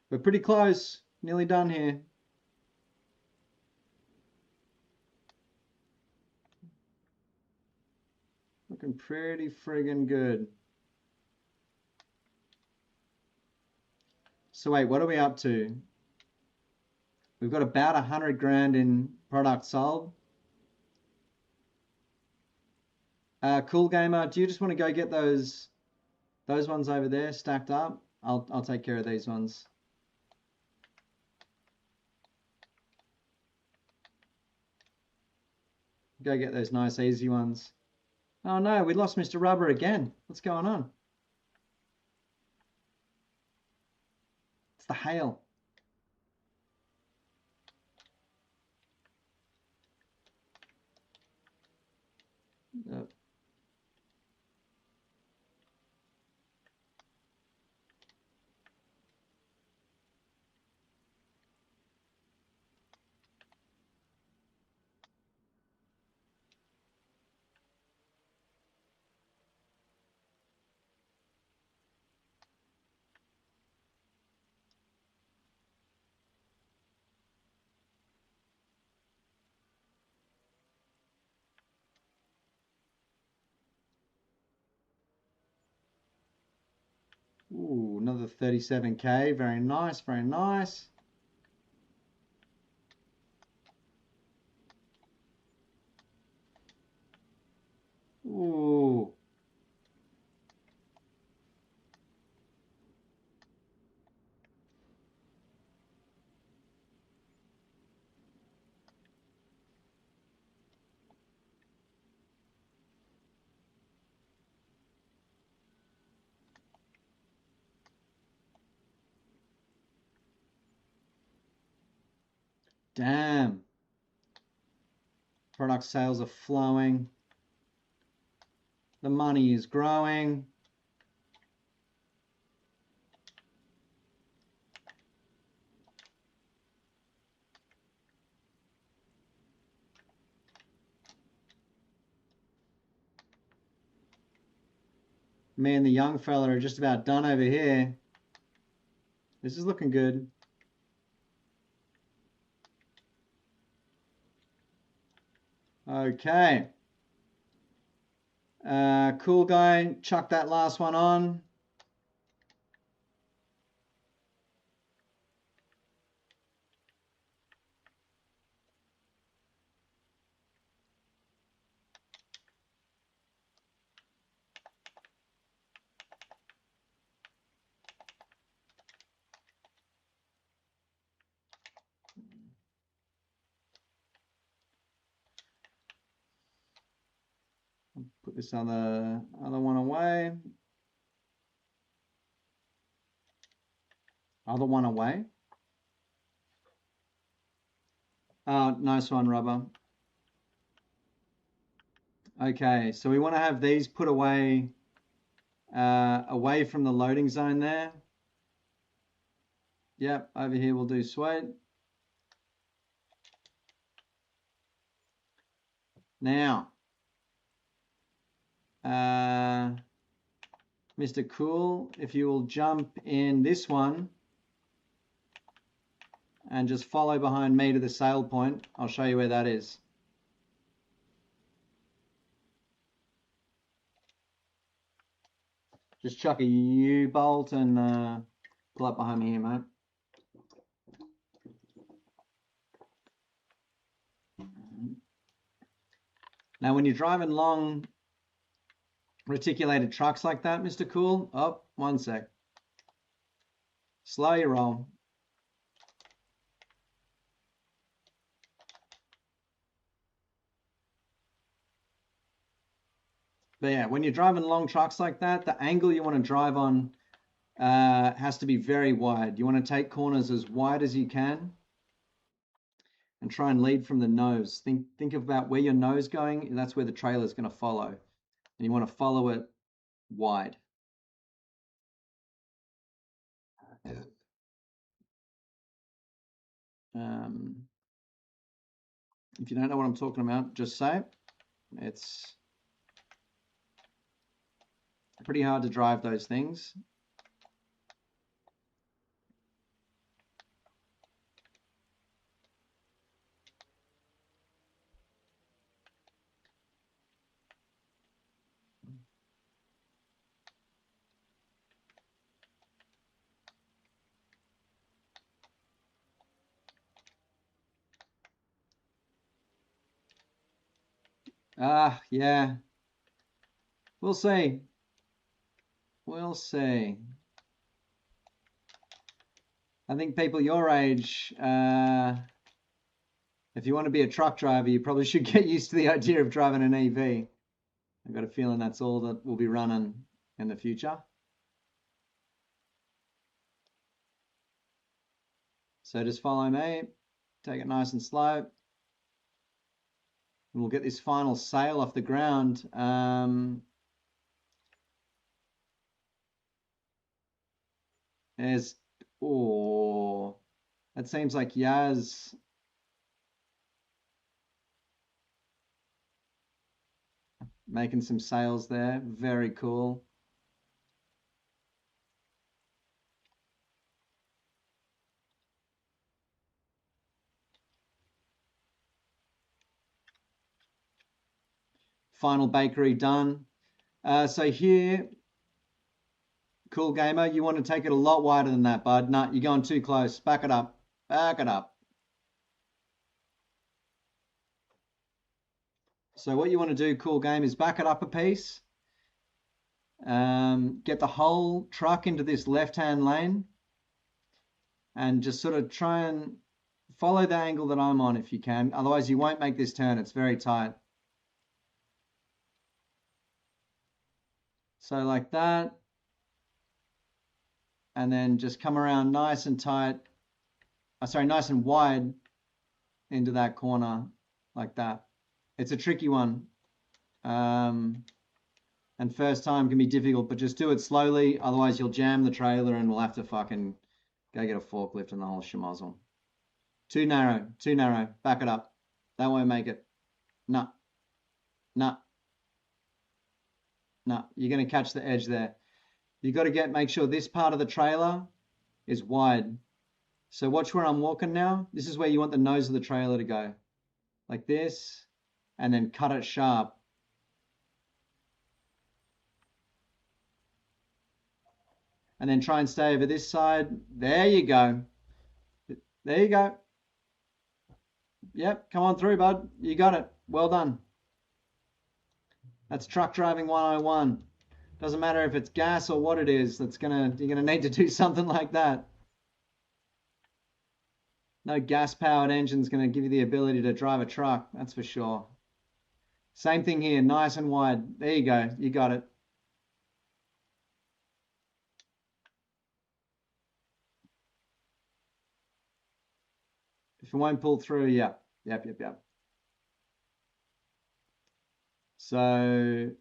We're pretty close. Nearly done here. Looking pretty friggin' good. So wait, what are we up to? We've got about 100 grand in product sold. Cool Gamer, do you just want to go get those ones over there stacked up? I'll take care of these ones. Go get those nice easy ones. Oh no, we lost Mr. Rubber again. What's going on? It's the hail. Ooh, another 37K. Very nice, very nice. Ooh. Damn. Product sales are flowing. The money is growing. Me and the young fella are just about done over here. This is looking good. Okay. Cool guy, chuck that last one on. Put this other one away. Other one away. Oh, nice one, Rubber. Okay, so we want to have these put away, away from the loading zone there. Yep, over here we'll do sweet. Now, Mr. Cool, if you will jump in this one and just follow behind me to the sale point, I'll show you where that is. Just chuck a U-bolt and pull up behind me here, mate. Now, when you're driving long reticulated trucks like that, Mr. Cool, oh, one sec. Slow your roll. But yeah, when you're driving long trucks like that, the angle you want to drive on has to be very wide. You want to take corners as wide as you can and try and lead from the nose. Think about where your nose going, and that's where the trailer is going to follow. And you want to follow it wide. If you don't know what I'm talking about, just say it. It's pretty hard to drive those things. Yeah. We'll see. We'll see. I think people your age, if you want to be a truck driver, you probably should get used to the idea of driving an EV. I've got a feeling that's all that will be running in the future. So just follow me, take it nice and slow. And we'll get this final sail off the ground. That seems like Yaz. Making some sails there. Very cool. Final bakery done. So here Cool gamer, you want to take it a lot wider than that, bud. Nah, you're going too close. Back it up. Back it up. So what you want to do, cool game, is back it up a piece. Get the whole truck into this left-hand lane and just sort of try and follow the angle that I'm on if you can. Otherwise, you won't make this turn. It's very tight. So like that. And then just come around nice and tight. Nice and wide into that corner like that. It's a tricky one. And first time can be difficult, but just do it slowly. Otherwise, you'll jam the trailer and we'll have to fucking go get a forklift and the whole schmozzle. Too narrow, too narrow. Back it up. That won't make it. No. No. No. You're going to catch the edge there. You've got to make sure this part of the trailer is wide. So watch where I'm walking now. This is where you want the nose of the trailer to go. Like this. And then cut it sharp. And then try and stay over this side. There you go. There you go. Yep, come on through, bud. You got it. Well done. That's truck driving 101. Doesn't matter if it's gas or what it is. You're gonna need to do something like that. No gas-powered engine's gonna give you the ability to drive a truck. That's for sure. Same thing here, nice and wide. There you go. You got it. If it won't pull through, yeah. Yep. So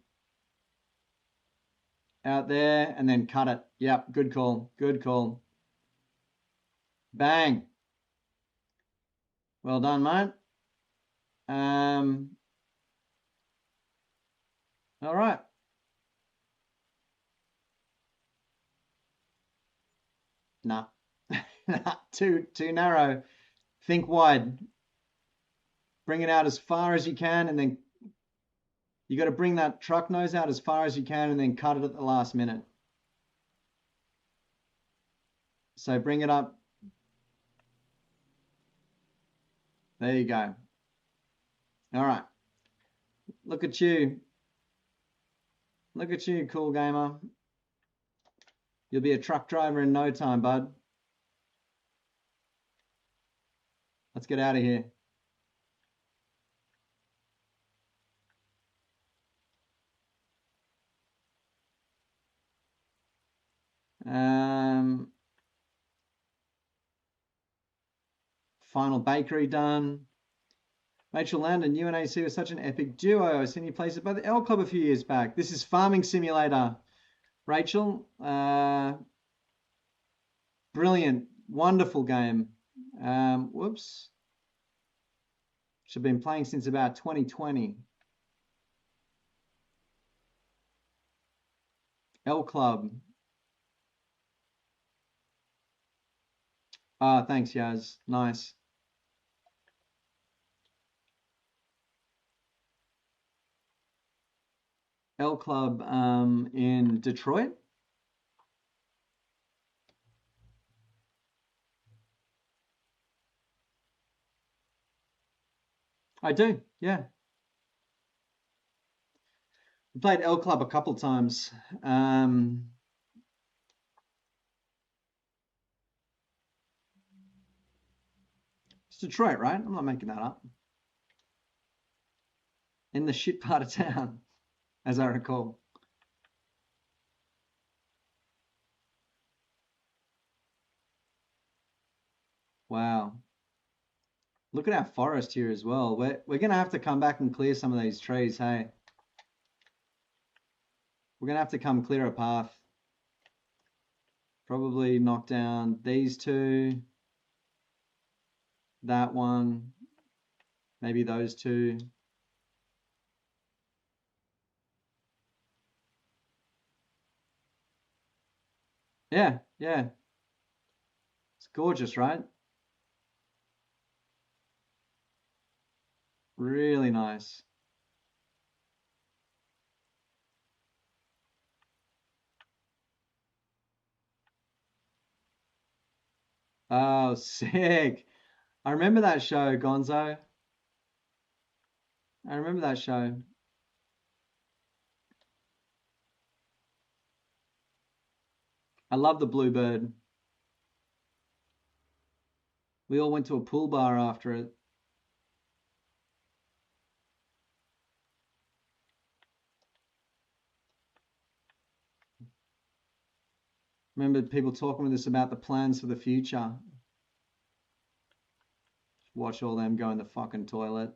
out there and then cut it. Yep, good call. Good call. Bang. Well done, mate. All right. Nah. Too narrow. Think wide. Bring it out as far as you can, and then you got to bring that truck nose out as far as you can and then cut it at the last minute. So bring it up. There you go. All right. Look at you. Look at you, cool gamer. You'll be a truck driver in no time, bud. Let's get out of here. Final bakery done. Rachel Landon, you and AC were such an epic duo. I seen you place it by the L Club a few years back. This is Farming Simulator. Rachel, brilliant, wonderful game. Whoops. Should have been playing since about 2020. L Club. Thanks, Yaz. Nice. L Club in Detroit. I do, yeah. I played L Club a couple times. It's Detroit, right? I'm not making that up. In the shit part of town, as I recall. Wow. Look at our forest here as well. We're gonna have to come back and clear some of these trees, hey? We're gonna have to come clear a path. Probably knock down these two. That one. Maybe those two. Yeah. It's gorgeous, right? Really nice. Oh, sick. I remember that show, Gonzo. I remember that show. I love the Bluebird. We all went to a pool bar after it. Remember people talking with us about the plans for the future. Watch all them go in the fucking toilet.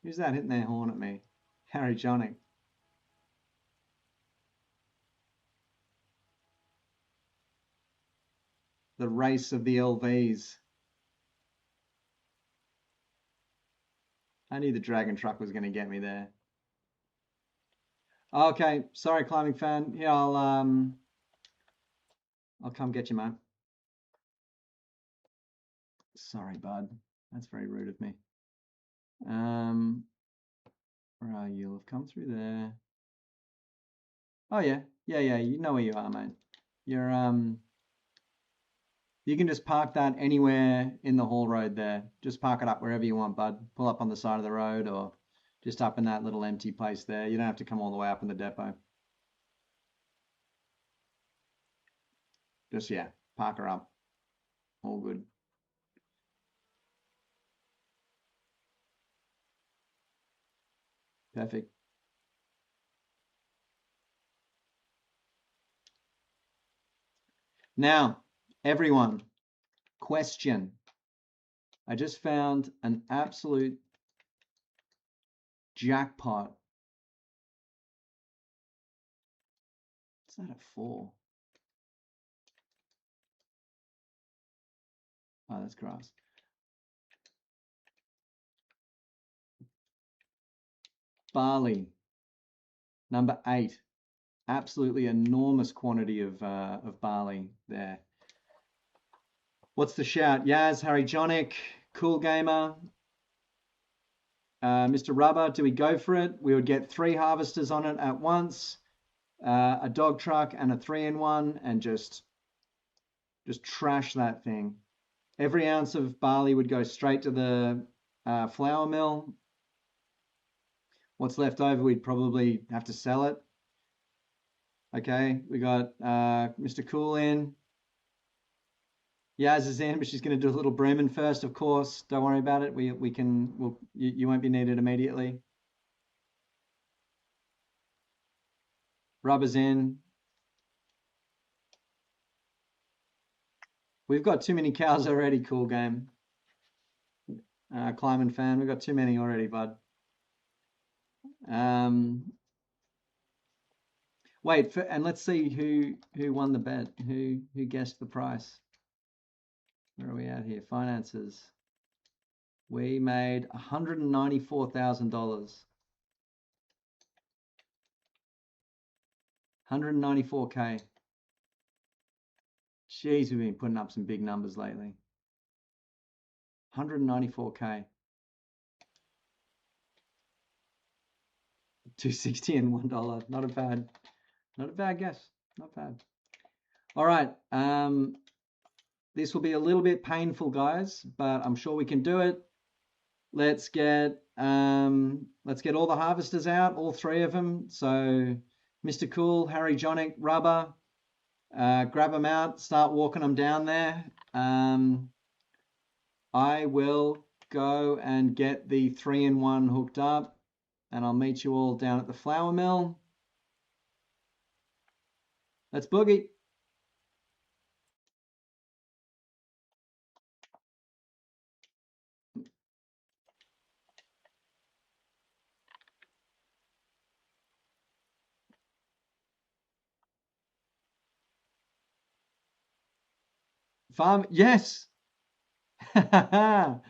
Who's that hitting their horn at me? Harry Jonick. The race of the LVs. I knew the Dragon Truck was going to get me there. Okay, sorry, climbing fan. Here, I'll come get you, man. Sorry, bud. That's very rude of me. Where are you? You'll have come through there. Oh yeah, yeah. You know where you are, mate. You're You can just park that anywhere in the haul road there. Just park it up wherever you want, bud. Pull up on the side of the road or just up in that little empty place there. You don't have to come all the way up in the depot. Just, yeah, park her up. All good. Perfect. Now, everyone, question. I just found an absolute jackpot. What's that at 4? Oh, that's grass. Barley, number 8. Absolutely enormous quantity of barley there. What's the shout? Yaz, Harry Jonick, Cool Gamer, Mr. Rubber. Do we go for it? We would get 3 harvesters on it at once, a dog truck and a 3-in-1, and just trash that thing. Every ounce of barley would go straight to the flour mill. What's left over, we'd probably have to sell it. Okay, we got Mr. Cool in. Yaz is in, but she's going to do a little Bremen first, of course. Don't worry about it. You won't be needed immediately. Rubber's in. We've got too many cows already, Cool Game. Climbing fan, we've got too many already, bud. Wait, and let's see who won the bet. Who guessed the price? Where are we at here? Finances. We made $194,000. 194K. Jeez, we've been putting up some big numbers lately. 194K. 260 and $1. Not a bad guess. Not bad. All right. This will be a little bit painful, guys, but I'm sure we can do it. Let's get all the harvesters out, all 3 of them. So Mr. Cool, Harry Jonick, Rubber, grab them out, start walking them down there. I will go and get the 3-in-1 hooked up, and I'll meet you all down at the flour mill. Let's boogie. Farm, yes. All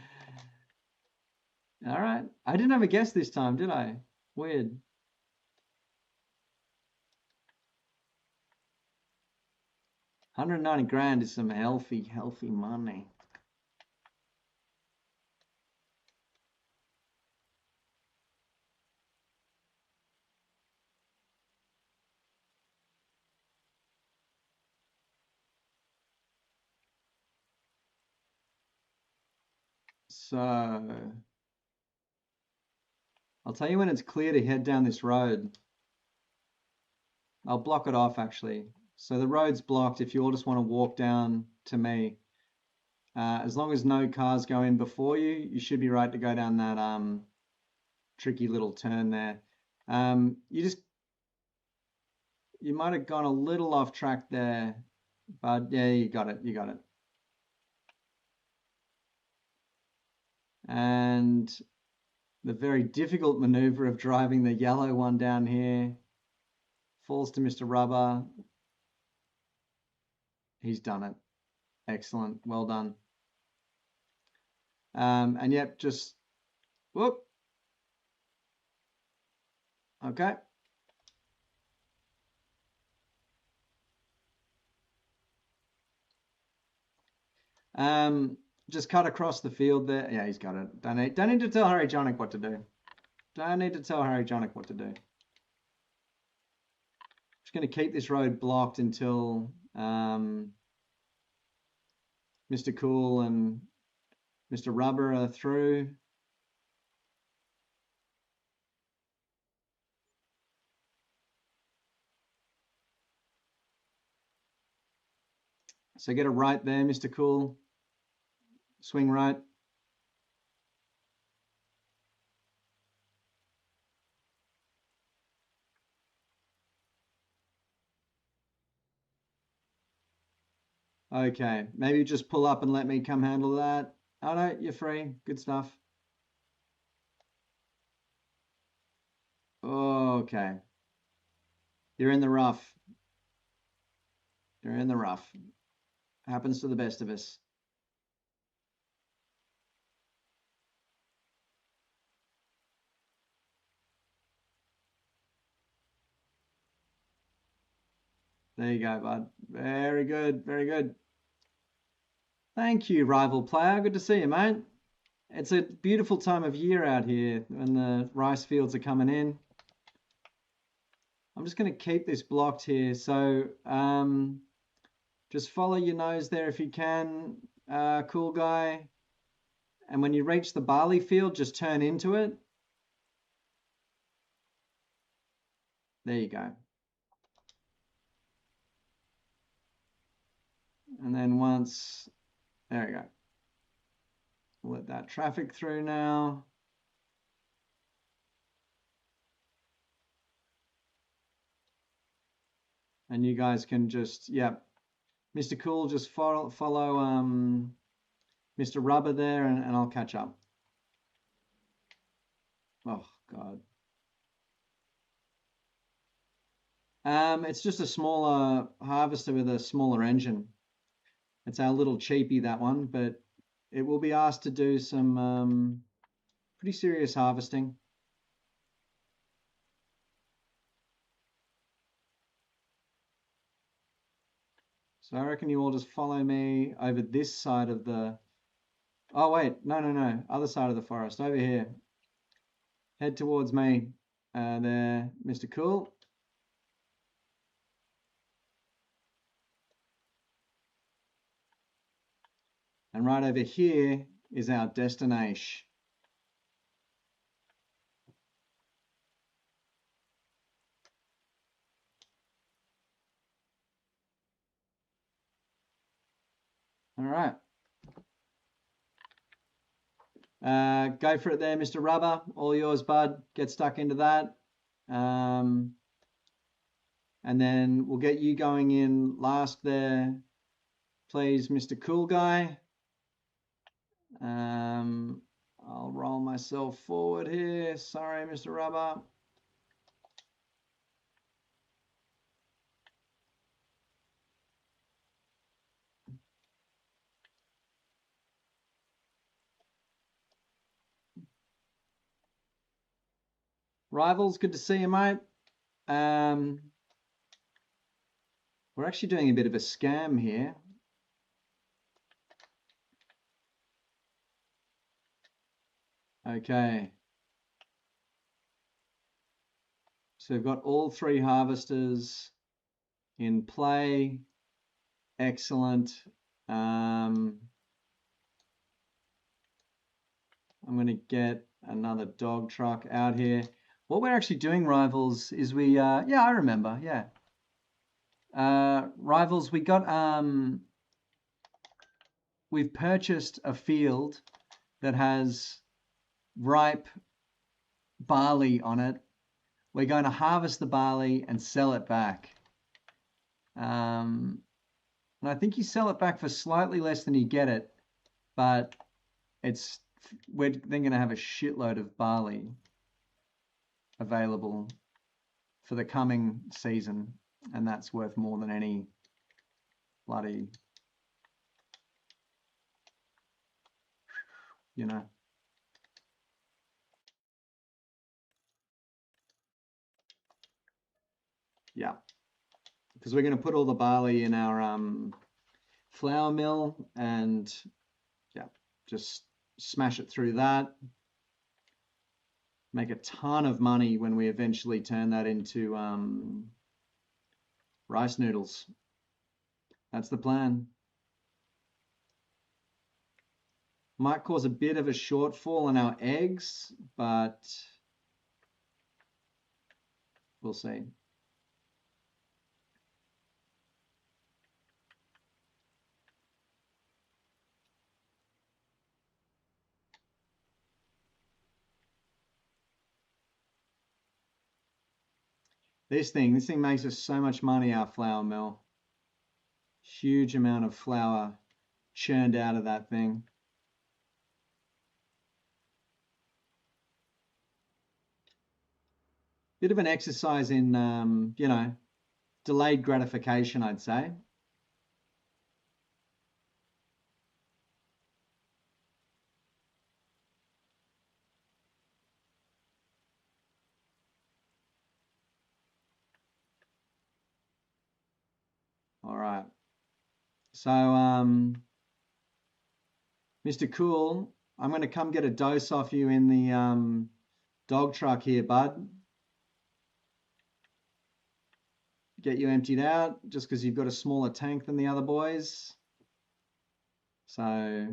right. I didn't have a guess this time, did I? Weird. $190,000 is some healthy money. So I'll tell you when it's clear to head down this road. I'll block it off actually. So the road's blocked if you all just want to walk down to me. As long as no cars go in before you, you should be right to go down that tricky little turn there. You might have gone a little off track there, but yeah, you got it, you got it. And the very difficult maneuver of driving the yellow one down here falls to Mr. Rubber. He's done it. Excellent, well done. And yep, just whoop. Okay. Just cut across the field there. Yeah, he's got it. Don't need to tell Harry Jonick what to do. Don't need to tell Harry Jonick what to do. Just going to keep this road blocked until Mr. Cool and Mr. Rubber are through. So get a right there, Mr. Cool. Swing right. Okay, maybe just pull up and let me come handle that. Oh no, you're free. Good stuff. Okay. You're in the rough. You're in the rough. Happens to the best of us. There you go, bud. Very good, very good. Thank you, rival player. Good to see you, mate. It's a beautiful time of year out here when the rice fields are coming in. I'm just going to keep this blocked here. So just follow your nose there if you can, cool guy. And when you reach the barley field, just turn into it. There you go. And then once, there we go. Let that traffic through now. And you guys can just, yep. Mr. Cool, just follow Mr. Rubber there and I'll catch up. Oh, God. It's just a smaller harvester with a smaller engine. It's our little cheapie, that one, but it will be asked to do some pretty serious harvesting. So I reckon you all just follow me over this side of the... Oh, wait, no, other side of the forest, over here. Head towards me. There, Mr. Cool. And right over here is our destination. All right. Go for it there, Mr. Rubber. All yours, bud. Get stuck into that. And then we'll get you going in last there. Please, Mr. Cool Guy. I'll roll myself forward here. Sorry, Mr. Rubber. Rivals, good to see you, mate. We're actually doing a bit of a scam here. Okay. So we've got all three harvesters in play. Excellent. I'm going to get another dog truck out here. What we're actually doing, Rivals, is yeah, I remember, yeah. Rivals, we've purchased a field that has ripe barley on it. We're going to harvest the barley and sell it back. And I think you sell it back for slightly less than you get it, but we're then going to have a shitload of barley available for the coming season, and that's worth more than any bloody, you know. Yeah, because we're going to put all the barley in our flour mill and yeah, just smash it through that. Make a ton of money when we eventually turn that into rice noodles. That's the plan. Might cause a bit of a shortfall in our eggs, but we'll see. This thing makes us so much money, our flour mill. Huge amount of flour churned out of that thing. Bit of an exercise in, you know, delayed gratification, I'd say. All right. So, Mr. Cool, I'm going to come get a dose off you in the dog truck here, bud. Get you emptied out just because you've got a smaller tank than the other boys. So,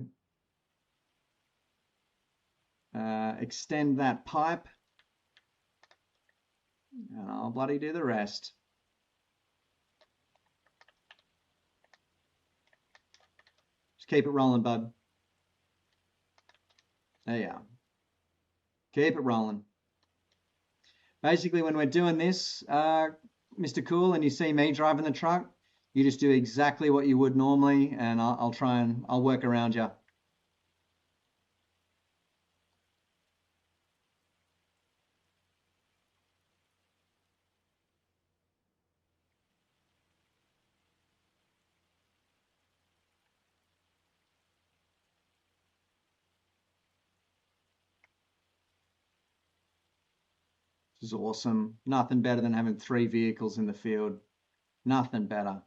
extend that pipe and I'll bloody do the rest. Just keep it rolling, bud. There you are. Keep it rolling. Basically, when we're doing this, Mr. Cool, and you see me driving the truck, you just do exactly what you would normally, and I'll work around you. This is awesome. Nothing better than having 3 vehicles in the field. Nothing better.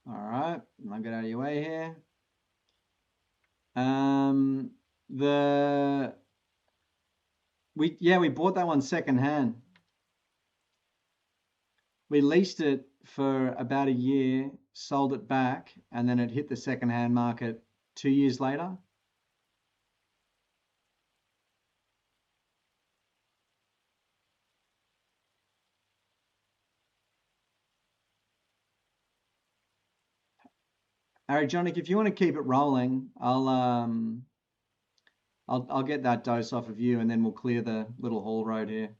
All right, I'll get out of your way here. We bought that one secondhand. We leased it for about a year, sold it back, and then it hit the secondhand market 2 years later. Arijonik, if you want to keep it rolling, I'll get that dose off of you, and then we'll clear the little haul road here.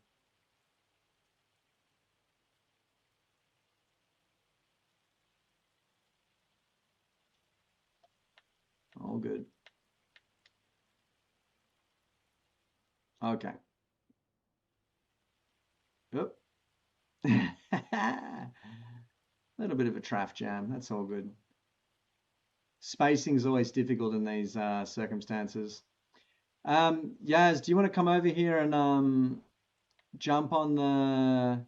All good. Okay. Oop. A little bit of a traffic jam. That's all good. Spacing is always difficult in these circumstances. Yaz, do you want to come over here and jump on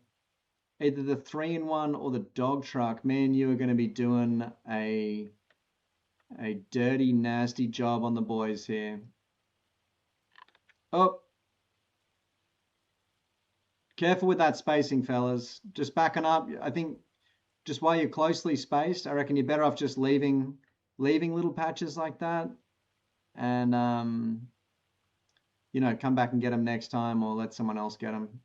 either the 3-in-1 or the dog truck, me and you are going to be doing a dirty, nasty job on the boys here. Oh, careful with that spacing, fellas. Just backing up. I think just while you're closely spaced, I reckon you're better off just leaving little patches like that, and you know, come back and get them next time, or let someone else get them.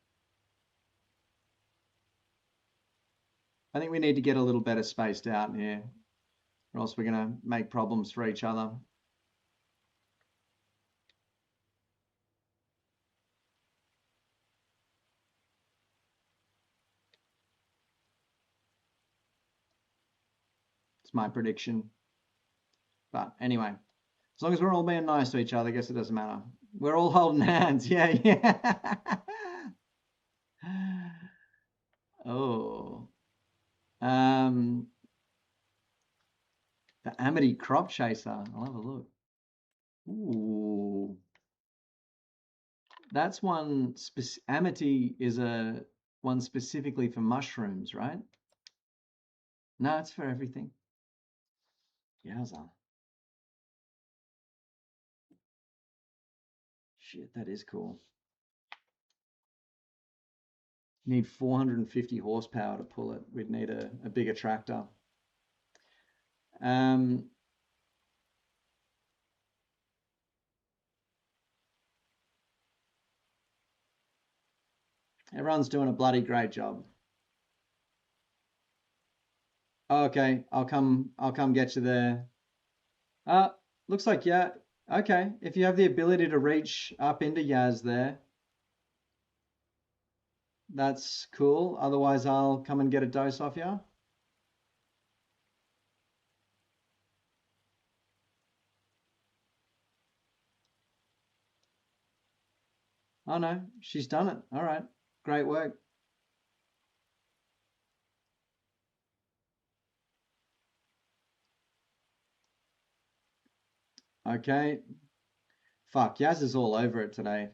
I think we need to get a little better spaced out here, or else we're gonna make problems for each other. It's my prediction. But anyway, as long as we're all being nice to each other, I guess it doesn't matter. We're all holding hands. Yeah, yeah. Oh. The Amity Crop Chaser. I'll have a look. Ooh. That's one. Amity is a one specifically for mushrooms, right? No, it's for everything. Yowza. Shit, that is cool. Need 450 horsepower to pull it. We'd need a bigger tractor. Everyone's doing a bloody great job. Okay, I'll come get you there. Looks like, yeah. Okay, if you have the ability to reach up into Yaz there, that's cool. Otherwise, I'll come and get a dose off you. Oh no, she's done it. All right, great work. Okay. Fuck, Yaz is all over it today.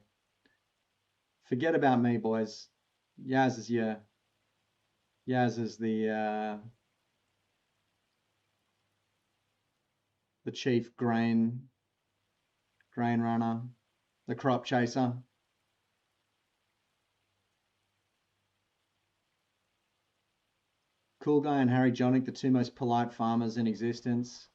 Forget about me, boys. Yaz is your. Yaz is the chief grain runner, the crop chaser. Cool Guy and Harry Jonick, the two most polite farmers in existence.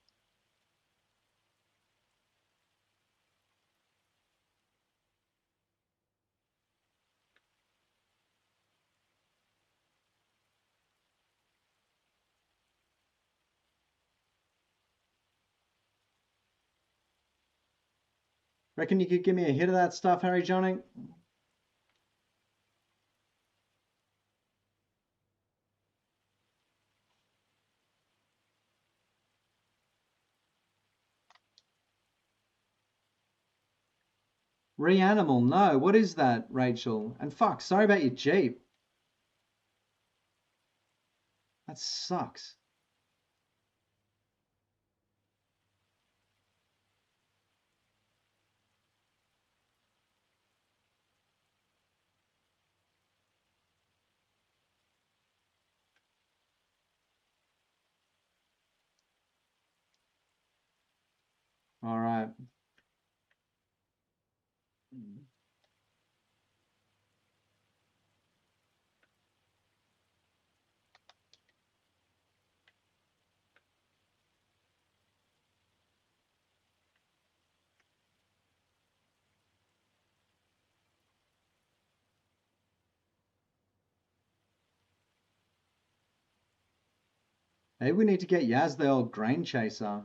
Reckon you could give me a hit of that stuff, Harry Jonick? Reanimal, no. What is that, Rachel? And fuck, sorry about your Jeep. That sucks. All right. Maybe we need to get Yaz the old grain chaser.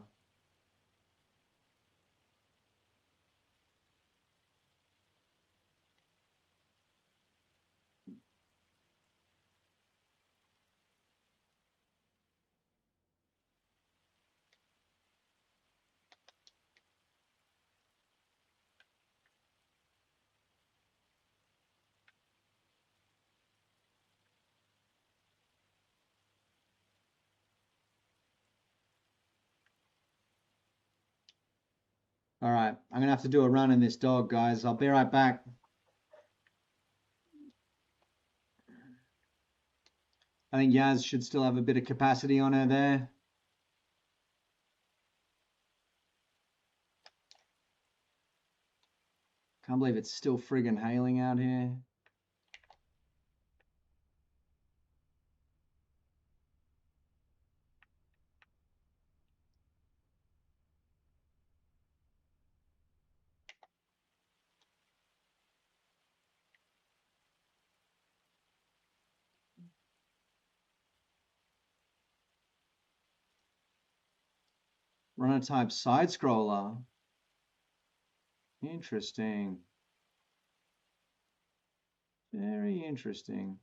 All right, I'm gonna have to do a run in this dog, guys. I'll be right back. I think Yaz should still have a bit of capacity on her there. Can't believe it's still friggin' hailing out here. Runner type side scroller. Interesting. Very interesting.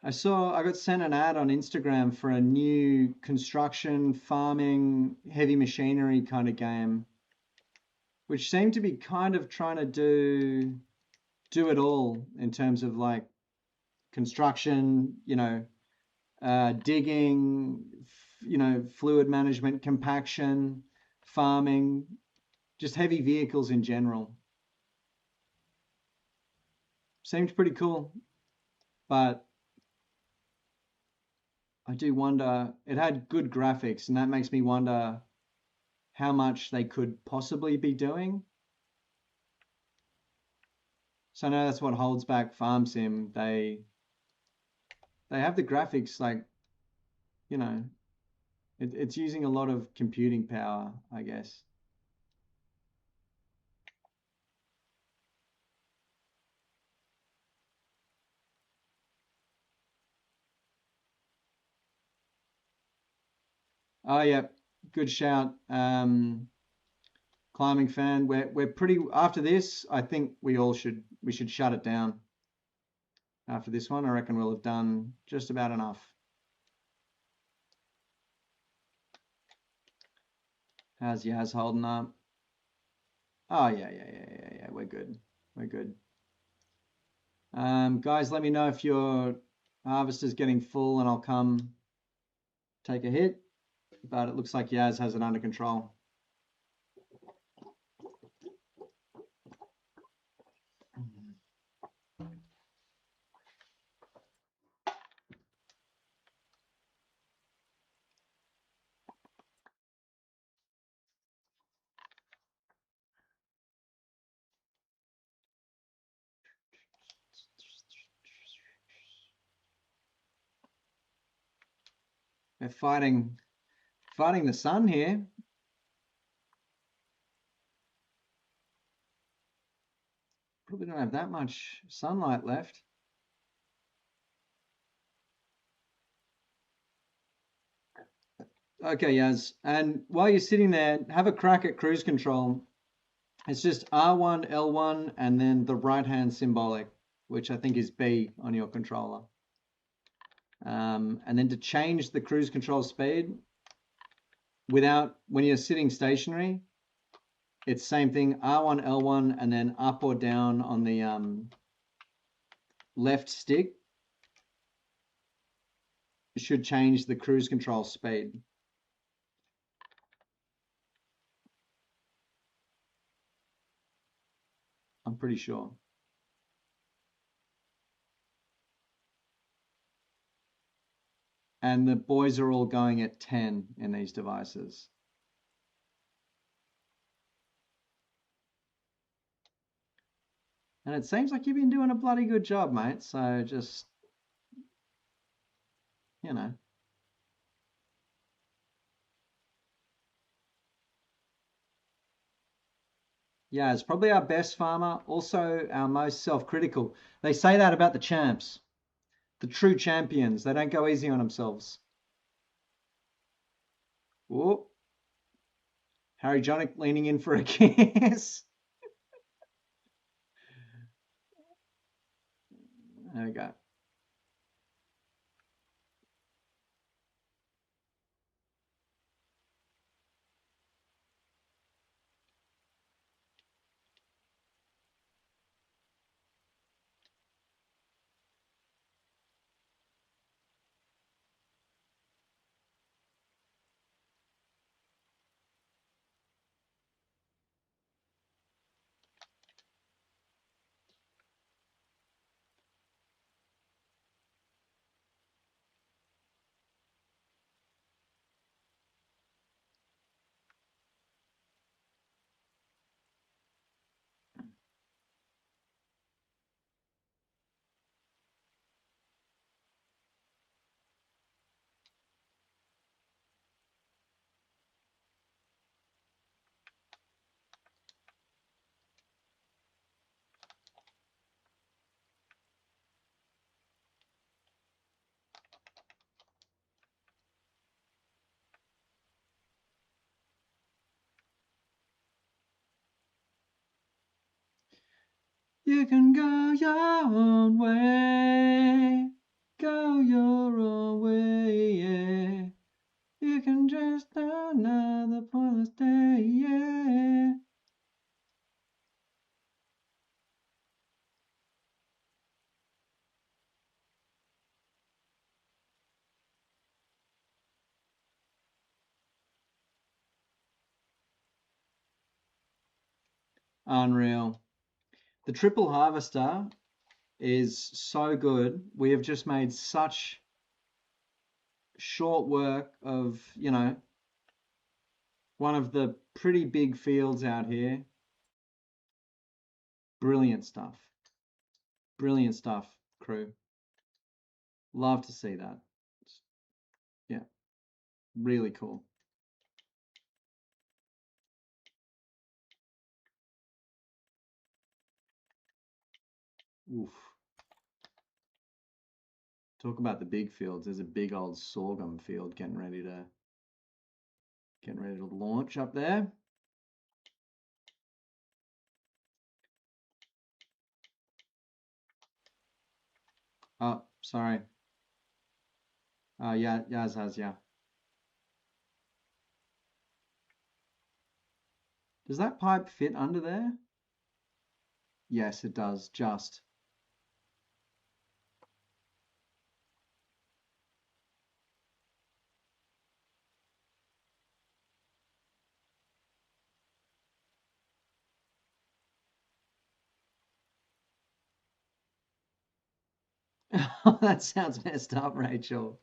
I got sent an ad on Instagram for a new construction, farming, heavy machinery kind of game, which seemed to be kind of trying to do it all in terms of like construction, digging, fluid management, compaction, farming, just heavy vehicles in general. Seemed pretty cool, but I do wonder, it had good graphics, and that makes me wonder how much they could possibly be doing. So I know that's what holds back Farm Sim. They have the graphics like, it's using a lot of computing power, I guess. Oh yeah, good shout. Climbing fan. We're pretty after this. I think we should shut it down. After this one, I reckon we'll have done just about enough. How's Yaz holding up? Oh yeah. We're good. We're good. Guys, let me know if your harvester's getting full, and I'll come take a hit. But it looks like Yaz has it under control. They're fighting the sun here. Probably don't have that much sunlight left. Okay, Yaz. And while you're sitting there, have a crack at cruise control. It's just R1, L1, and then the right hand symbolic, which I think is B on your controller. And then to change the cruise control speed when you're sitting stationary, it's same thing, R1, L1, and then up or down on the left stick. It should change the cruise control speed. I'm pretty sure. And the boys are all going at 10 in these devices. And it seems like you've been doing a bloody good job, mate. So just, you know. Yeah, it's probably our best farmer, also our most self-critical. They say that about the champs, the true champions. They don't go easy on themselves. Oh, Harry Jonick leaning in for a kiss. There we go. You can go your own way. Go your own way, yeah. You can just another pointless day, yeah. Unreal. The triple harvester is so good. We have just made such short work of, one of the pretty big fields out here. Brilliant stuff. Brilliant stuff, crew. Love to see that. Yeah, really cool. Oof. Talk about the big fields. There's a big old sorghum field getting ready to launch up there. Oh, sorry. Yeah, Yaz has, yeah. Does that pipe fit under there? Yes, it does, just. Oh, that sounds messed up, Rachel.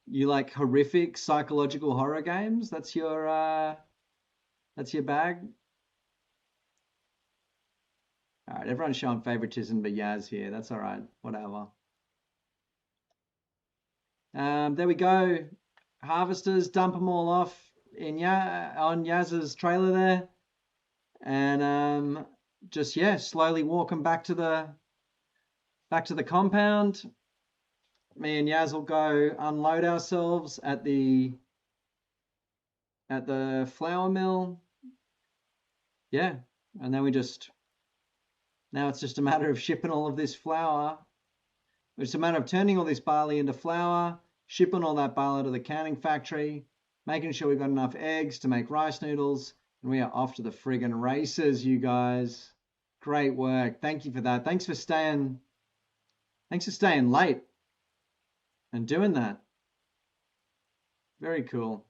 You like horrific psychological horror games? That's your bag? All right, everyone's showing favoritism but Yaz here. That's all right. Whatever. There we go. Harvesters, dump them all off on Yaz's trailer there. And just slowly walk them back to the compound. Me and Yaz will go unload ourselves at the flour mill. Yeah, and then now it's just a matter of shipping all of this flour. It's a matter of turning all this barley into flour, shipping all that barley to the canning factory, making sure we've got enough eggs to make rice noodles, and we are off to the friggin' races, you guys. Great work. Thank you for that. Thanks for staying late and doing that. Very cool.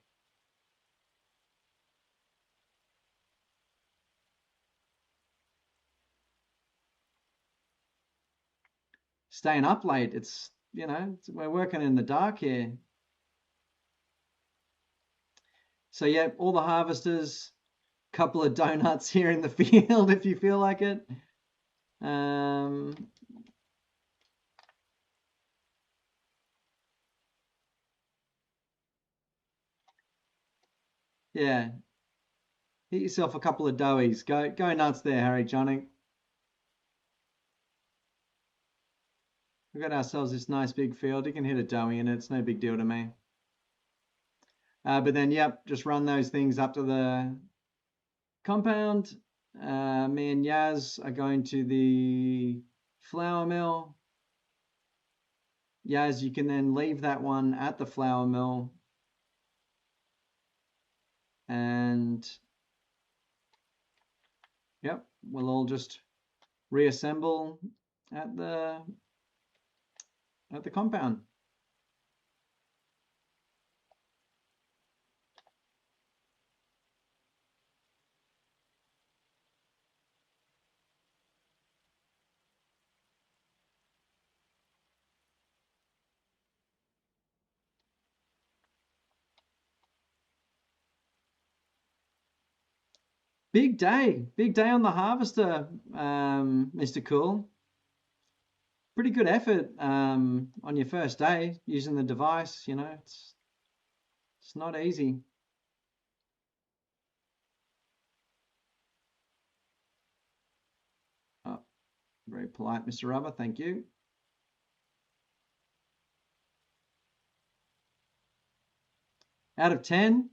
Staying up late. It's, we're working in the dark here. So yeah, all the harvesters, couple of donuts here in the field if you feel like it. Yeah, hit yourself a couple of doughies. Go nuts there, Harry Johnny. We've got ourselves this nice big field. You can hit a doughy in it. It's no big deal to me. But then, yep, just run those things up to the compound. Me and Yaz are going to the flour mill. Yaz, you can then leave that one at the flour mill. And yep, we'll all just reassemble at the compound. Big day on the harvester, Mr. Cool. Pretty good effort on your first day using the device. It's not easy. Oh, very polite, Mr. Rubber. Thank you. Out of 10,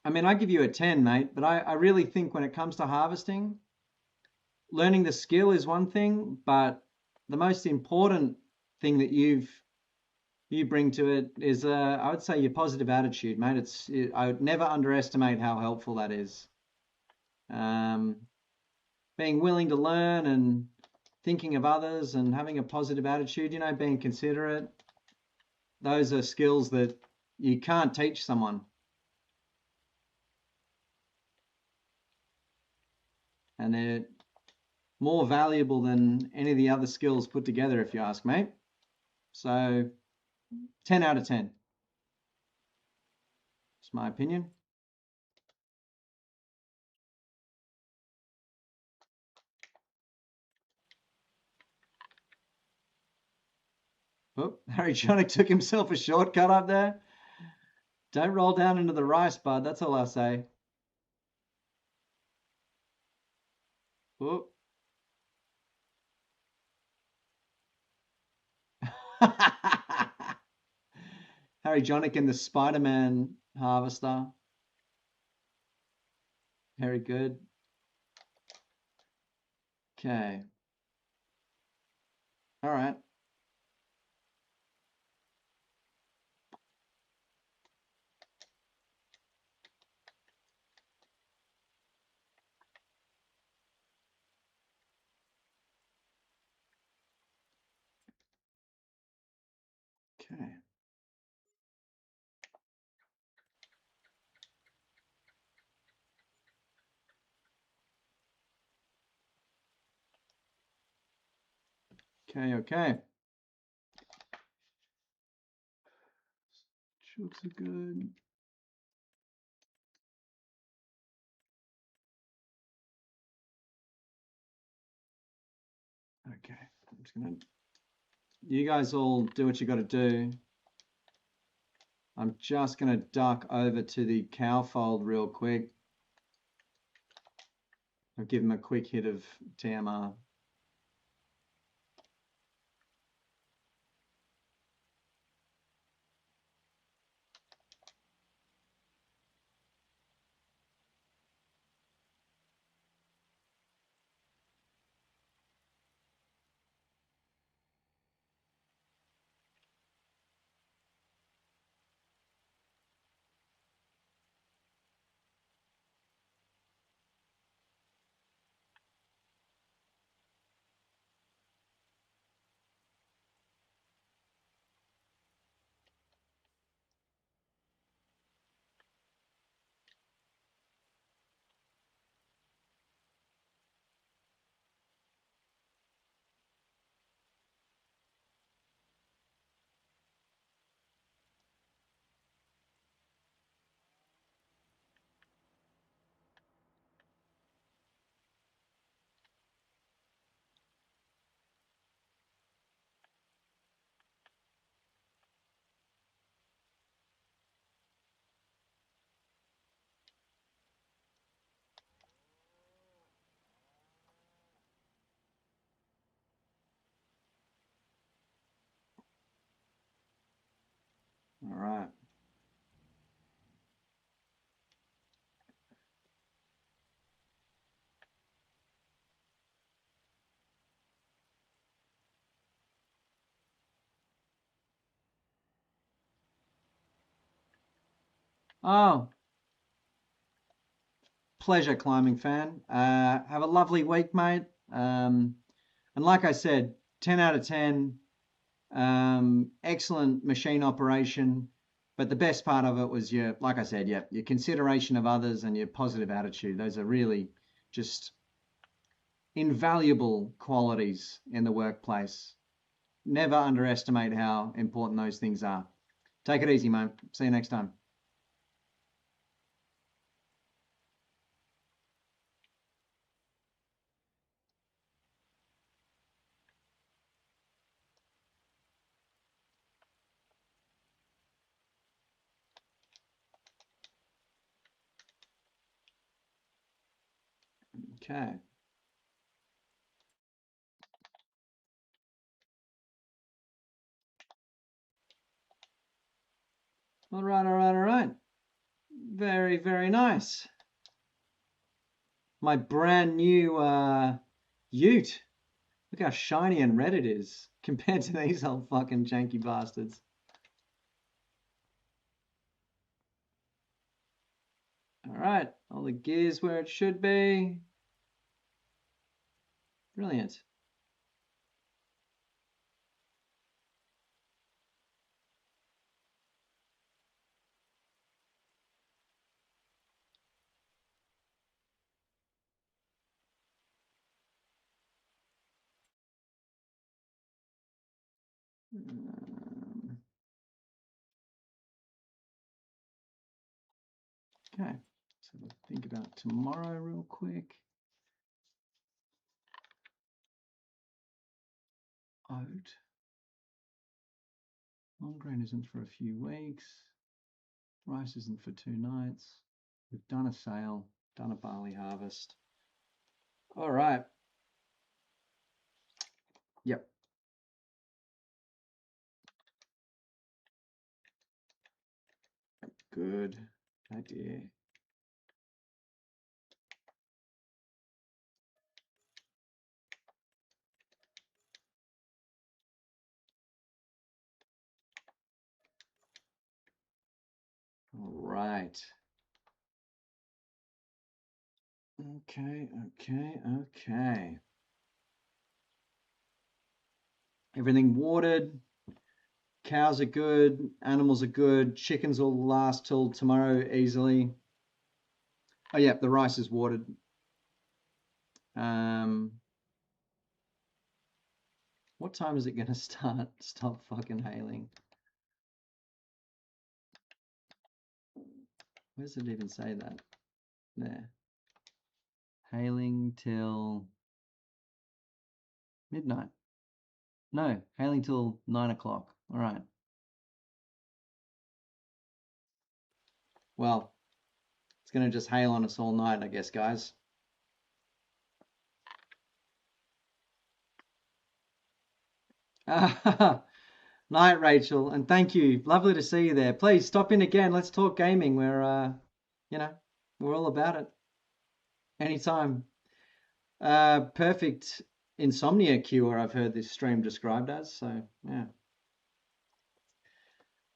I mean, I give you a 10, mate, but I really think when it comes to harvesting, learning the skill is one thing, but the most important thing that you bring to it is, I would say, your positive attitude, mate. I would never underestimate how helpful that is. Um, being willing to learn and thinking of others and having a positive attitude, being considerate. Those are skills that you can't teach someone. And they're more valuable than any of the other skills put together, if you ask me. So 10 out of 10. It's my opinion. Oh, Harry Jonik took himself a shortcut up there. Don't roll down into the rice, bud. That's all I'll say. Oh. Harry Jonik and the Spider-Man harvester. Very good. Okay. All right. Okay. Okay. Chooks are good. Okay. I'm just gonna. You guys all do what you got to do. I'm just gonna duck over to the cow fold real quick. I'll give him a quick hit of TMR. All right. Oh, pleasure, climbing fan. Have a lovely week, mate. And like I said, 10 out of 10. Excellent machine operation. But the best part of it was like I said, your consideration of others and your positive attitude. Those are really just invaluable qualities in the workplace. Never underestimate how important those things are. Take it easy, mate. See you next time. Okay. All right. Very, very nice. My brand new ute. Look how shiny and red it is compared to these old fucking janky bastards. All right, all the gears where it should be. Brilliant. Okay, so let's think about tomorrow real quick. Oat. Long grain isn't for a few weeks. Rice isn't for 2 nights. We've done a sale, done a barley harvest. All right. Yep. Good idea. All right. Okay. Everything watered. Cows are good. Animals are good. Chickens will last till tomorrow easily. Oh, yeah, the rice is watered. What time is it going to start? Stop fucking hailing. Where does it even say that? There. Hailing till midnight. No, hailing till 9 o'clock. All right. Well, it's going to just hail on us all night, I guess, guys. Night, Rachel, and thank you. Lovely to see you there. Please stop in again. Let's talk gaming. We're, we're all about it. Anytime. Perfect insomnia cure, I've heard this stream described as. So, yeah.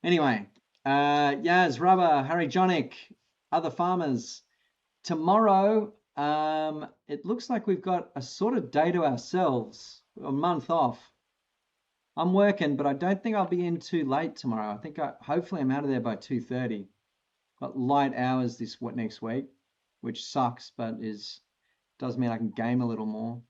Anyway, Yaz, Rubber, Harry Jonic, other farmers. Tomorrow, it looks like we've got a sort of day to ourselves, a month off. I'm working, but I don't think I'll be in too late tomorrow. I think hopefully I'm out of there by 2:30. Got light hours this next week, which sucks, but does mean I can game a little more.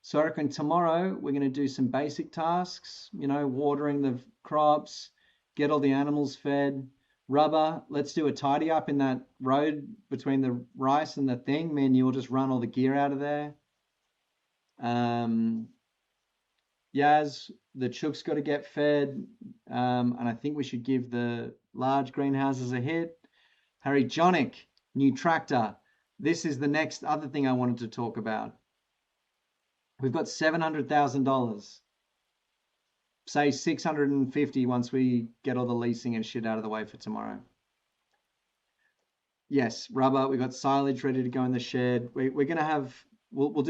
So I reckon tomorrow we're going to do some basic tasks, watering the crops, get all the animals fed. Rubber, let's do a tidy up in that road between the rice and the thing. Me and you'll just run all the gear out of there. Yaz, the chook's got to get fed, and I think we should give the large greenhouses a hit. Harry Jonic, new tractor. This is the next other thing I wanted to talk about. We've got $700,000. Say 650 once we get all the leasing and shit out of the way for tomorrow. Yes, Rubber. We've got silage ready to go in the shed. We're gonna have. We'll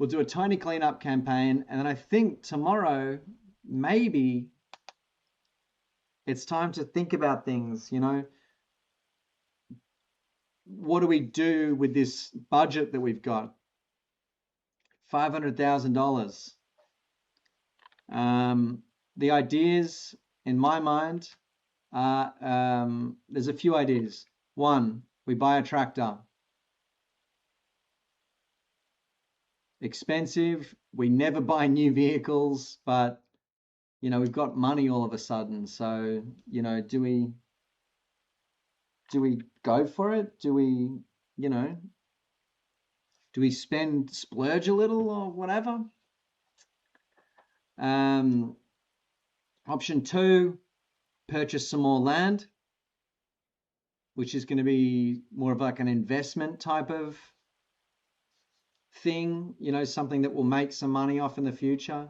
do a tiny cleanup campaign, and then I think tomorrow maybe it's time to think about things. What do we do with this budget that we've got? $500,000. The ideas in my mind are there's a few ideas. One, we buy a tractor. Expensive. We never buy new vehicles, but we've got money all of a sudden. So, do we go for it? Do we splurge a little or whatever? Option 2, purchase some more land, which is going to be more of like an investment type of thing, something that will make some money off in the future.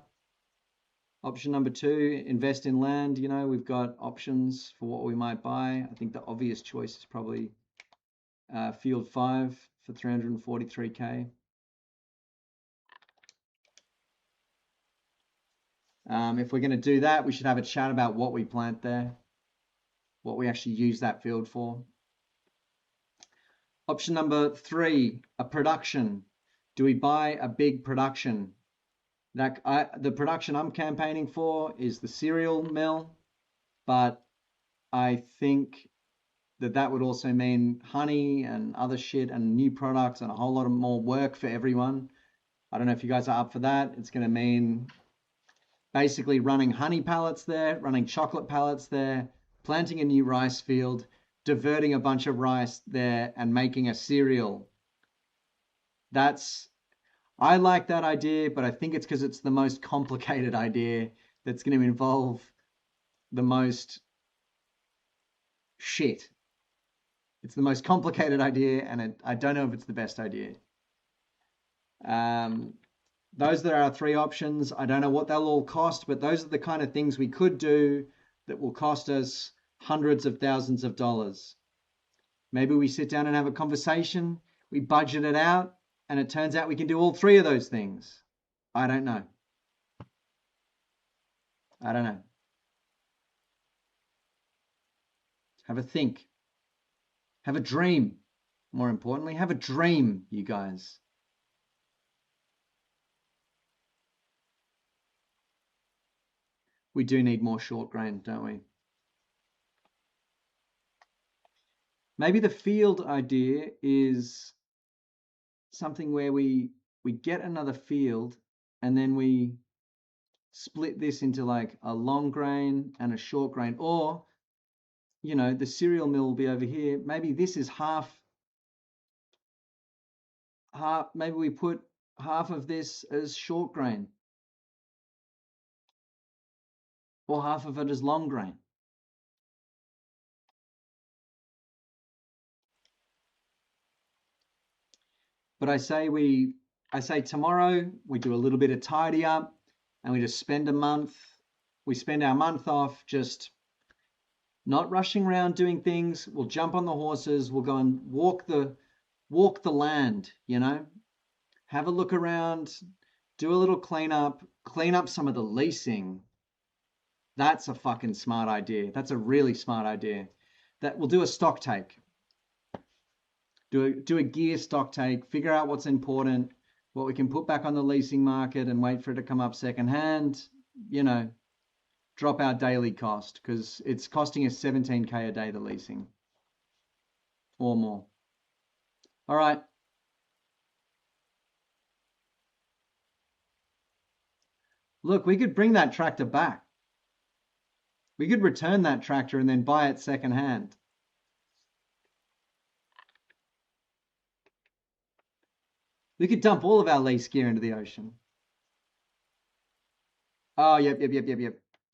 Option number 2, invest in land. You know, we've got options for what we might buy. I think the obvious choice is probably Field 5 for 343K. If we're going to do that, we should have a chat about what we plant there, what we actually use that field for. Option number 3, a production. Do we buy a big production? The production I'm campaigning for is the cereal mill, but I think that would also mean honey and other shit and new products and a whole lot of more work for everyone. I don't know if you guys are up for that. It's going to mean basically running honey pallets there, running chocolate pallets there, planting a new rice field, diverting a bunch of rice there and making a cereal. I like that idea, but I think it's because it's the most complicated idea that's going to involve the most shit. It's the most complicated idea, and I don't know if it's the best idea. Those are our 3 options. I don't know what they'll all cost, but those are the kind of things we could do that will cost us hundreds of thousands of dollars. Maybe we sit down and have a conversation, we budget it out, and it turns out we can do all 3 of those things. I don't know. Have a think. Have a dream. More importantly, have a dream, you guys. We do need more short grain, don't we? Maybe the field idea is something where we get another field and then we split this into like a long grain and a short grain, or you know, the cereal mill will be over here. Maybe this is half. Maybe we put half of this as short grain, or half of it as long grain. But I say tomorrow we do a little bit of tidy up and we just spend a month. We spend our month off just not rushing around doing things. We'll jump on the horses. We'll go and walk the land, you know, have a look around, do a little clean up some of the leasing. That's a fucking smart idea. That's a really smart idea. That we'll do a stock take. Do a gear stock take, figure out what's important, what we can put back on the leasing market and wait for it to come up secondhand, you know, drop our daily cost because it's costing us 17K a day, the leasing or more. All right. Look, we could bring that tractor back. We could return that tractor and then buy it secondhand. We could dump all of our lease gear into the ocean. Oh, yep.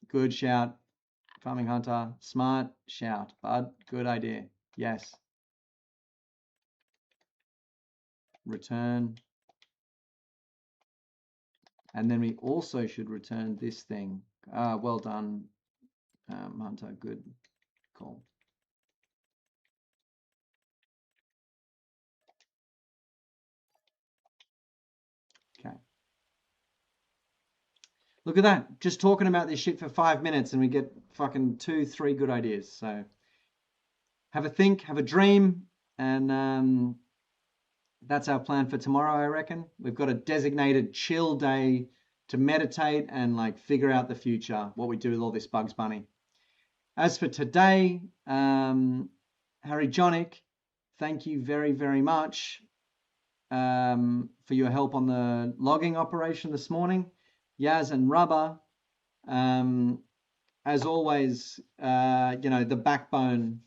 Good shout. Farming Hunter. Smart shout, bud. Good idea. Yes. Return. And then we also should return this thing. Well done, Hunter. Good call. Okay. Look at that. Just talking about this shit for 5 minutes and we get fucking 2-3 good ideas. So have a think, have a dream, and that's our plan for tomorrow, I reckon. We've got a designated chill day to meditate and like figure out the future, what we do with all this Bugs Bunny. As for today, Harry Jonic, thank you very, very much for your help on the logging operation this morning. Yaz and Rubber, as always, you know, the backbone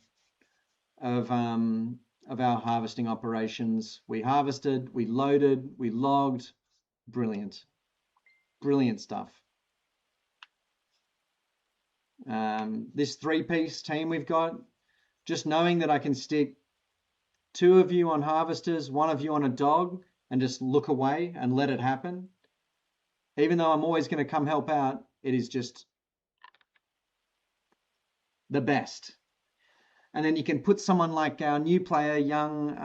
of our harvesting operations. We harvested, we loaded, we logged. Brilliant stuff. This 3-piece team we've got, just knowing that I can stick 2 of you on harvesters, 1 of you on a dog, and just look away and let it happen. Even though I'm always going to come help out, It is just the best. And then you can put someone like our new player, young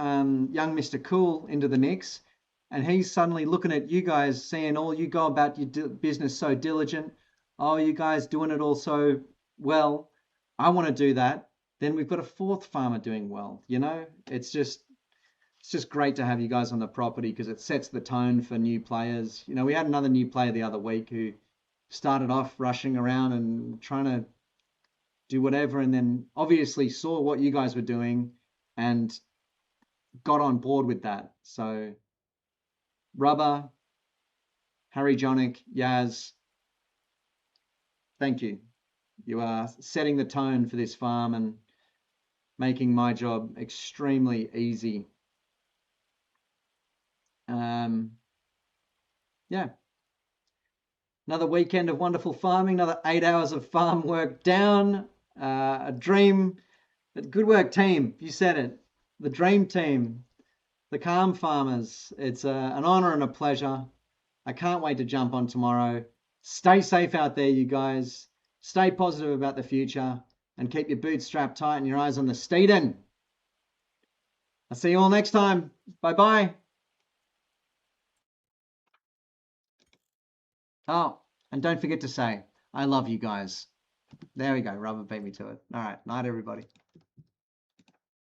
Mr. Cool, into the mix, and he's suddenly looking at you guys, seeing all you go about your business so diligent. Oh, you guys doing it all so well. I want to do that. Then we've got a fourth farmer doing well. It's just great to have you guys on the property because it sets the tone for new players. We had another new player the other week who started off rushing around and trying to do whatever, and then obviously saw what you guys were doing and got on board with that. So Rubber, Harry Jonick, Yaz, thank you. You are setting the tone for this farm and making my job extremely easy. Yeah. Another weekend of wonderful farming, another 8 hours of farm work down. A dream. Good work, team. You said it. The dream team. The Calm Farmers. It's an honor and a pleasure. I can't wait to jump on tomorrow. Stay safe out there, you guys. Stay positive about the future and keep your boots strapped tight and your eyes on the steeden. I'll see you all next time. Bye-bye. Oh, and don't forget to say, I love you guys. There we go. Rubber beat me to it. All right. Night, everybody.